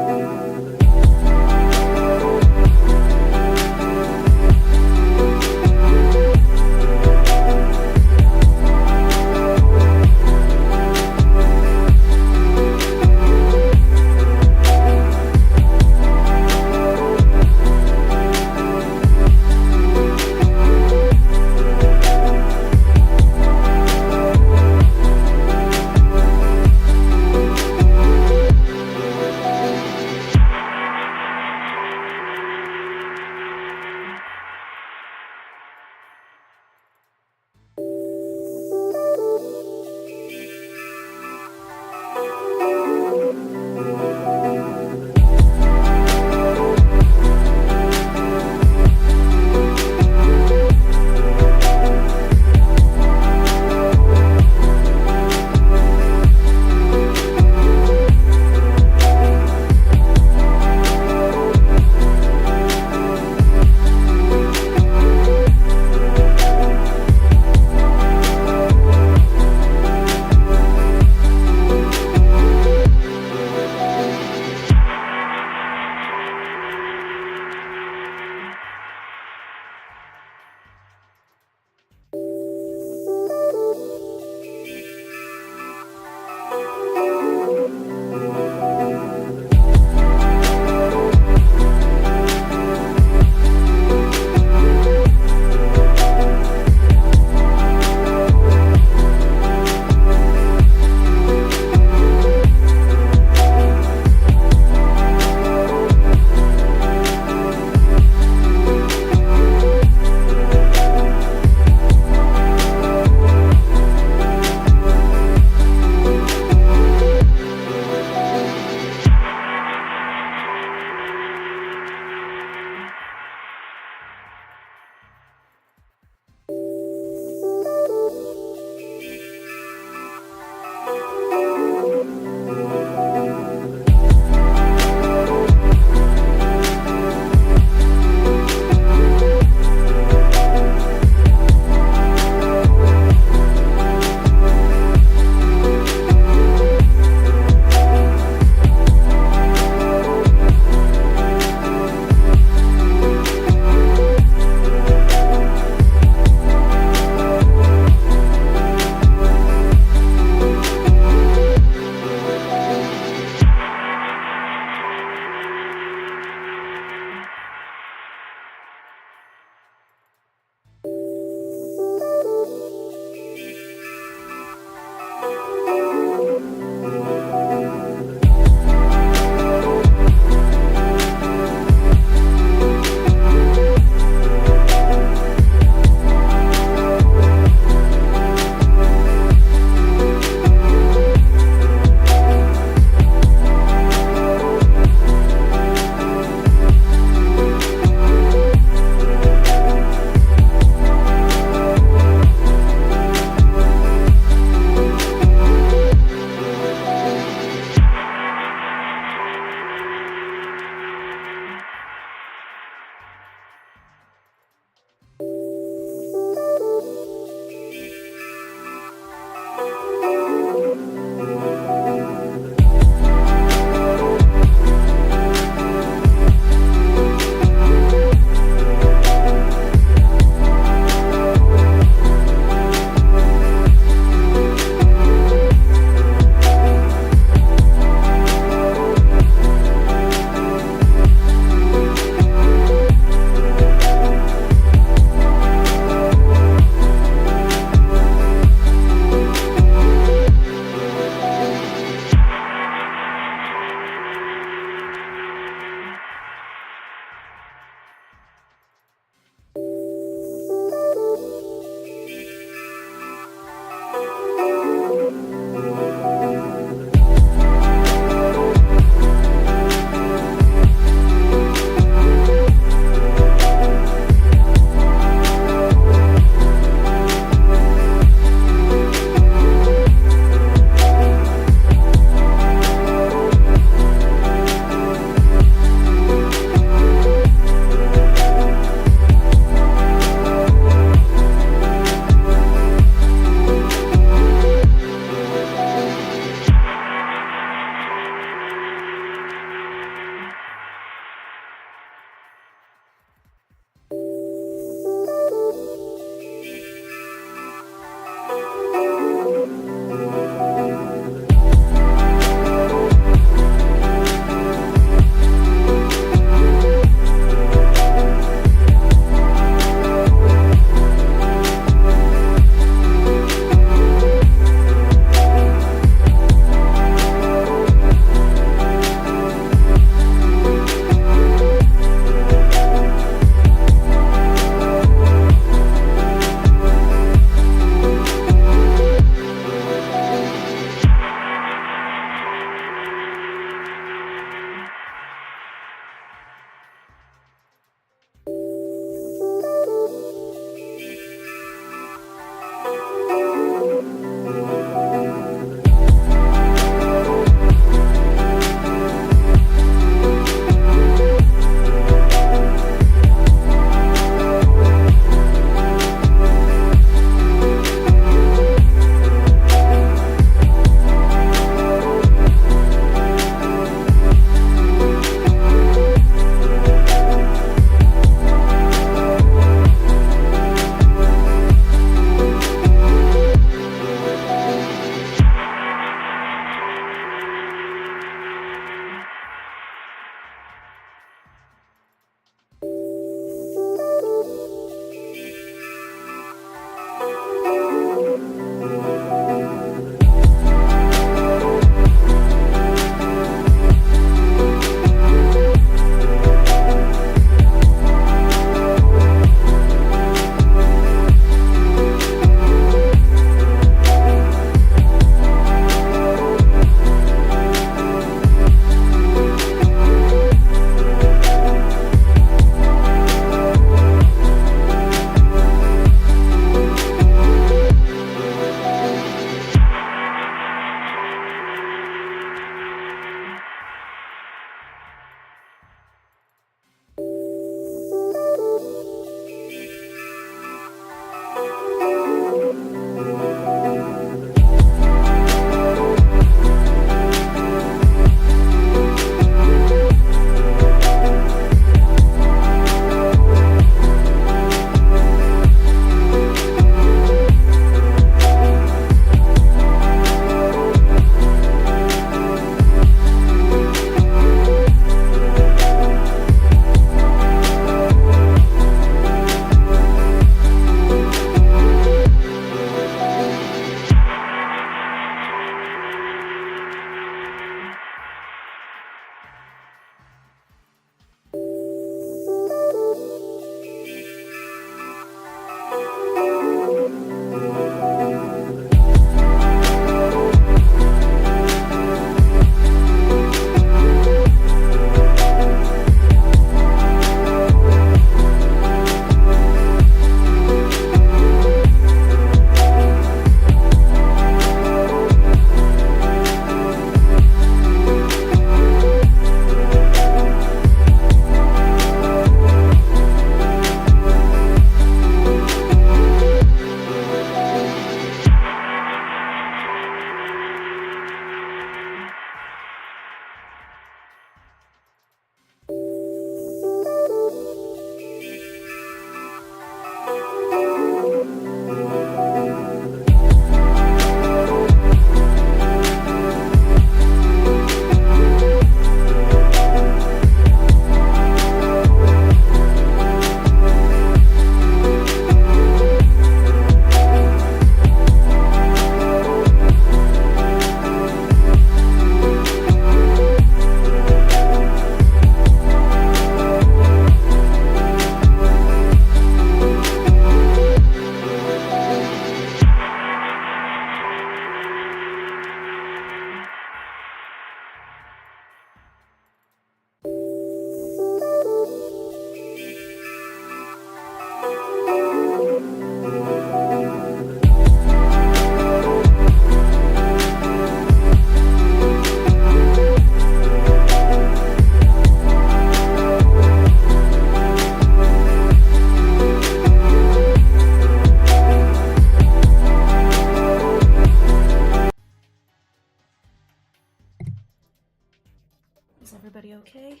everybody okay?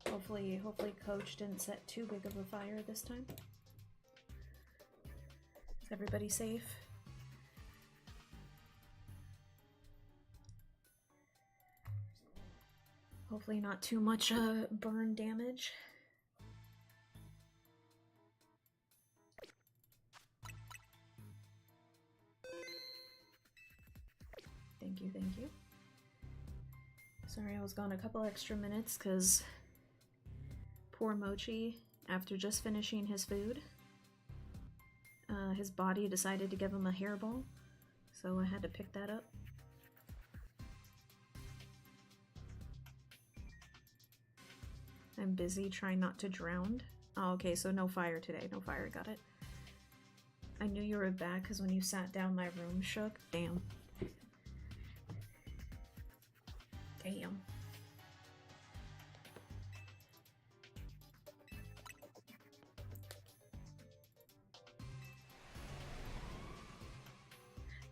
Hopefully Coach didn't set too big of a fire this time. Is everybody safe? Hopefully not too much burn damage. Thank you, thank you. Sorry I was gone a couple extra minutes because poor Mochi, after just finishing his food, his body decided to give him a hairball, so I had to pick that up. I'm busy trying not to drown. Oh, okay, so no fire today. No fire, got it. I knew you were back because when you sat down, my room shook. Damn. Damn.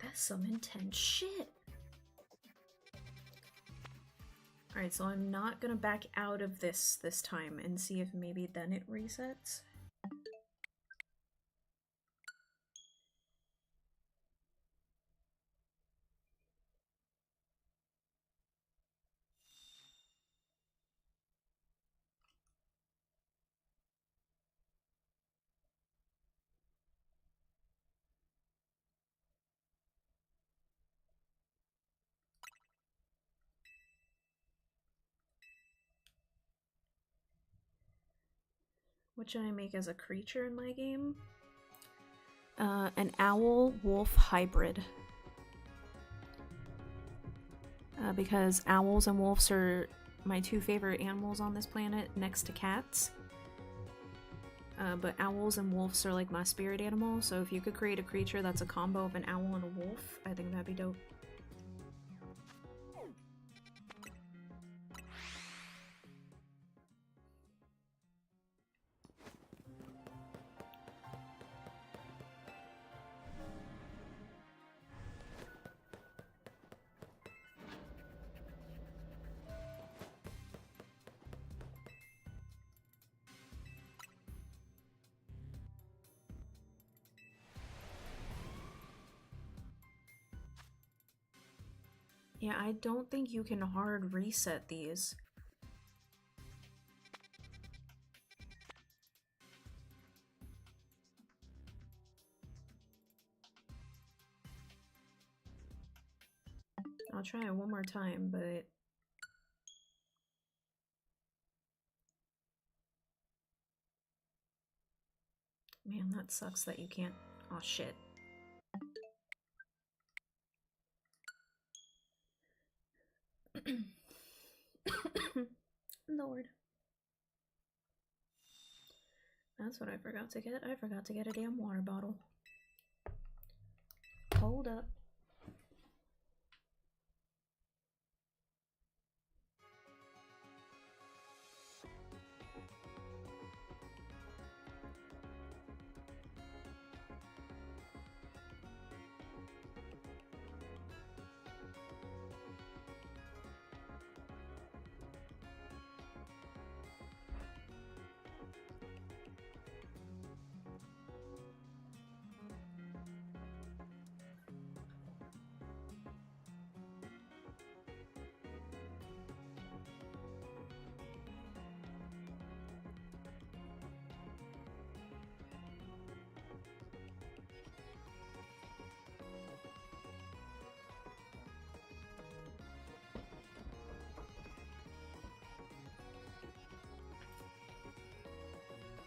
That's some intense shit. Alright, so I'm not gonna back out of this time and see if maybe then it resets. What should I make as a creature in my game? An owl-wolf hybrid. Because owls and wolves are my two favorite animals on this planet next to cats. But owls and wolves are like my spirit animal, so if you could create a creature that's a combo of an owl and a wolf, I think that'd be dope. Yeah, I don't think you can hard reset these. I'll try it one more time, but... Man, that sucks that you can't... Aw, shit. Lord. That's what I forgot to get. I forgot to get a damn water bottle. Hold up.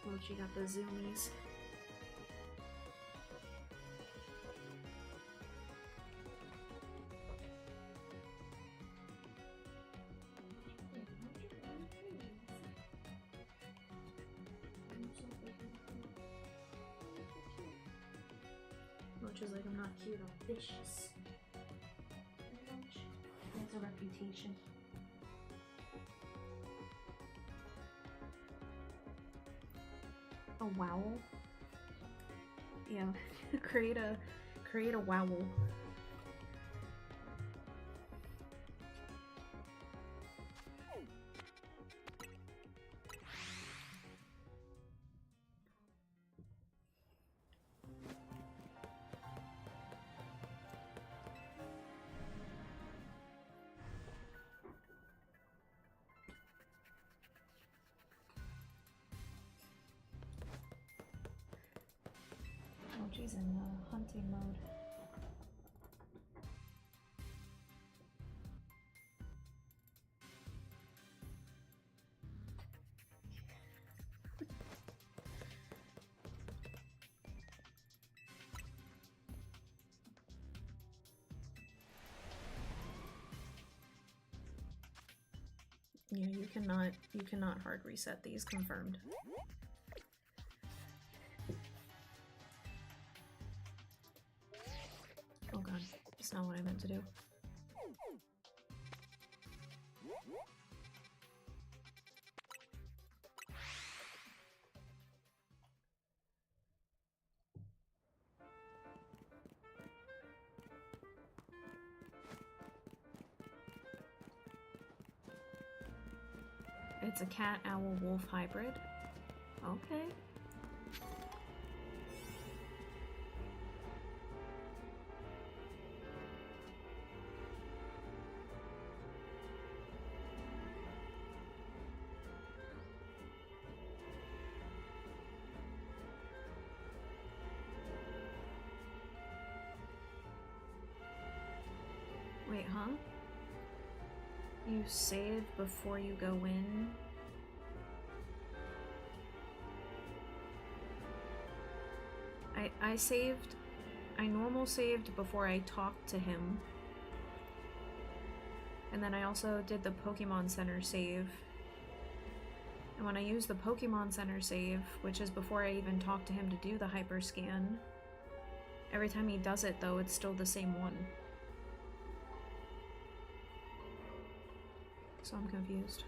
Oh, she got the zoomies. Which is like, I'm not cute, I'm vicious. He has a reputation. A wow. Yeah, create a wow. She's in hunting mode. Yeah, you cannot hard reset these, confirmed. Oh god, it's not what I meant to do. It's a cat owl wolf hybrid. Okay. Wait, huh? You save before you go in? I normal saved before I talked to him. And then I also did the Pokemon Center save. And when I use the Pokemon Center save, which is before I even talk to him to do the hyper scan, every time he does it though, it's still the same one. So I'm confused.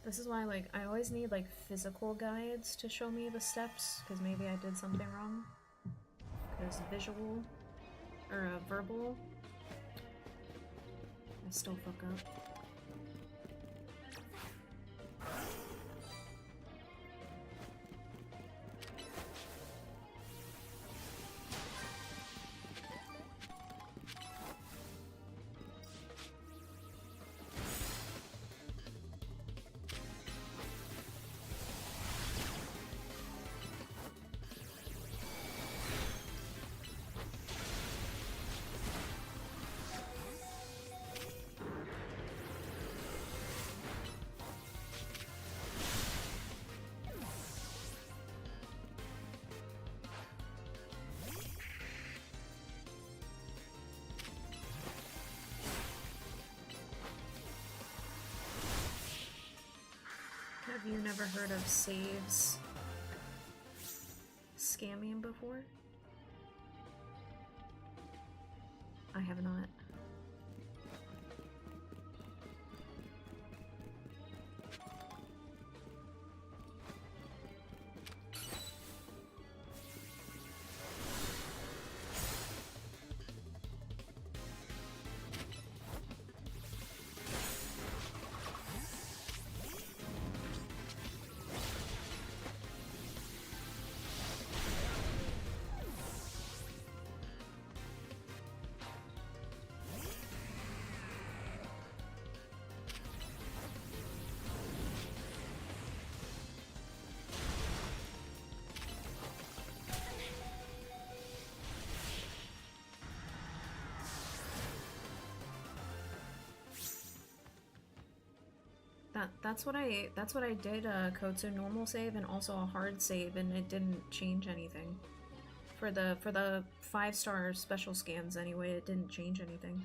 This is why, like, I always need, like, physical guides to show me the steps, because maybe I did something wrong. Because visual, or verbal, I still fuck up. Have you never heard of saves scamming before? I have not. That's what I did, Kotsu, normal save and also a hard save, and it didn't change anything. For the 5-star special scans anyway, it didn't change anything.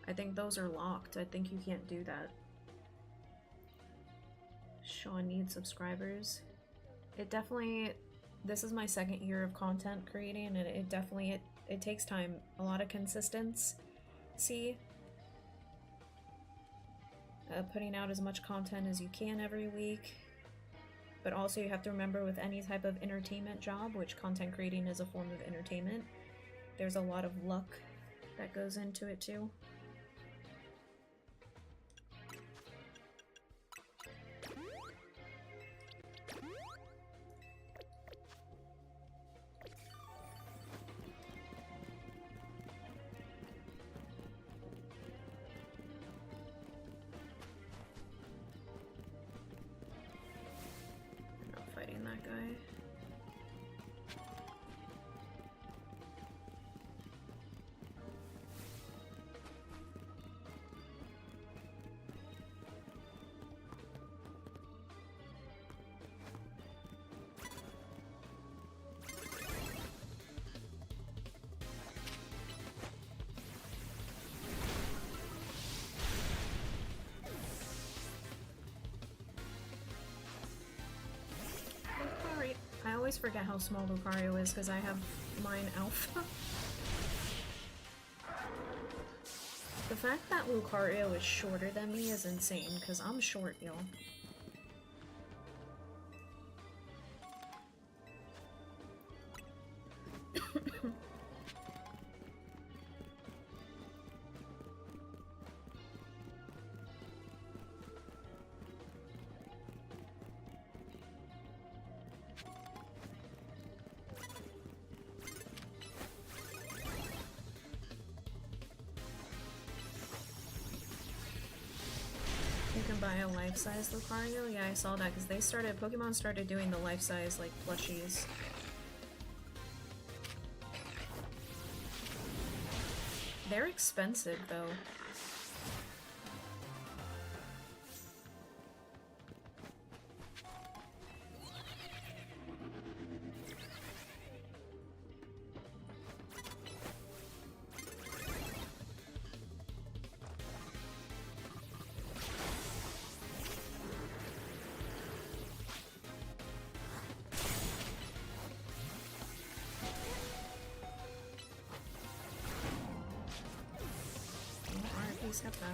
I think those are locked. I think you can't do that. Sean needs subscribers. It definitely, this is my 2nd year of content creating, and it definitely, it takes time. A lot of consistency. Putting out as much content as you can every week, but also you have to remember with any type of entertainment job, which content creating is a form of entertainment, there's a lot of luck that goes into it too. always forget how small Lucario is because I have mine alpha. The fact that Lucario is shorter than me is insane because I'm short, y'all. Buy a life-size Lucario? Yeah, I saw that because Pokemon started doing the life-size, like, plushies. They're expensive, though. Except though.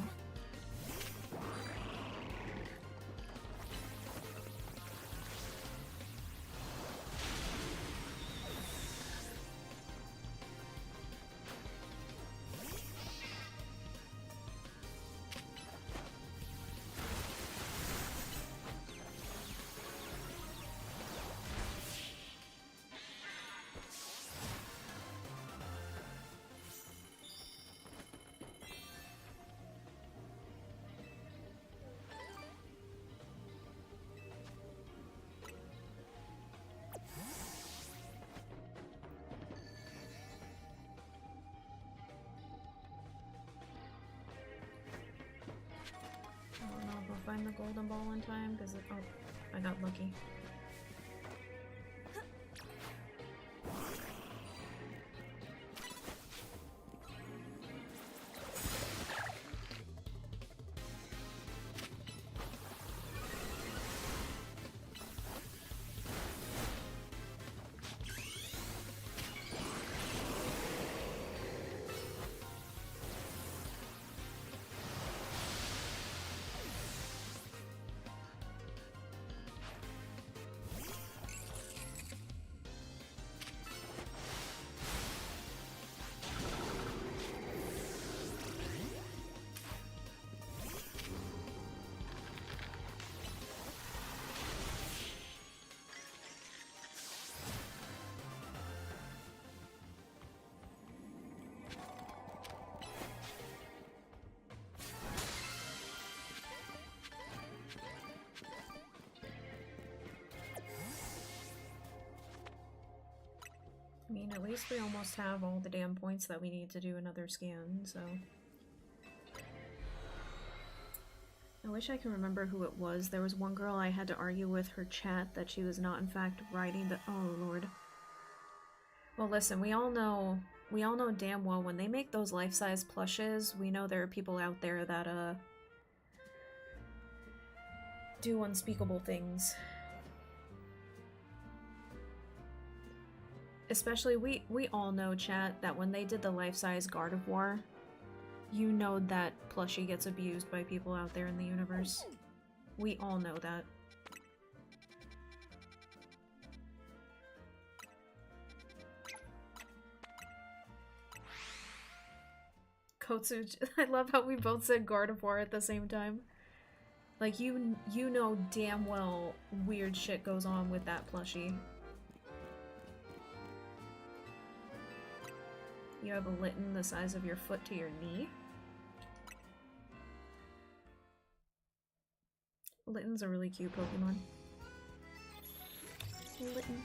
I don't know if I'll find the golden ball in time because oh, I got lucky. I mean, at least we almost have all the damn points that we need to do another scan, so... I wish I could remember who it was. There was one girl I had to argue with her chat that she was not in fact riding the- oh lord. Well listen, we all know damn well when they make those life-size plushes, we know there are people out there that, do unspeakable things. Especially, we all know, chat, that when they did the life-size Gardevoir, you know that plushie gets abused by people out there in the universe. We all know that. Kotsu, I love how we both said Gardevoir at the same time. Like, you know damn well weird shit goes on with that plushie. You have a Litten the size of your foot to your knee? Litten's a really cute Pokemon. Litten.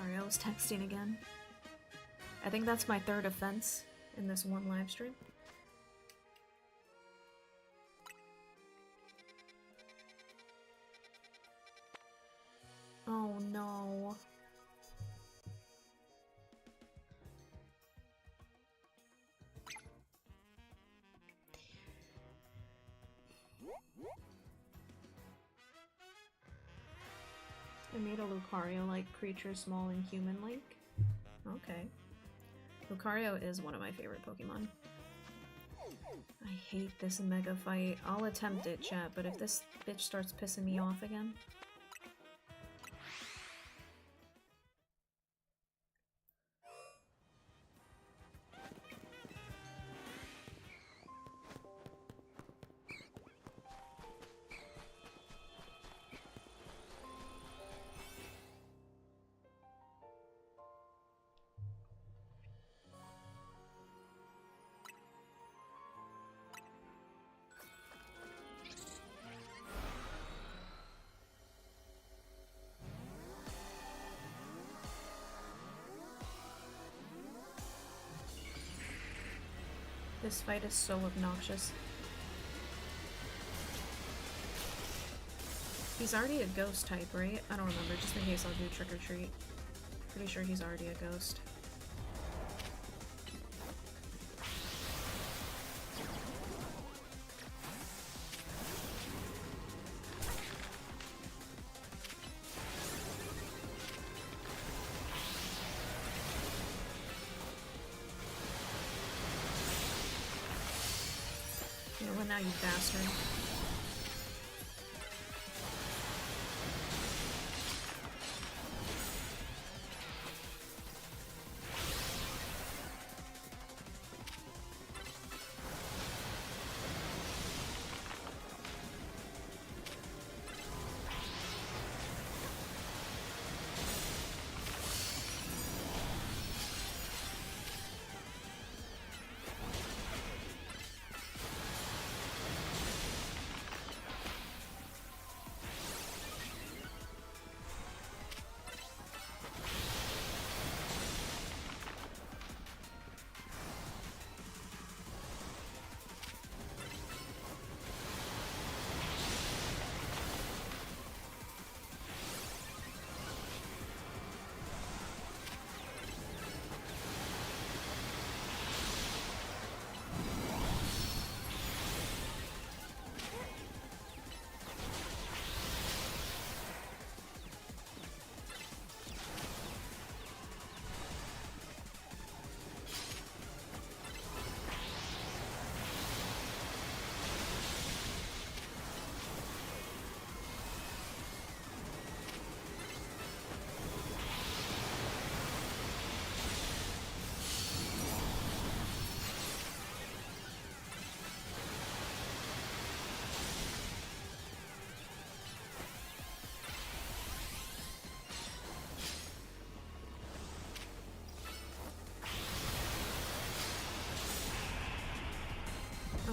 Sorry, I was texting again. I think that's my third offense in this one live stream. Oh no. I made a Lucario-like creature small and human-like. Okay. Lucario is one of my favorite Pokemon. I hate this mega fight. I'll attempt it, chat, but if this bitch starts pissing me off again... This fight is so obnoxious. He's already a ghost type, right? I don't remember, just in case I'll do trick or treat. Pretty sure he's already a ghost. You know what now, you bastard.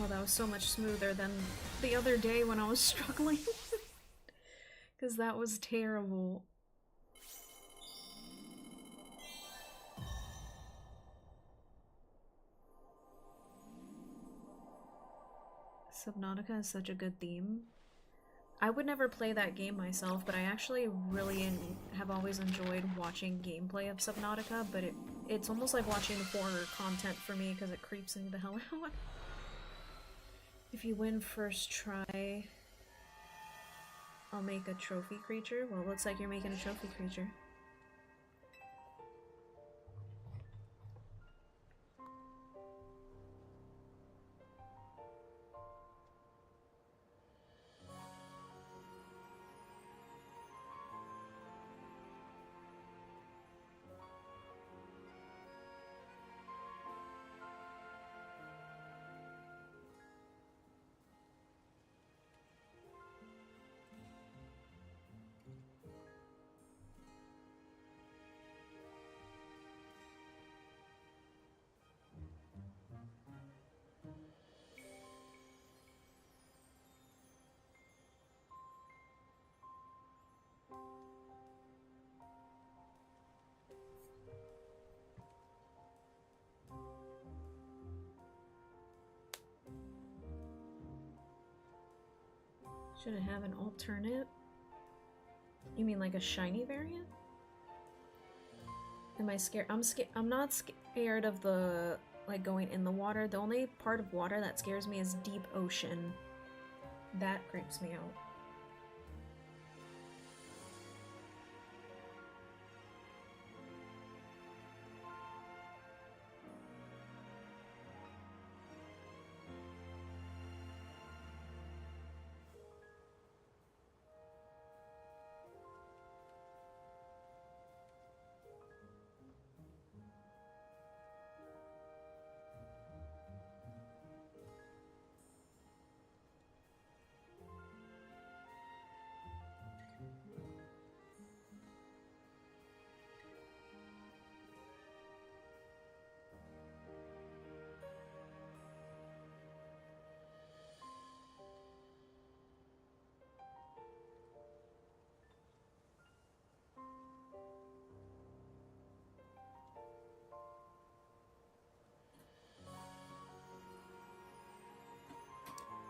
Oh, that was so much smoother than the other day when I was struggling. Because that was terrible. Subnautica is such a good theme. I would never play that game myself, but I actually really have always enjoyed watching gameplay of Subnautica, but it's almost like watching horror content for me because it creeps me the hell out. If you win first try, I'll make a trophy creature. Well, it looks like you're making a trophy creature. Should it have an alternate? You mean like a shiny variant? Am I scared? I'm not scared of the like going in the water. The only part of water that scares me is deep ocean. That creeps me out.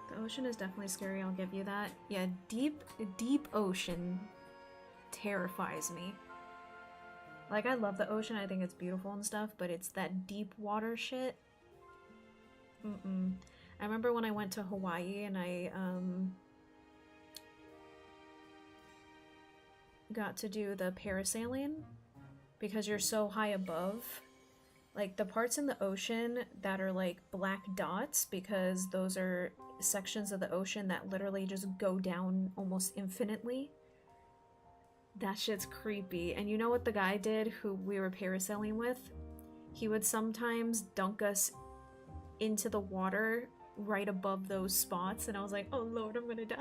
The ocean is definitely scary, I'll give you that. Yeah, deep ocean terrifies me. Like, I love the ocean, I think it's beautiful and stuff, but it's that deep water shit. I remember when I went to Hawaii and I, got to do the parasailing, because you're so high above. Like, the parts in the ocean that are like black dots, because those are sections of the ocean that literally just go down almost infinitely. That shit's creepy. And you know what the guy did who we were parasailing with? He would sometimes dunk us into the water right above those spots, and I was like, oh lord, I'm gonna die.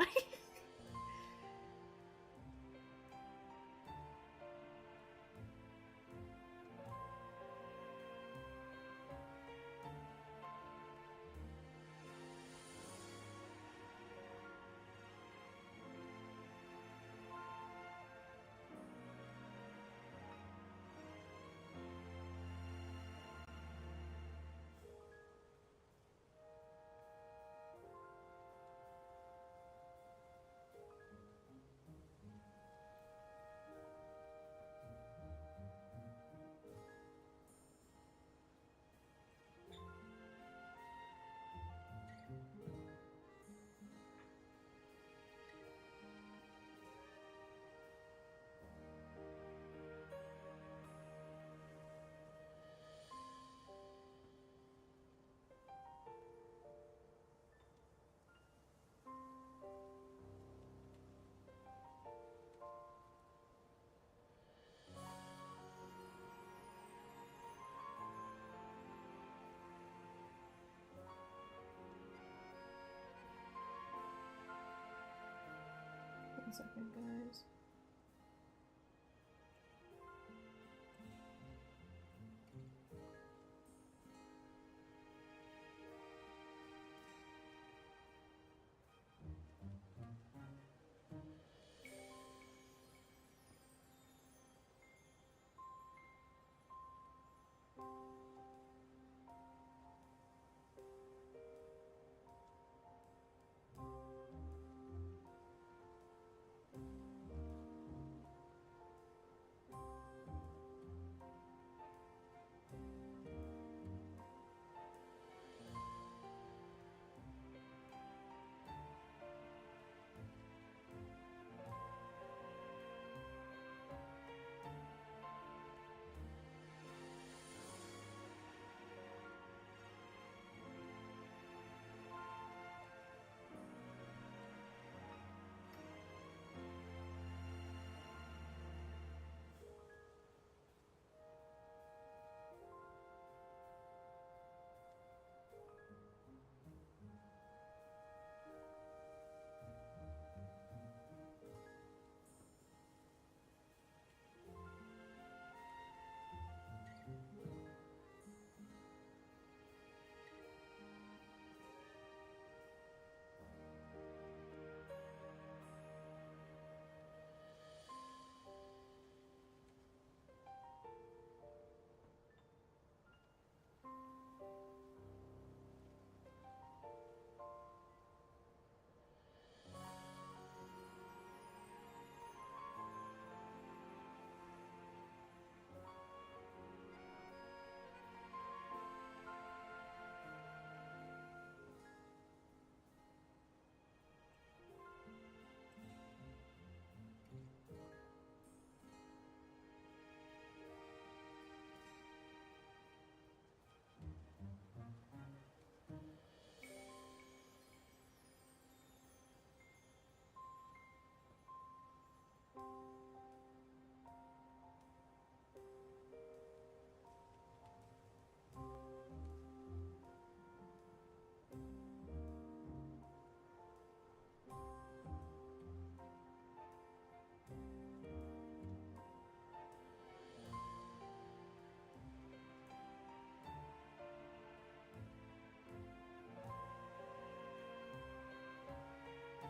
One second, guys.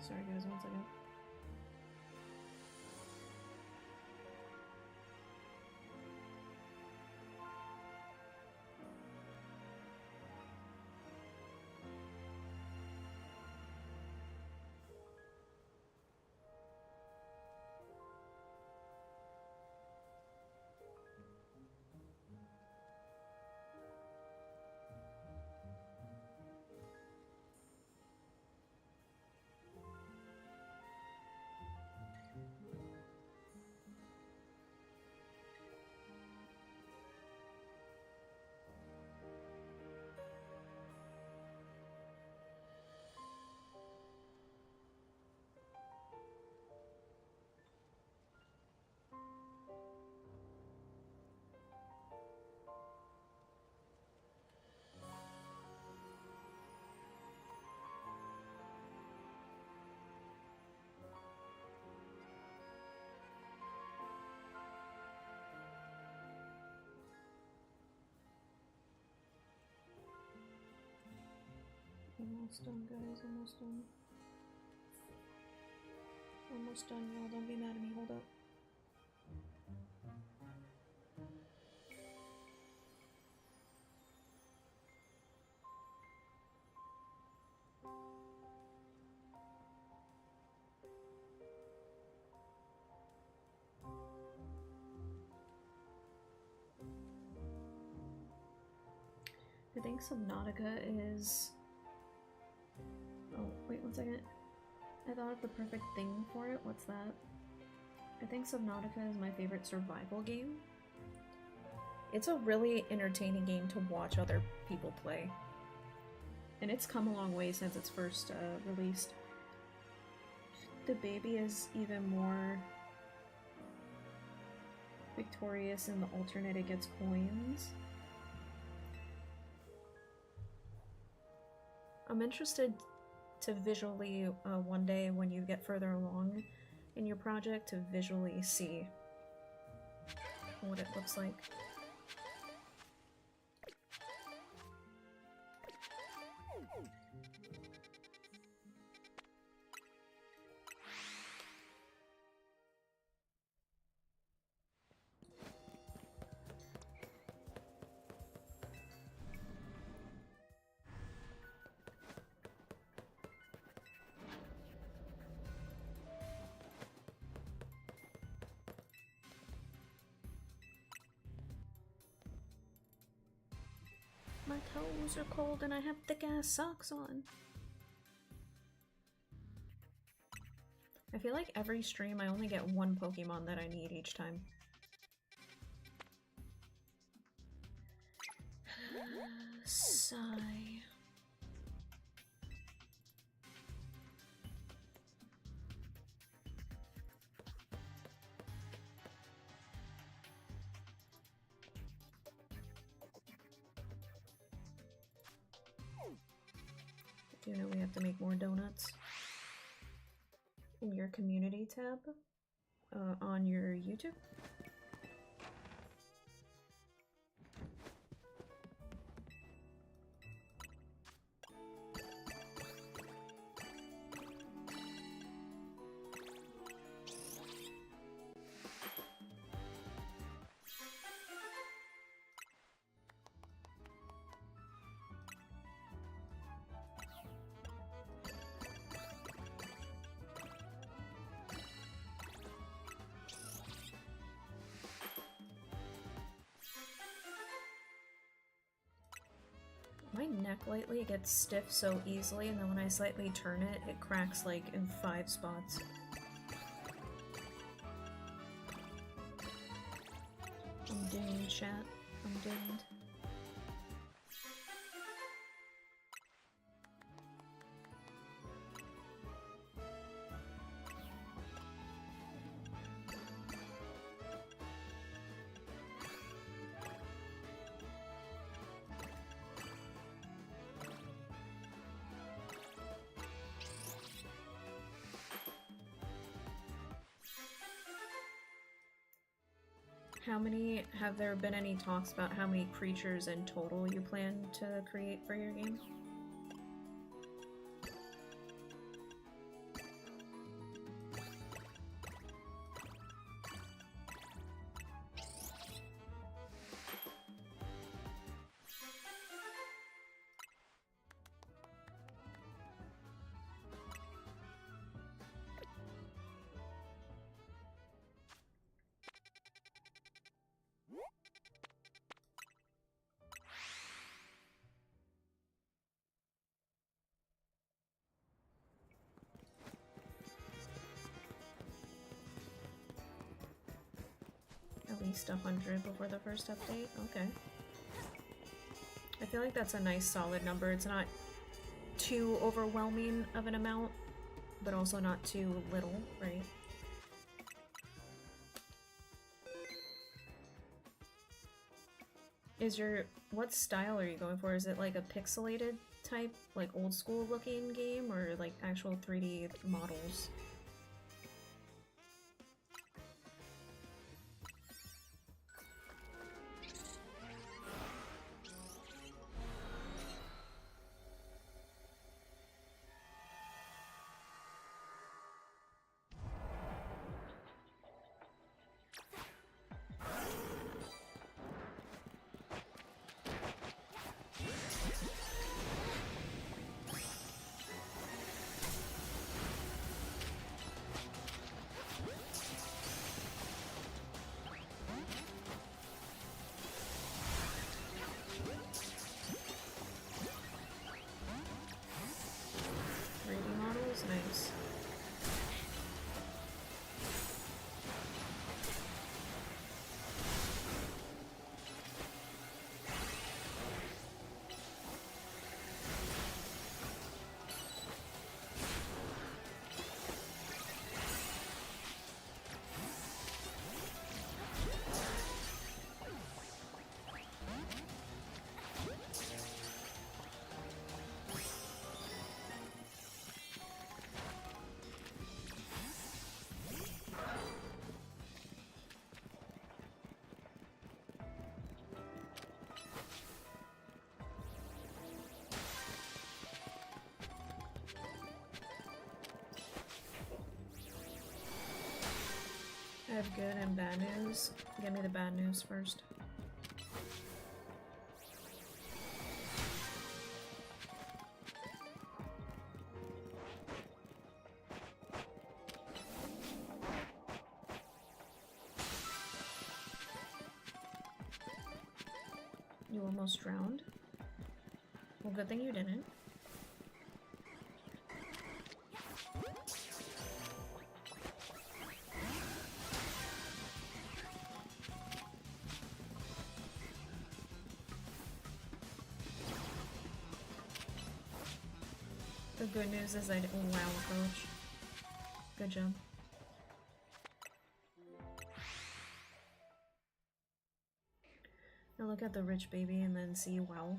Sorry guys, one second. Almost done, guys. Almost done. Almost done, y'all. Don't be mad at me. Hold up. I think Subnautica is... Oh, wait 1 second. I thought of the perfect thing for it. What's that? I think Subnautica is my favorite survival game. It's a really entertaining game to watch other people play. And it's come a long way since its first released. The baby is even more victorious in the alternate, it gets coins. I'm interested to visually, one day when you get further along in your project, to visually see what it looks like. My toes are cold and I have thick ass socks on. I feel like every stream I only get one Pokemon that I need each time. Sigh. Do you know we have to make more donuts? In your community tab on your YouTube? My neck lately gets stiff so easily, and then when I slightly turn it, it cracks like in 5 spots. I'm doomed, chat. I'm doomed. Have there been any talks about how many creatures in total you plan to create for your game? least 100 before the first update. Okay. I feel like that's a nice solid number. It's not too overwhelming of an amount, but also not too little, right? What style are you going for? Is it like a pixelated type, like old school looking game, or like actual 3D models? Nice. I have good and bad news. Give me the bad news first. You almost drowned? Well, good thing you didn't. The good news is I did— oh, wow, coach. Good job. Now look at the rich baby and then see wow.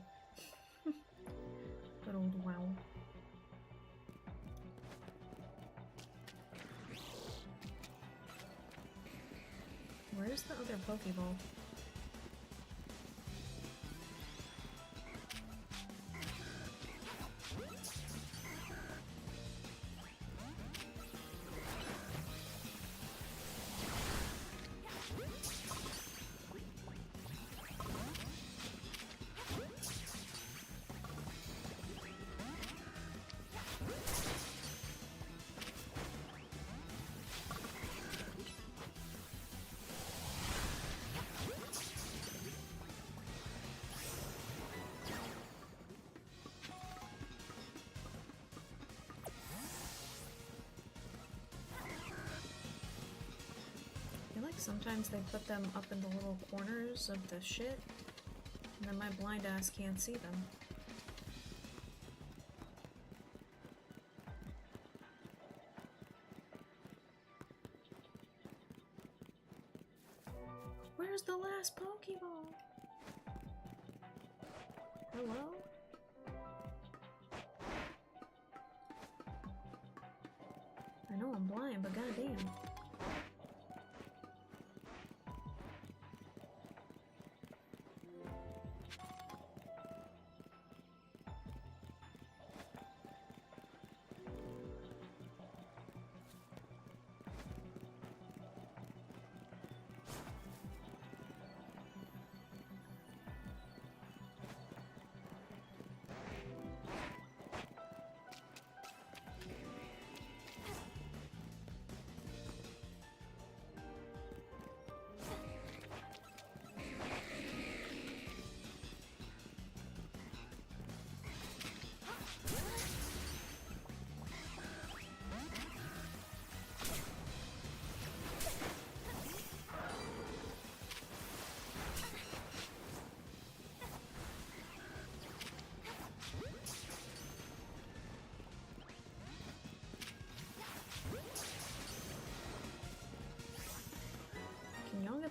Good old wow. Where's the other Pokeball? Sometimes they put them up in the little corners of the shit, and then my blind ass can't see them. Where's the last Pokeball? Hello? I know I'm blind, but goddamn.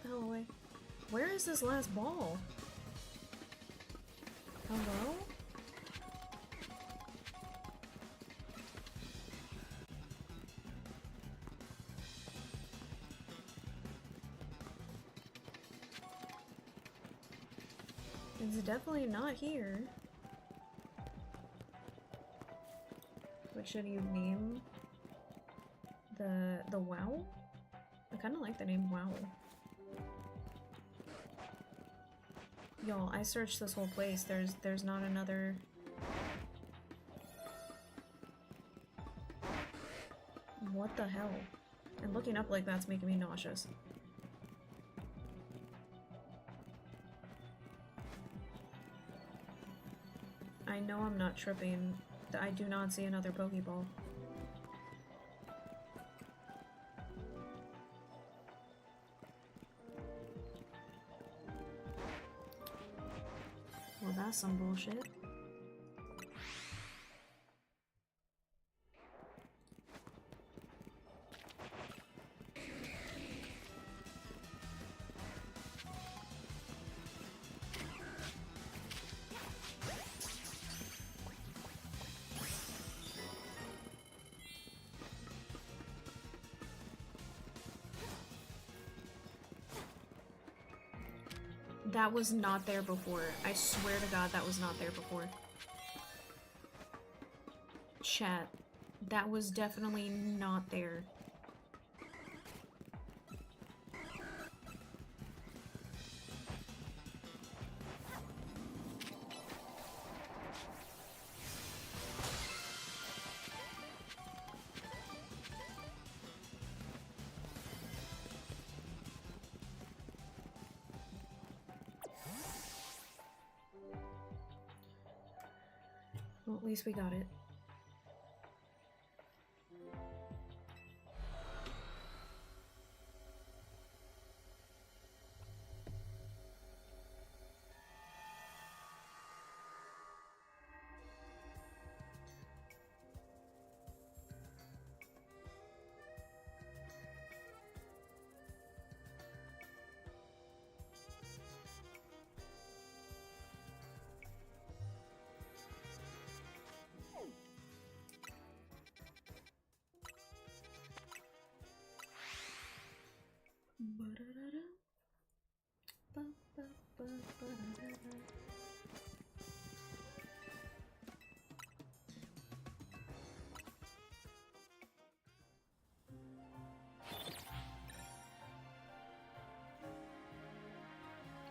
hell away. Where is this last ball? Hello? It's definitely not here. What should you name the WoW? I kind of like the name WoW. Y'all, I searched this whole place. There's not another. What the hell? And looking up like that's making me nauseous. I know I'm not tripping. I do not see another Pokeball. Well, that's some bullshit. That was not there before. I swear to God that was not there before. Chat. That was definitely not there. Well, at least we got it.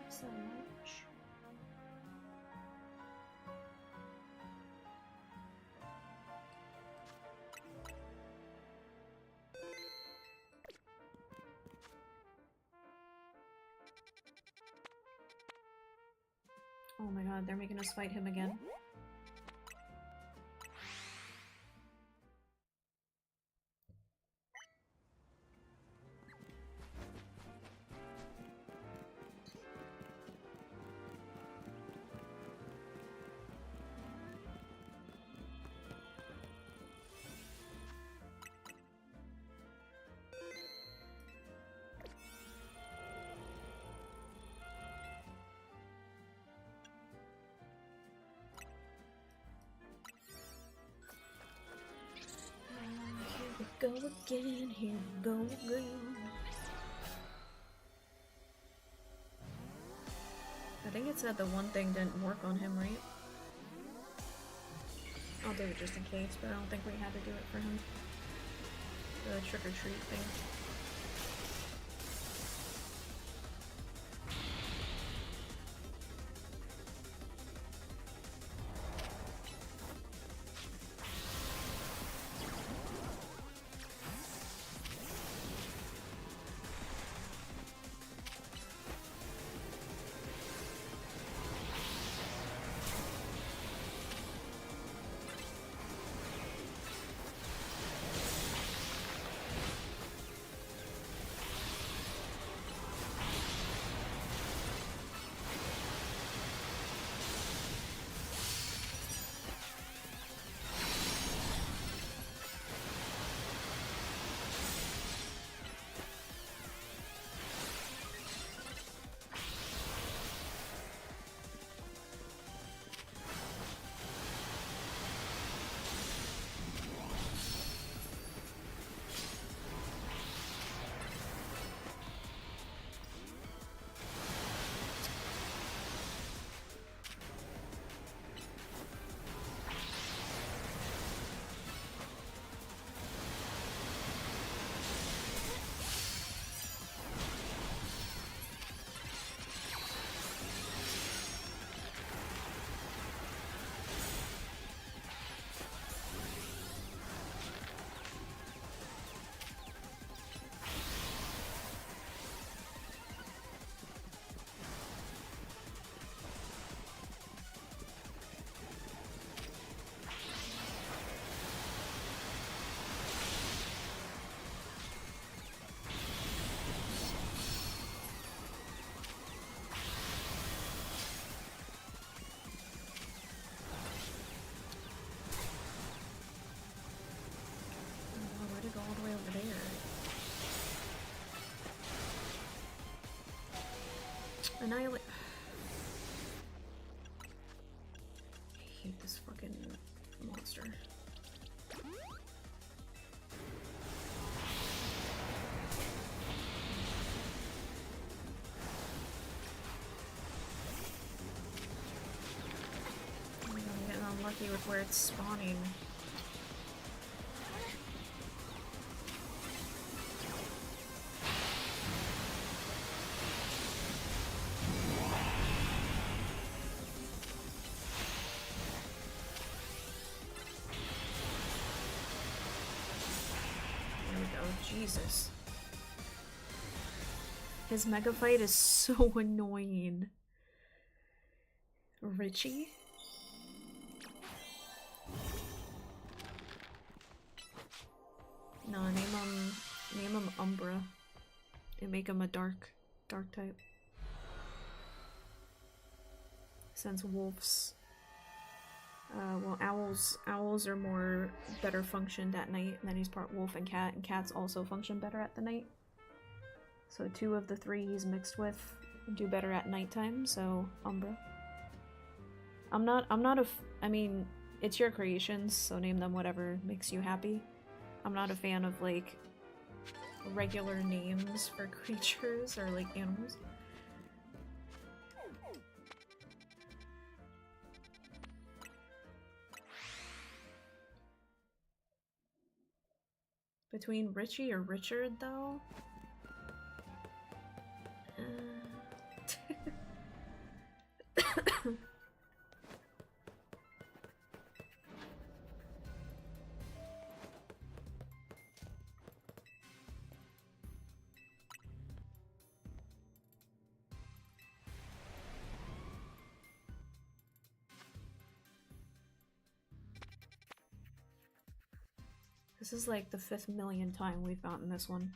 So much. Oh my God, they're making us fight him again. Go again, here we go again. I think it said the one thing didn't work on him, right? I'll do it just in case, but I don't think we had to do it for him. The trick-or-treat thing. Annihilate. I hate this fucking monster. Oh my god, I'm getting unlucky with where it's spawning. Jesus. His mega fight is so annoying. Richie? No, name him Umbra. And make him a dark type. Since wolves well, owls are more better functioned at night, and then he's part wolf and cats also function better at the night. So 2 of the 3 he's mixed with do better at nighttime, so Umbra. I mean, it's your creations, so name them whatever makes you happy. I'm not a fan of, like, regular names for creatures or, like, animals. Between Richie or Richard, though? This is like the 5th million time we've gotten this one.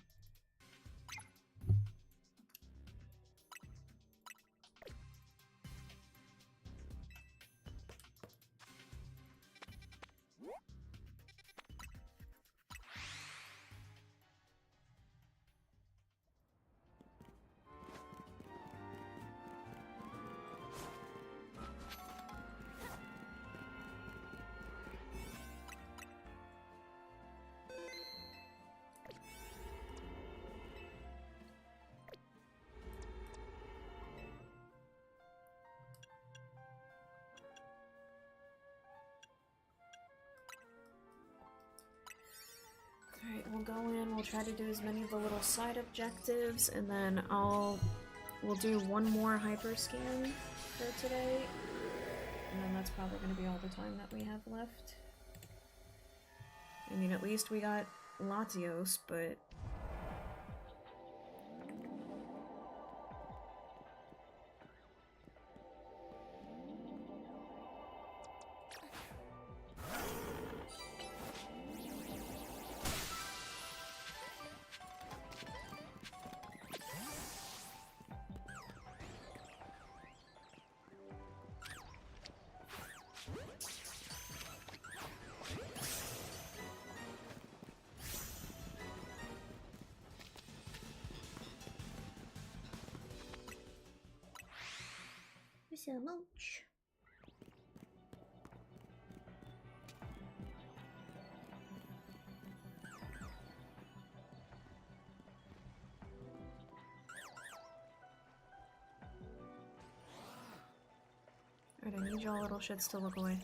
Alright, we'll go in, we'll try to do as many of the little side objectives, and then we'll do one more hyper scan for today. And then that's probably going to be all the time that we have left. I mean, at least we got Latios, but... So much. Alright, I need y'all little shits to look away.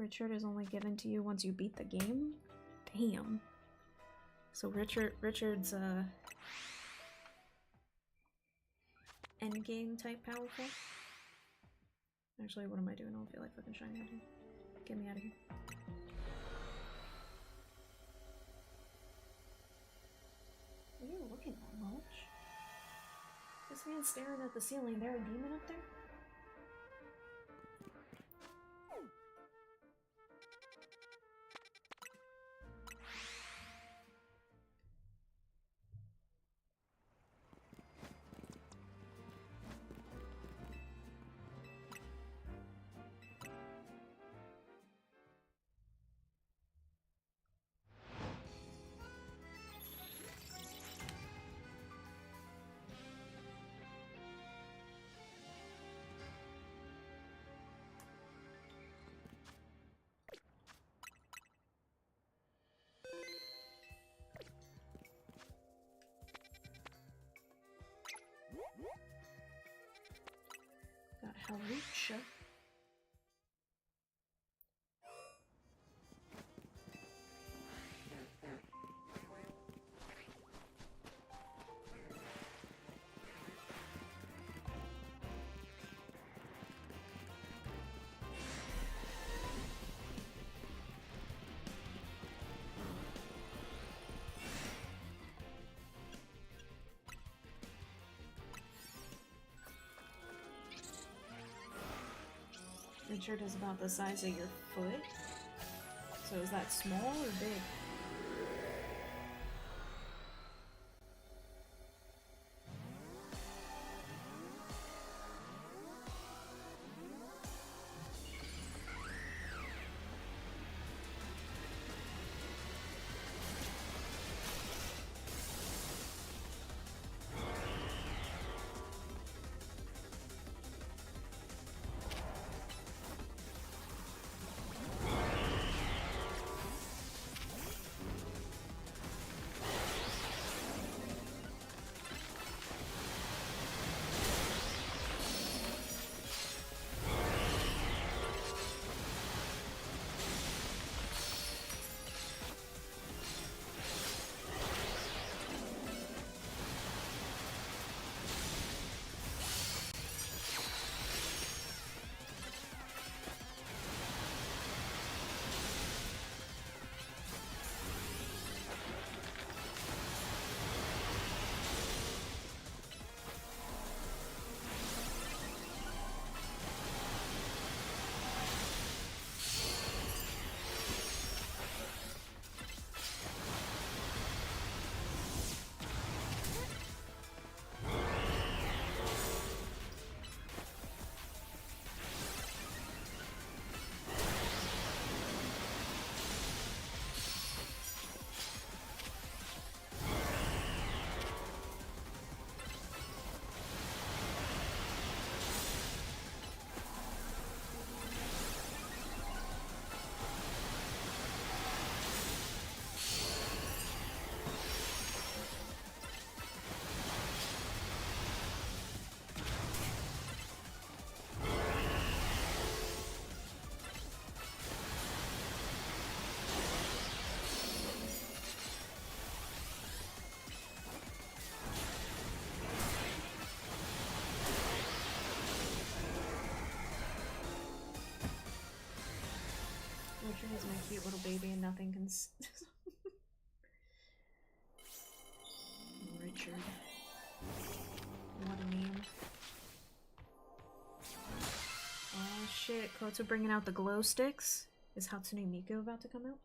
Richard is only given to you once you beat the game? Damn. So Richard's endgame type powerful? Actually, what am I doing? I don't feel like fucking shining at him. Get me out of here. Are you looking that much? This man's staring at the ceiling. There a demon up there? Got Harucha. Richard is about the size of your foot. So is that small or big? Richard is my cute little baby and nothing can Richard. What a meme. Oh shit, Koto bringing out the glow sticks? Is Hatsune Miku about to come out?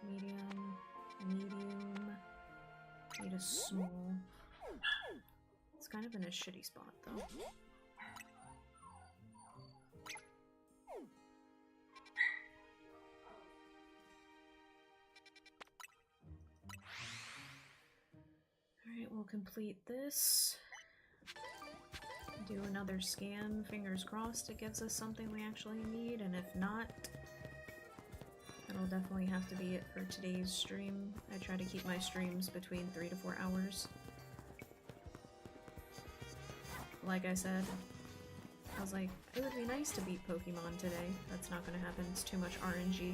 Medium. Need a small. It's kind of in a shitty spot though. we'll complete this. Do another scan, fingers crossed it gives us something we actually need, and if not, that'll definitely have to be it for today's stream. I try to keep my streams between 3 to 4 hours. Like I said, I was like, it would be nice to beat Pokemon today. That's not gonna happen, it's too much RNG.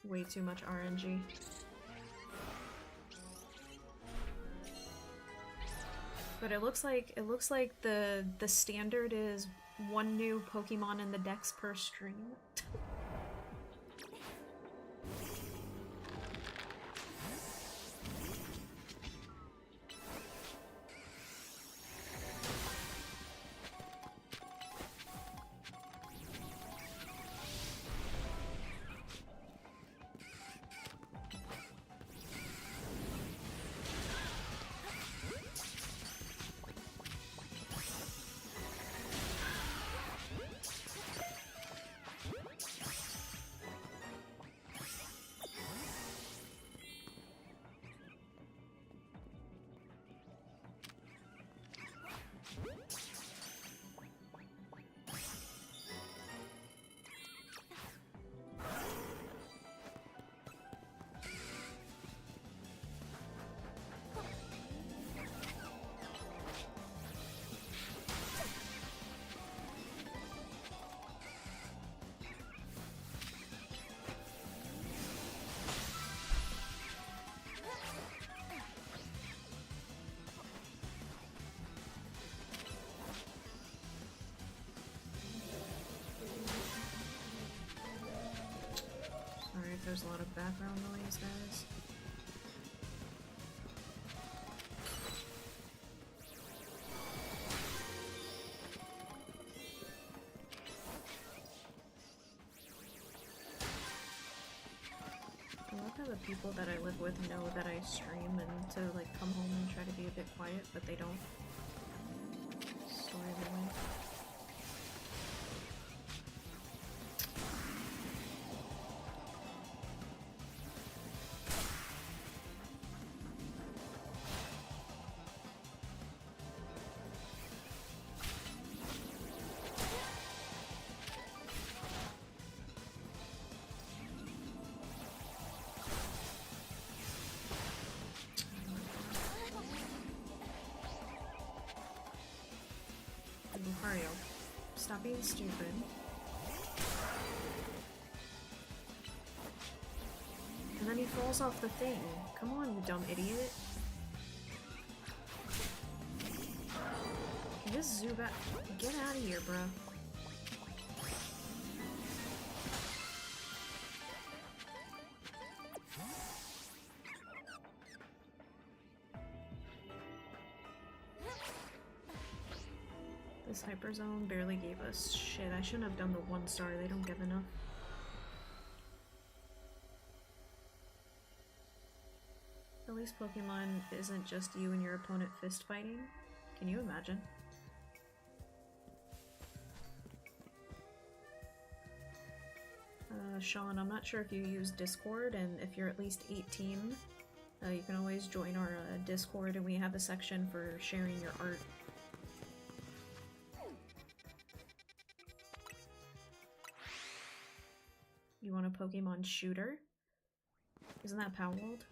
Way too much RNG. But it looks like the standard is 1 new Pokemon in the Dex per stream. There's a lot of background noise, guys. I love how the people that I live with know that I stream and to like come home and try to be a bit quiet, but they don't. Story of their life. Mario, stop being stupid. And then he falls off the thing. Come on, you dumb idiot. Can you just zoom out? Get out of here, bruh. This Hyper Zone barely gave us shit. I shouldn't have done the 1 star, they don't give enough. At least Pokemon isn't just you and your opponent fist fighting. Can you imagine? Sean, I'm not sure if you use Discord, and if you're at least 18, you can always join our Discord, and we have a section for sharing your art. You want a Pokemon shooter? Isn't that Power World?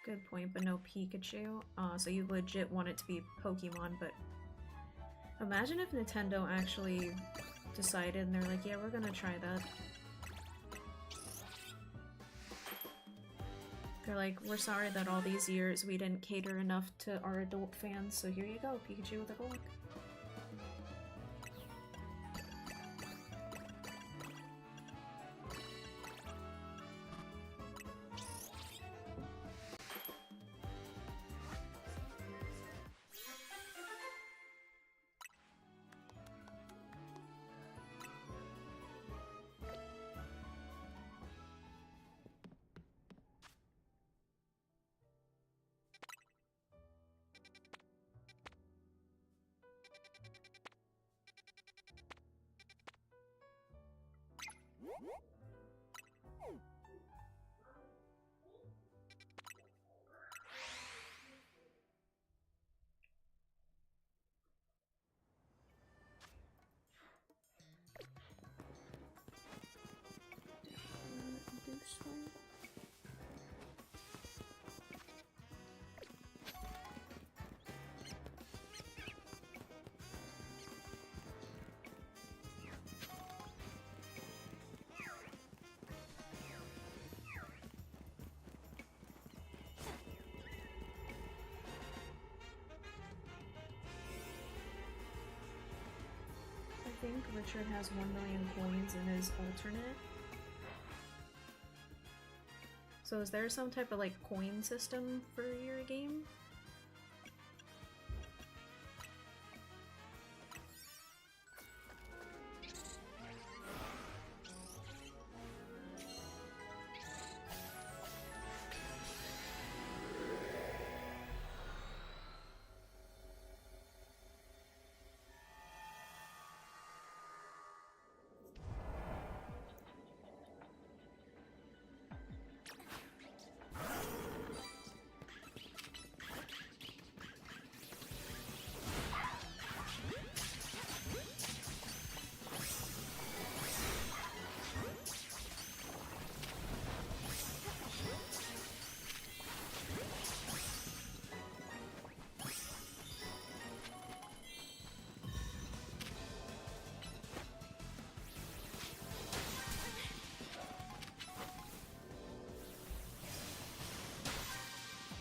Good point, but no Pikachu. So you legit want it to be Pokemon, but imagine if Nintendo actually decided and they're like, yeah, we're gonna try that. They're like, we're sorry that all these years we didn't cater enough to our adult fans, so here you go, Pikachu with a Golok. Richard has 1 million coins in his alternate. So is there some type of like coin system for your game?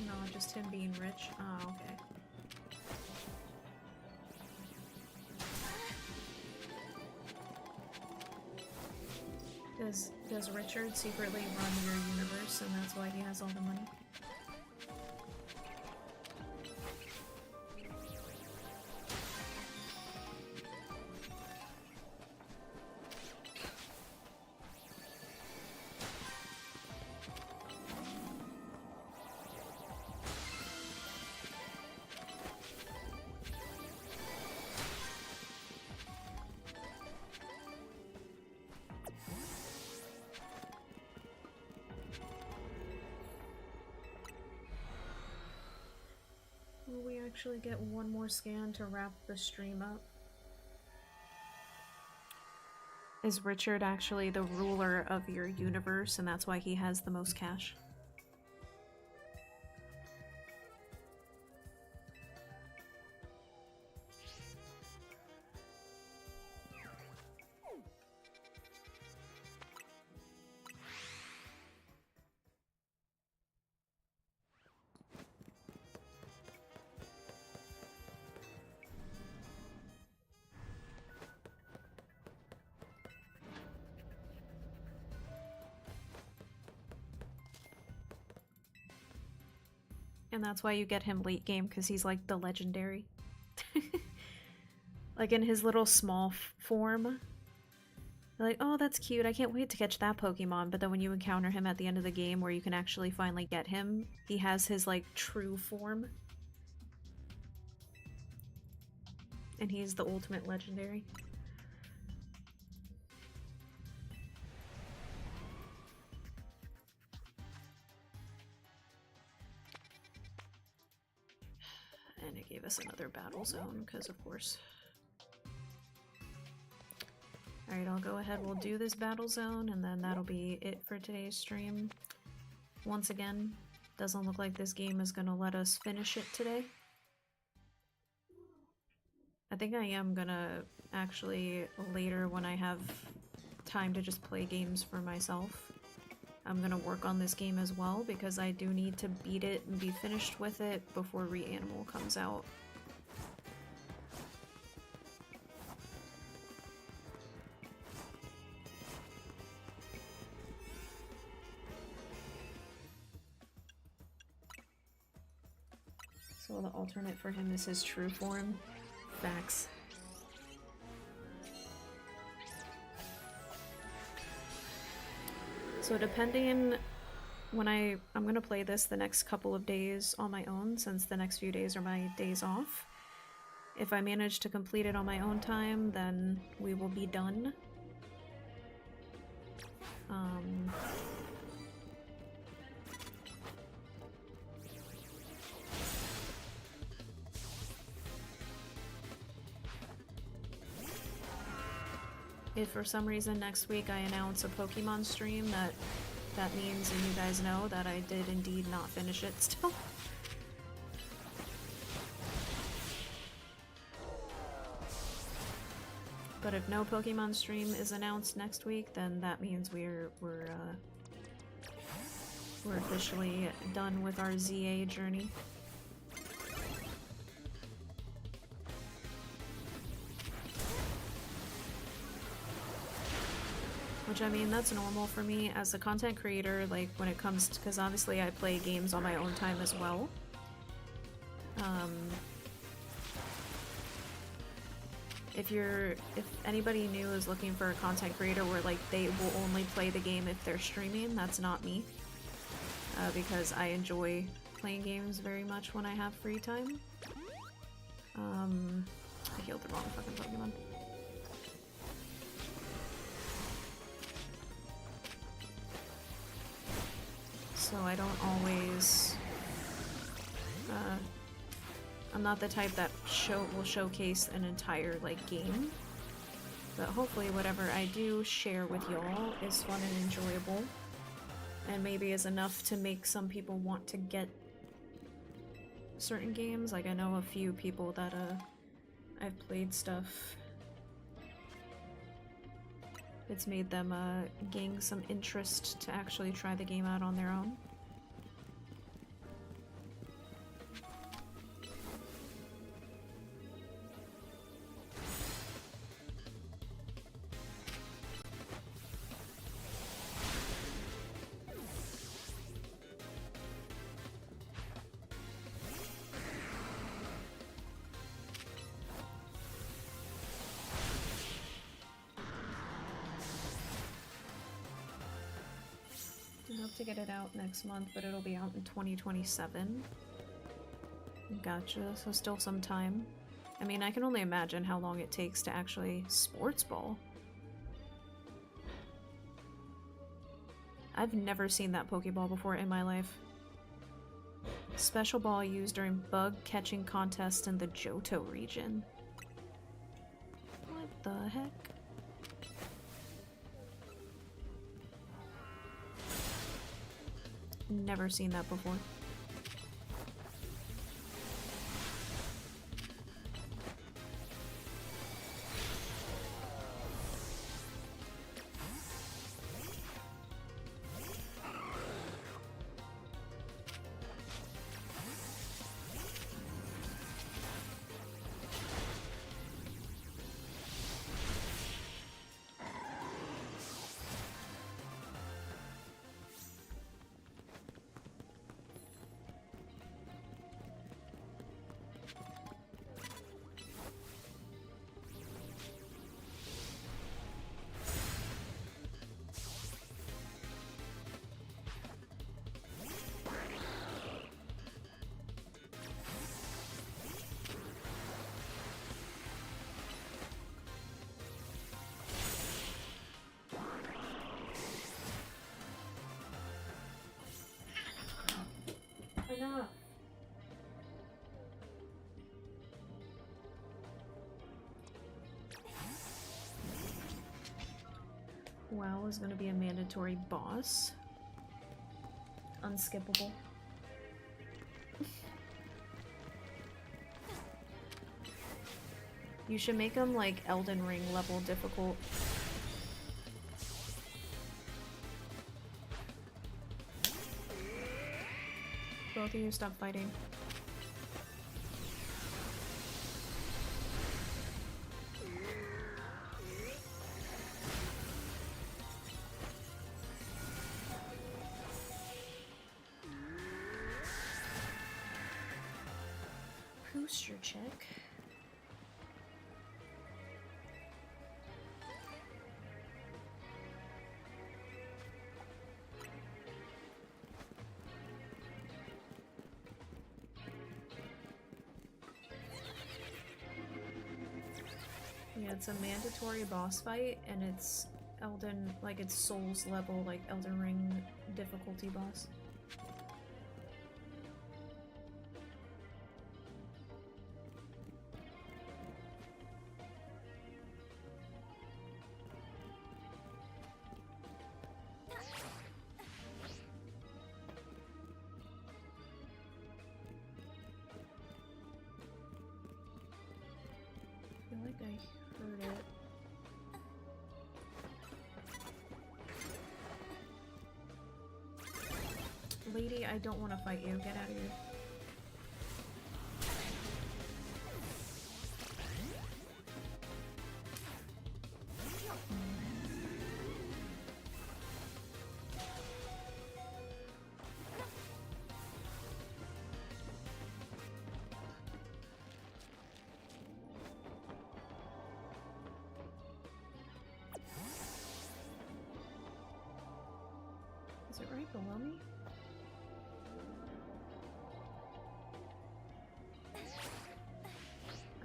No, just him being rich. Oh, okay. Does Richard secretly run your universe and that's why he has all the money? Will we actually get one more scan to wrap the stream up? Is Richard actually the ruler of your universe and that's why he has the most cash? And that's why you get him late game, because he's like the legendary. Like in his little small form. You're like, oh, that's cute, I can't wait to catch that Pokemon. But then when you encounter him at the end of the game where you can actually finally get him, he has his like true form. And he's the ultimate legendary. And it gave us another battle zone, because of course. Alright, I'll go ahead, we'll do this battle zone, and then that'll be it for today's stream. Once again, doesn't look like this game is gonna let us finish it today. I think I am gonna actually, later when I have time to just play games for myself, I'm gonna work on this game as well, because I do need to beat it and be finished with it before Reanimal comes out. So the alternate for him is his true form. Facts. So depending when I'm gonna play this the next couple of days on my own, since the next few days are my days off. If I manage to complete it on my own time, then we will be done. If for some reason next week I announce a Pokemon stream, that means, and you guys know, that I did indeed not finish it still. But if no Pokemon stream is announced next week, then that means we're officially done with our ZA journey. Which, I mean, that's normal for me as a content creator, like, when it comes to, because obviously I play games on my own time as well. If anybody new is looking for a content creator where, like, they will only play the game if they're streaming, that's not me. Because I enjoy playing games very much when I have free time. I healed the wrong fucking Pokemon. So I don't always... I'm not the type that will showcase an entire, like, game. But hopefully whatever I do share with y'all is fun and enjoyable. And maybe is enough to make some people want to get certain games. Like, I know a few people that, I've played stuff. It's made them, gain some interest to actually try the game out on their own. I hope to get it out next month, but it'll be out in 2027. Gotcha, so still some time. I mean, I can only imagine how long it takes to actually sports ball. I've never seen that Pokeball before in my life. Special ball used during bug catching contests in the Johto region. What the heck? Never seen that before. Enough. WoW is going to be a mandatory boss. Unskippable. You should make them like Elden Ring level difficult. Both of you stop fighting. Booster check. Yeah, it's a mandatory boss fight, and it's Elden, like it's Souls level, like Elden Ring difficulty boss. I feel like I heard it. Lady, I don't want to fight you. Get out of here. right below me?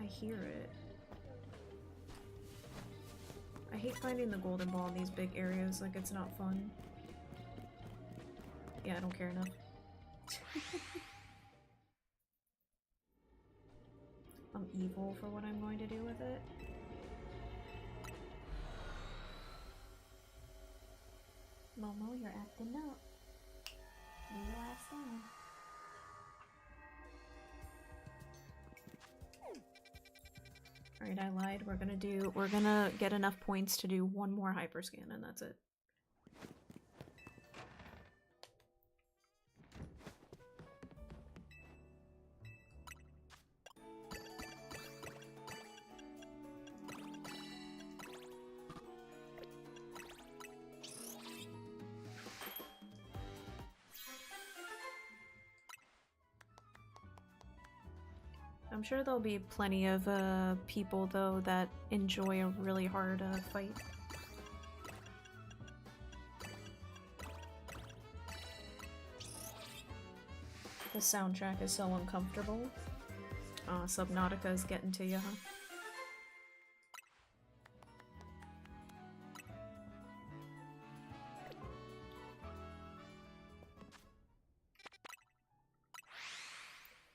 I hear it. I hate finding the golden ball in these big areas, like it's not fun. Yeah, I don't care enough. I'm evil for what I'm going to do with it. Momo, you're acting up. Leave your ass down. Alright, I lied. We're gonna get enough points to do one more hyperscan and that's it. I'm sure there'll be plenty of people though that enjoy a really hard fight. The soundtrack is so uncomfortable. Subnautica is getting to you, huh?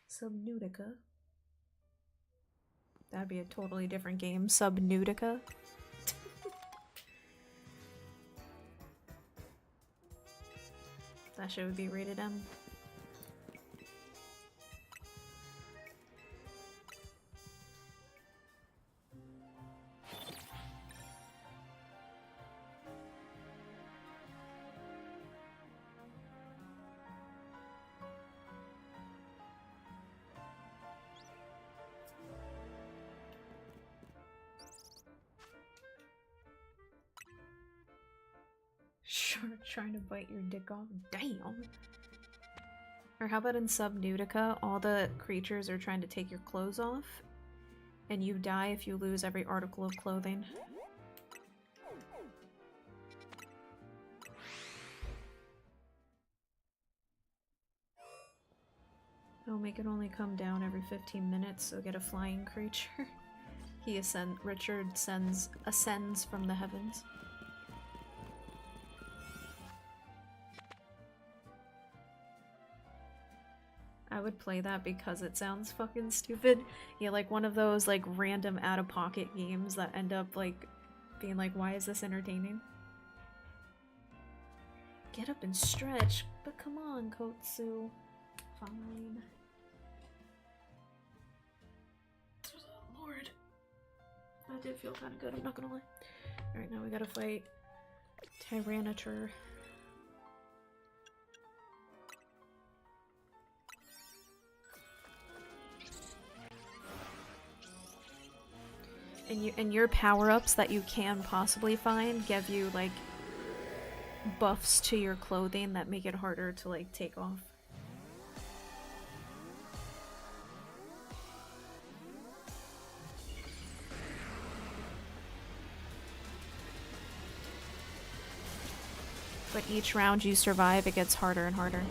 Subnautica? That'd be a totally different game. Subnautica? That shit would be rated M. Shark trying to bite your dick off. Damn. Or how about in Subnautica, all the creatures are trying to take your clothes off, and you die if you lose every article of clothing. Oh, make it only come down every 15 minutes, so get a flying creature. Richard ascends from the heavens. I would play that because it sounds fucking stupid. Yeah, like one of those like random out-of-pocket games that end up like being like, why is this entertaining? Get up and stretch, but come on, Kotsu. Fine. Lord. That did feel kind of good, I'm not gonna lie. Alright, now we gotta fight Tyranitar. And your power-ups that you can possibly find give you like buffs to your clothing that make it harder to like take off. But each round you survive, it gets harder and harder.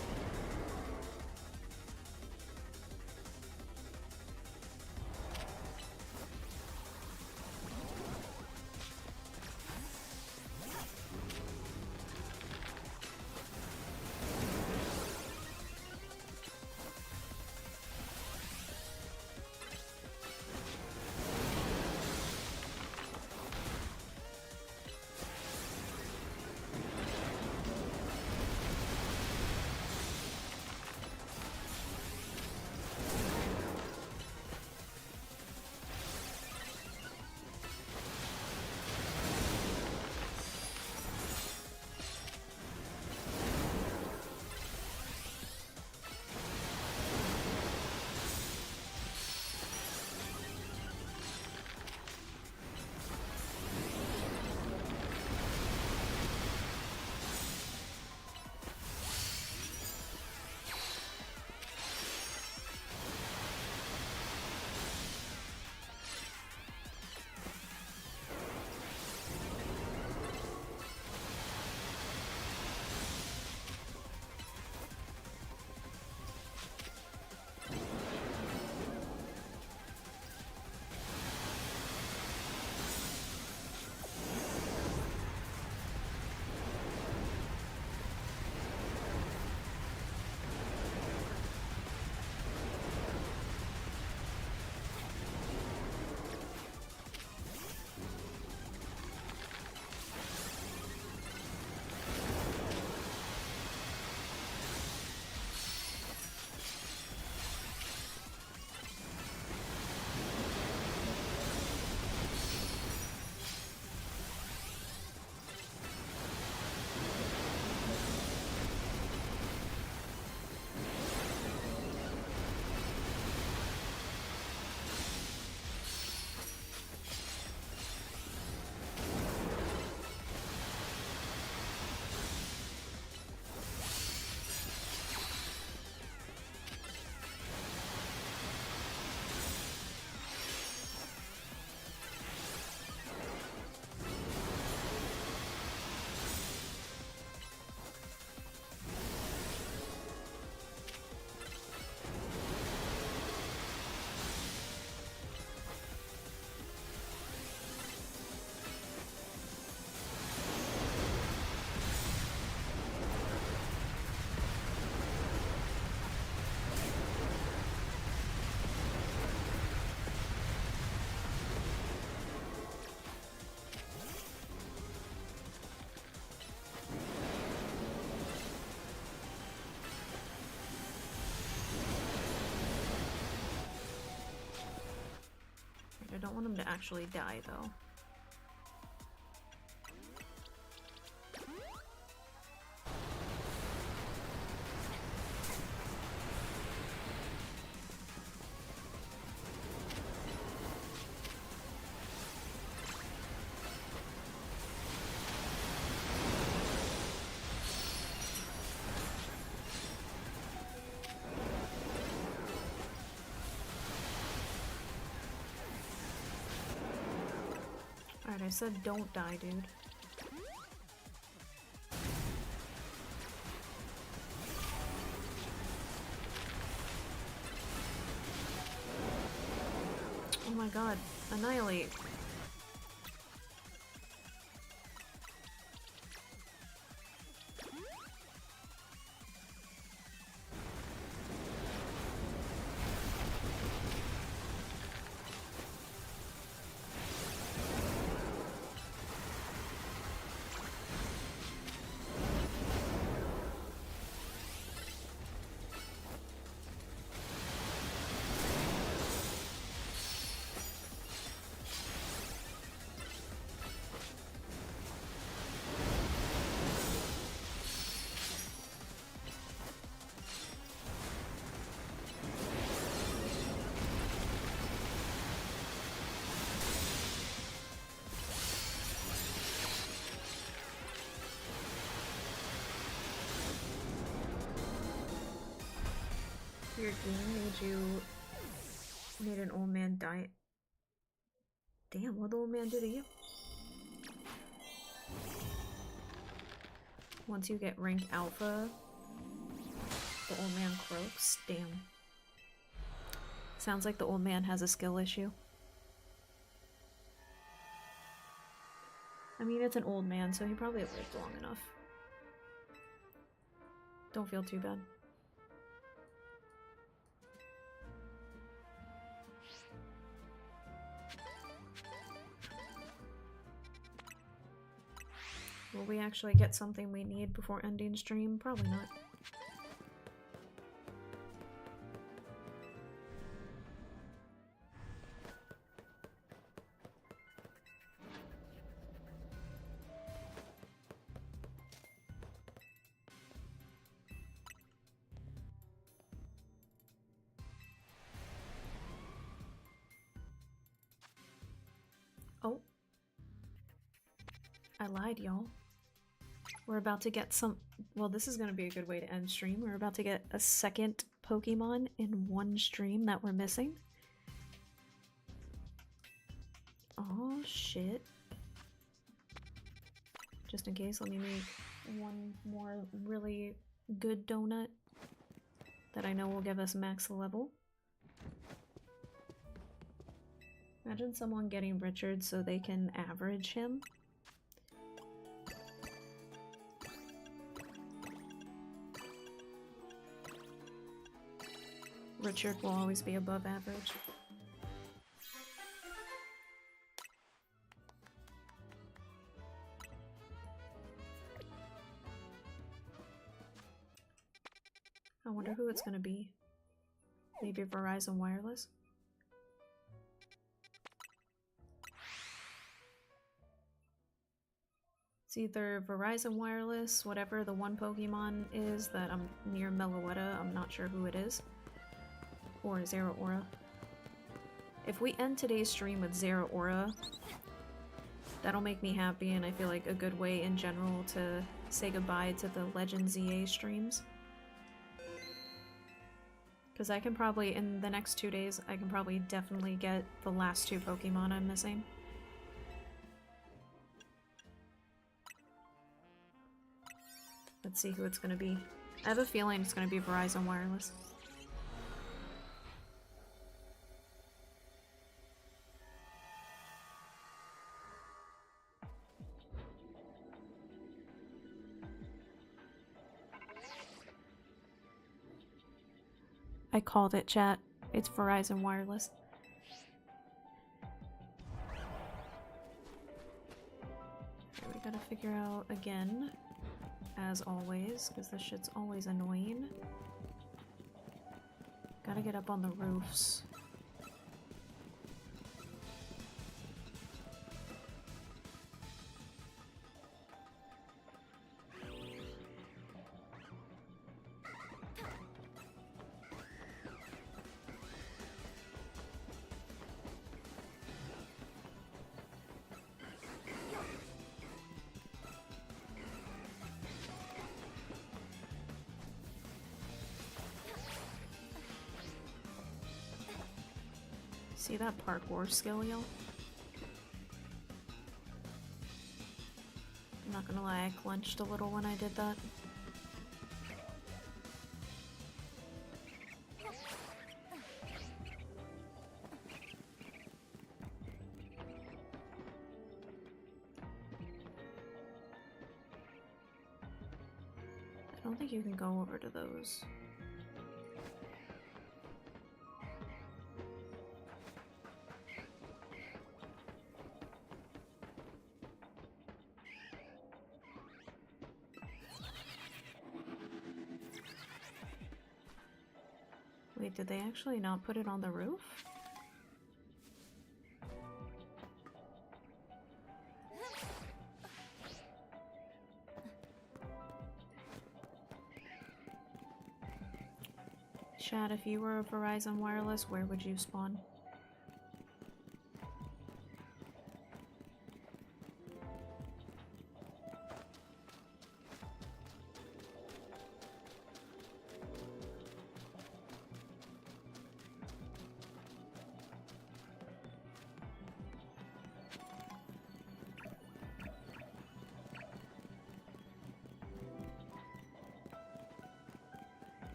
I don't want him to actually die, though. Alright, I said don't die, dude. Oh my god, annihilate. Your game made an old man die. Damn, what the old man did to you? Once you get rank alpha, the old man croaks. Damn. Sounds like the old man has a skill issue. I mean, it's an old man, so he probably lived long enough. Don't feel too bad. Will we actually get something we need before ending stream? Probably not. Oh. I lied, y'all. We're about to get some... Well, this is going to be a good way to end stream. We're about to get a second Pokemon in one stream that we're missing. Oh, shit. Just in case, let me make one more really good donut that I know will give us max level. Imagine someone getting Richard so they can average him. Richard will always be above average. I wonder who it's gonna be. Maybe Verizon Wireless? It's either Verizon Wireless, whatever the one Pokemon is that I'm near Meloetta, I'm not sure who it is. Or Zeraora. If we end today's stream with Zeraora, that'll make me happy, and I feel like a good way in general to say goodbye to the Legend ZA streams. Because I can probably, in the next 2 days, I can probably definitely get the last 2 Pokemon I'm missing. Let's see who it's gonna be. I have a feeling it's gonna be Verizon Wireless. I called it, chat. It's Verizon Wireless. Okay, we gotta figure out again, as always, because this shit's always annoying. Gotta get up on the roofs. See that parkour skill, yo? I'm not gonna lie, I clenched a little when I did that. I don't think you can go over to those. Wait, did they actually not put it on the roof? Chad, if you were a Verizon Wireless, where would you spawn?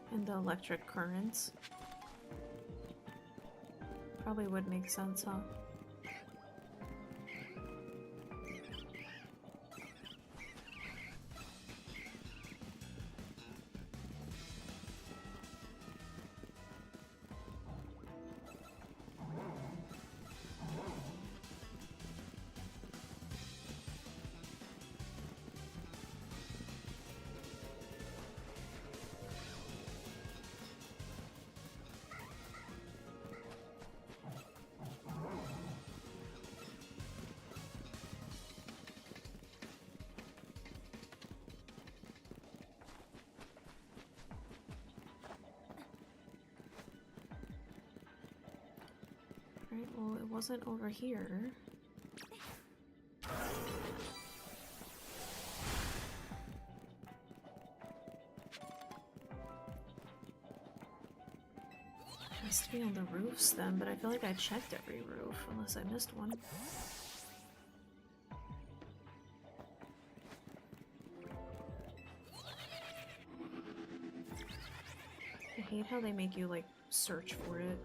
And the electric currents. Probably would make sense, huh? Right, well, it wasn't over here. It has to be on the roofs then, but I feel like I checked every roof, unless I missed one. I hate how they make you, like, search for it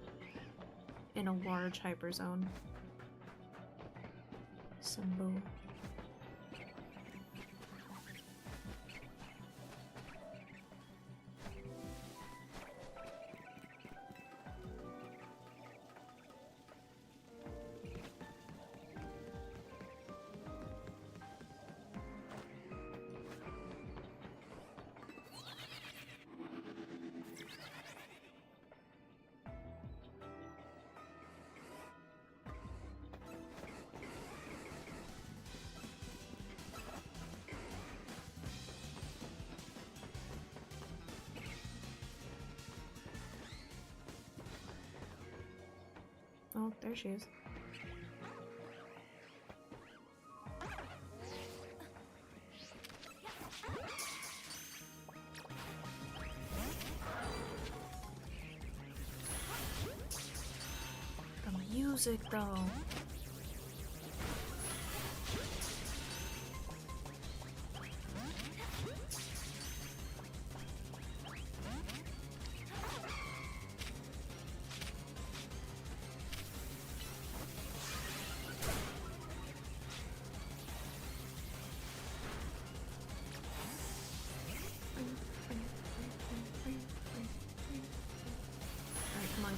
in a large hyperzone. Symbol. Oh, there she is. The music, though.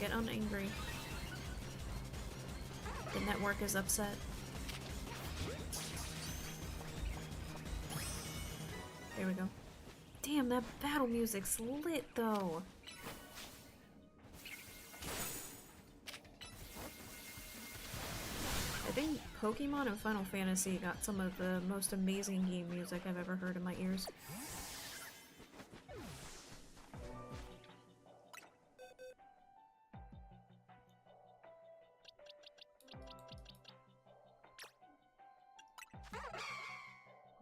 Get unangry. The network is upset. There we go. Damn, that battle music's lit though. I think Pokemon and Final Fantasy got some of the most amazing game music I've ever heard in my ears.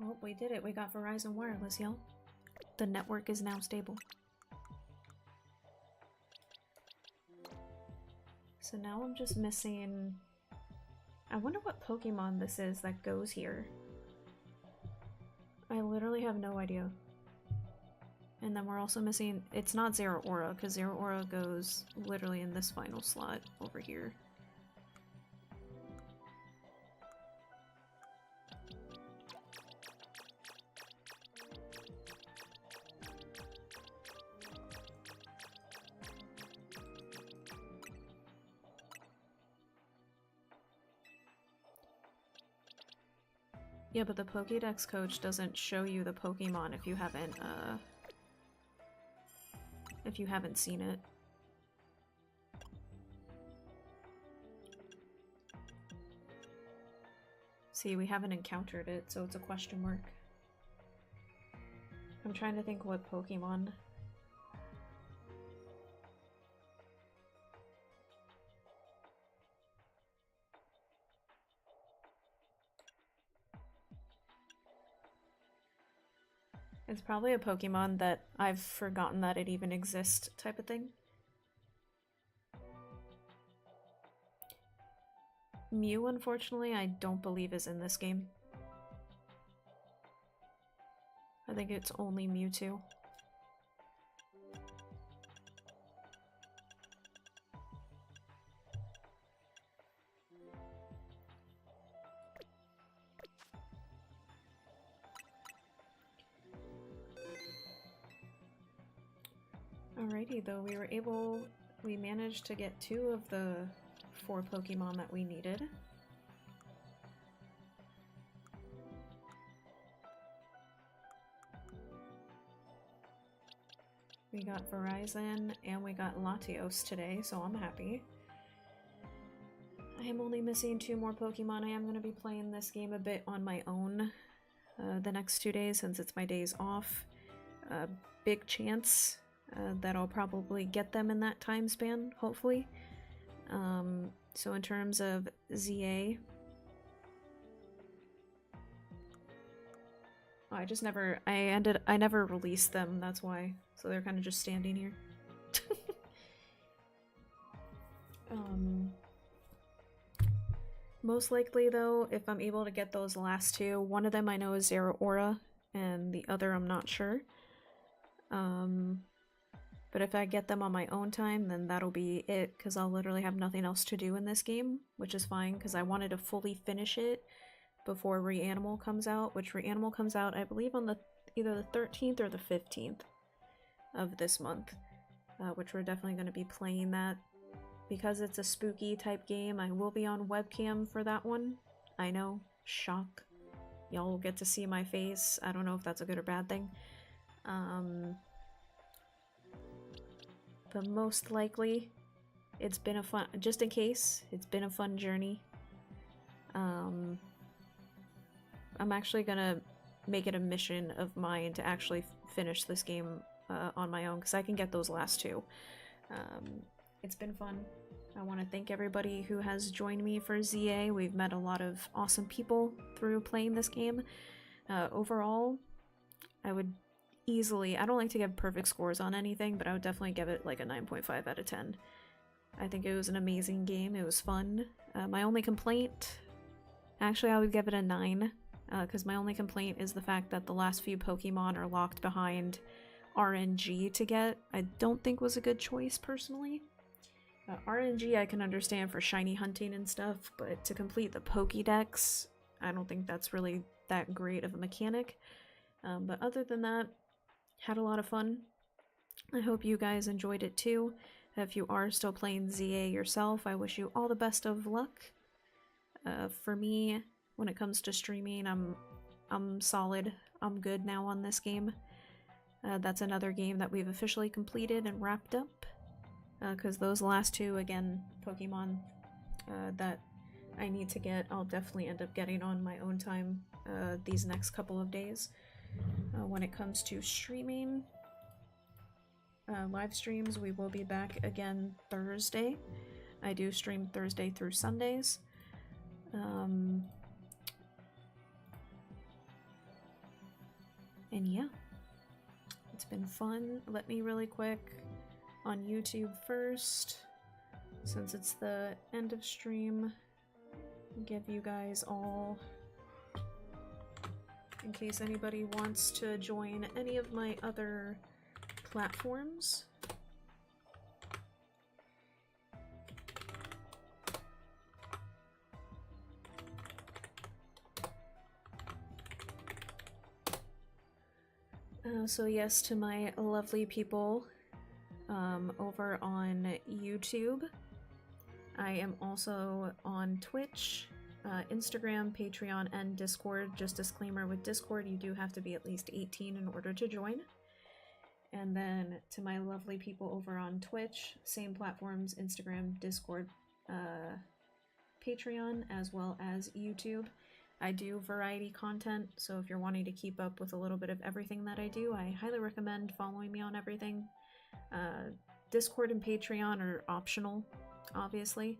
Oh, we did it. We got Verizon Wireless, y'all. The network is now stable. So now I'm just missing... I wonder what Pokemon this is that goes here. I literally have no idea. And then we're also missing... It's not Zeraora, because Zeraora goes literally in this final slot over here. Yeah, but the Pokédex coach doesn't show you the Pokemon if you haven't seen it. See, we haven't encountered it, so it's a question mark. I'm trying to think what Pokemon. It's probably a Pokemon that I've forgotten that it even exists type of thing. Mew, unfortunately, I don't believe is in this game. I think it's only Mewtwo. Alrighty, though, we managed to get 2 of the 4 Pokemon that we needed. We got Verizon and we got Latios today, so I'm happy. I am only missing 2 more Pokemon. I am going to be playing this game a bit on my own the next 2 days since it's my days off. Big chance that I'll probably get them in that time span, hopefully. So in terms of ZA... Oh, I never released them, that's why. So they're kind of just standing here. Most likely, though, if I'm able to get those last 2, one of them I know is Zeraora, and the other I'm not sure. But if I get them on my own time, then that'll be it, because I'll literally have nothing else to do in this game, which is fine, because I wanted to fully finish it before Reanimal comes out, which Reanimal comes out, I believe, on either the 13th or the 15th of this month, which we're definitely going to be playing that. Because it's a spooky type game, I will be on webcam for that one. I know, shock. Y'all will get to see my face. I don't know if that's a good or bad thing. But most likely, it's been a fun, just in case, it's been a fun journey. I'm actually gonna make it a mission of mine to actually finish this game on my own, because I can get those last 2. It's been fun. I want to thank everybody who has joined me for ZA. We've met a lot of awesome people through playing this game. Overall, I would easily, I don't like to give perfect scores on anything, but I would definitely give it like a 9.5 out of 10. I think it was an amazing game. It was fun. My only complaint, actually I would give it a 9, because my only complaint is the fact that the last few Pokemon are locked behind RNG to get. I don't think was a good choice personally. RNG I can understand for shiny hunting and stuff, but to complete the Pokédex, I don't think that's really that great of a mechanic. But other than that, had a lot of fun. I hope you guys enjoyed it too. If you are still playing ZA yourself, I wish you all the best of luck. For me, when it comes to streaming, I'm solid. I'm good now on this game. That's another game that we've officially completed and wrapped up. Because those last 2, again, Pokemon that I need to get, I'll definitely end up getting on my own time these next couple of days. When it comes to streaming, live streams, we will be back again Thursday. I do stream Thursday through Sundays. And yeah, it's been fun. Let me really quick on YouTube first since it's the end of stream, give you guys all, in case anybody wants to join any of my other platforms. So yes, to my lovely people over on YouTube. I am also on Twitch, Instagram, Patreon, and Discord. Just disclaimer with Discord, you do have to be at least 18 in order to join. And then to my lovely people over on Twitch, same platforms, Instagram, Discord, Patreon, as well as YouTube. I do variety content, so if you're wanting to keep up with a little bit of everything that I do, I highly recommend following me on everything. Discord and Patreon are optional, obviously,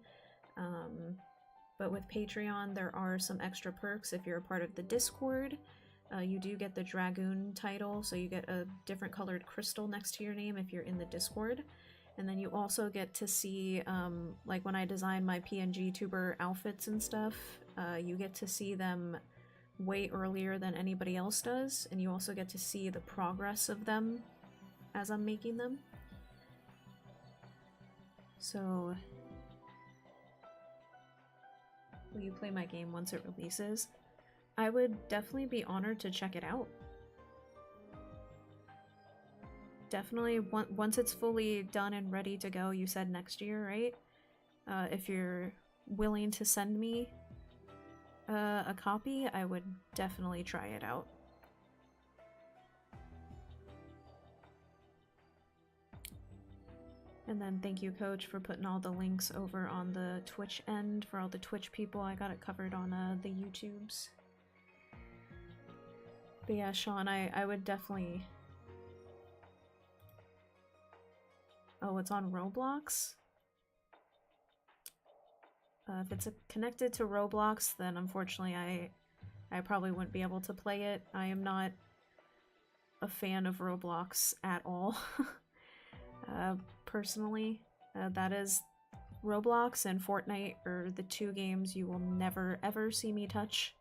but with Patreon there are some extra perks. If you're a part of the Discord, you do get the Dragoon title, so you get a different colored crystal next to your name if you're in the Discord. And then you also get to see, like when I design my PNG tuber outfits and stuff, you get to see them way earlier than anybody else does, and you also get to see the progress of them as I'm making them. So, will you play my game once it releases? I would definitely be honored to check it out. Definitely, once it's fully done and ready to go, you said next year, right? If you're willing to send me a copy, I would definitely try it out. And then thank you, Coach, for putting all the links over on the Twitch end for all the Twitch people. I got it covered on the YouTubes. But yeah, Sean, I would definitely... Oh, it's on Roblox? If it's connected to Roblox, then unfortunately I probably wouldn't be able to play it. I am not a fan of Roblox at all. Personally, that is Roblox and Fortnite are the two games you will never ever see me touch.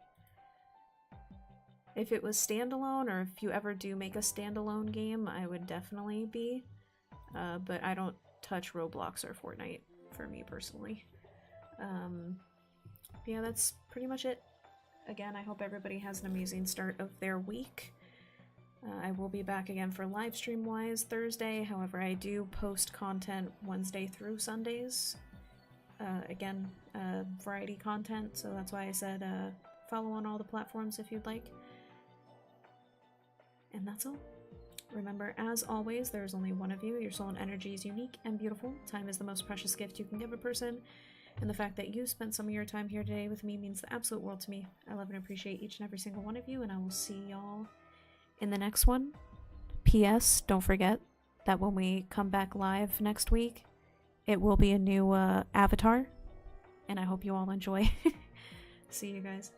If it was standalone, or if you ever do make a standalone game, I would definitely be. But I don't touch Roblox or Fortnite for me personally. Yeah, that's pretty much it. Again, I hope everybody has an amazing start of their week. I will be back again for live stream wise Thursday. However, I do post content Wednesday through Sundays. Again, variety content, so that's why I said follow on all the platforms if you'd like. And that's all. Remember, as always, there is only one of you. Your soul and energy is unique and beautiful. Time is the most precious gift you can give a person. And the fact that you spent some of your time here today with me means the absolute world to me. I love and appreciate each and every single one of you, and I will see y'all in the next one. P.S. Don't forget that when we come back live next week, it will be a new avatar. And I hope you all enjoy. See you guys.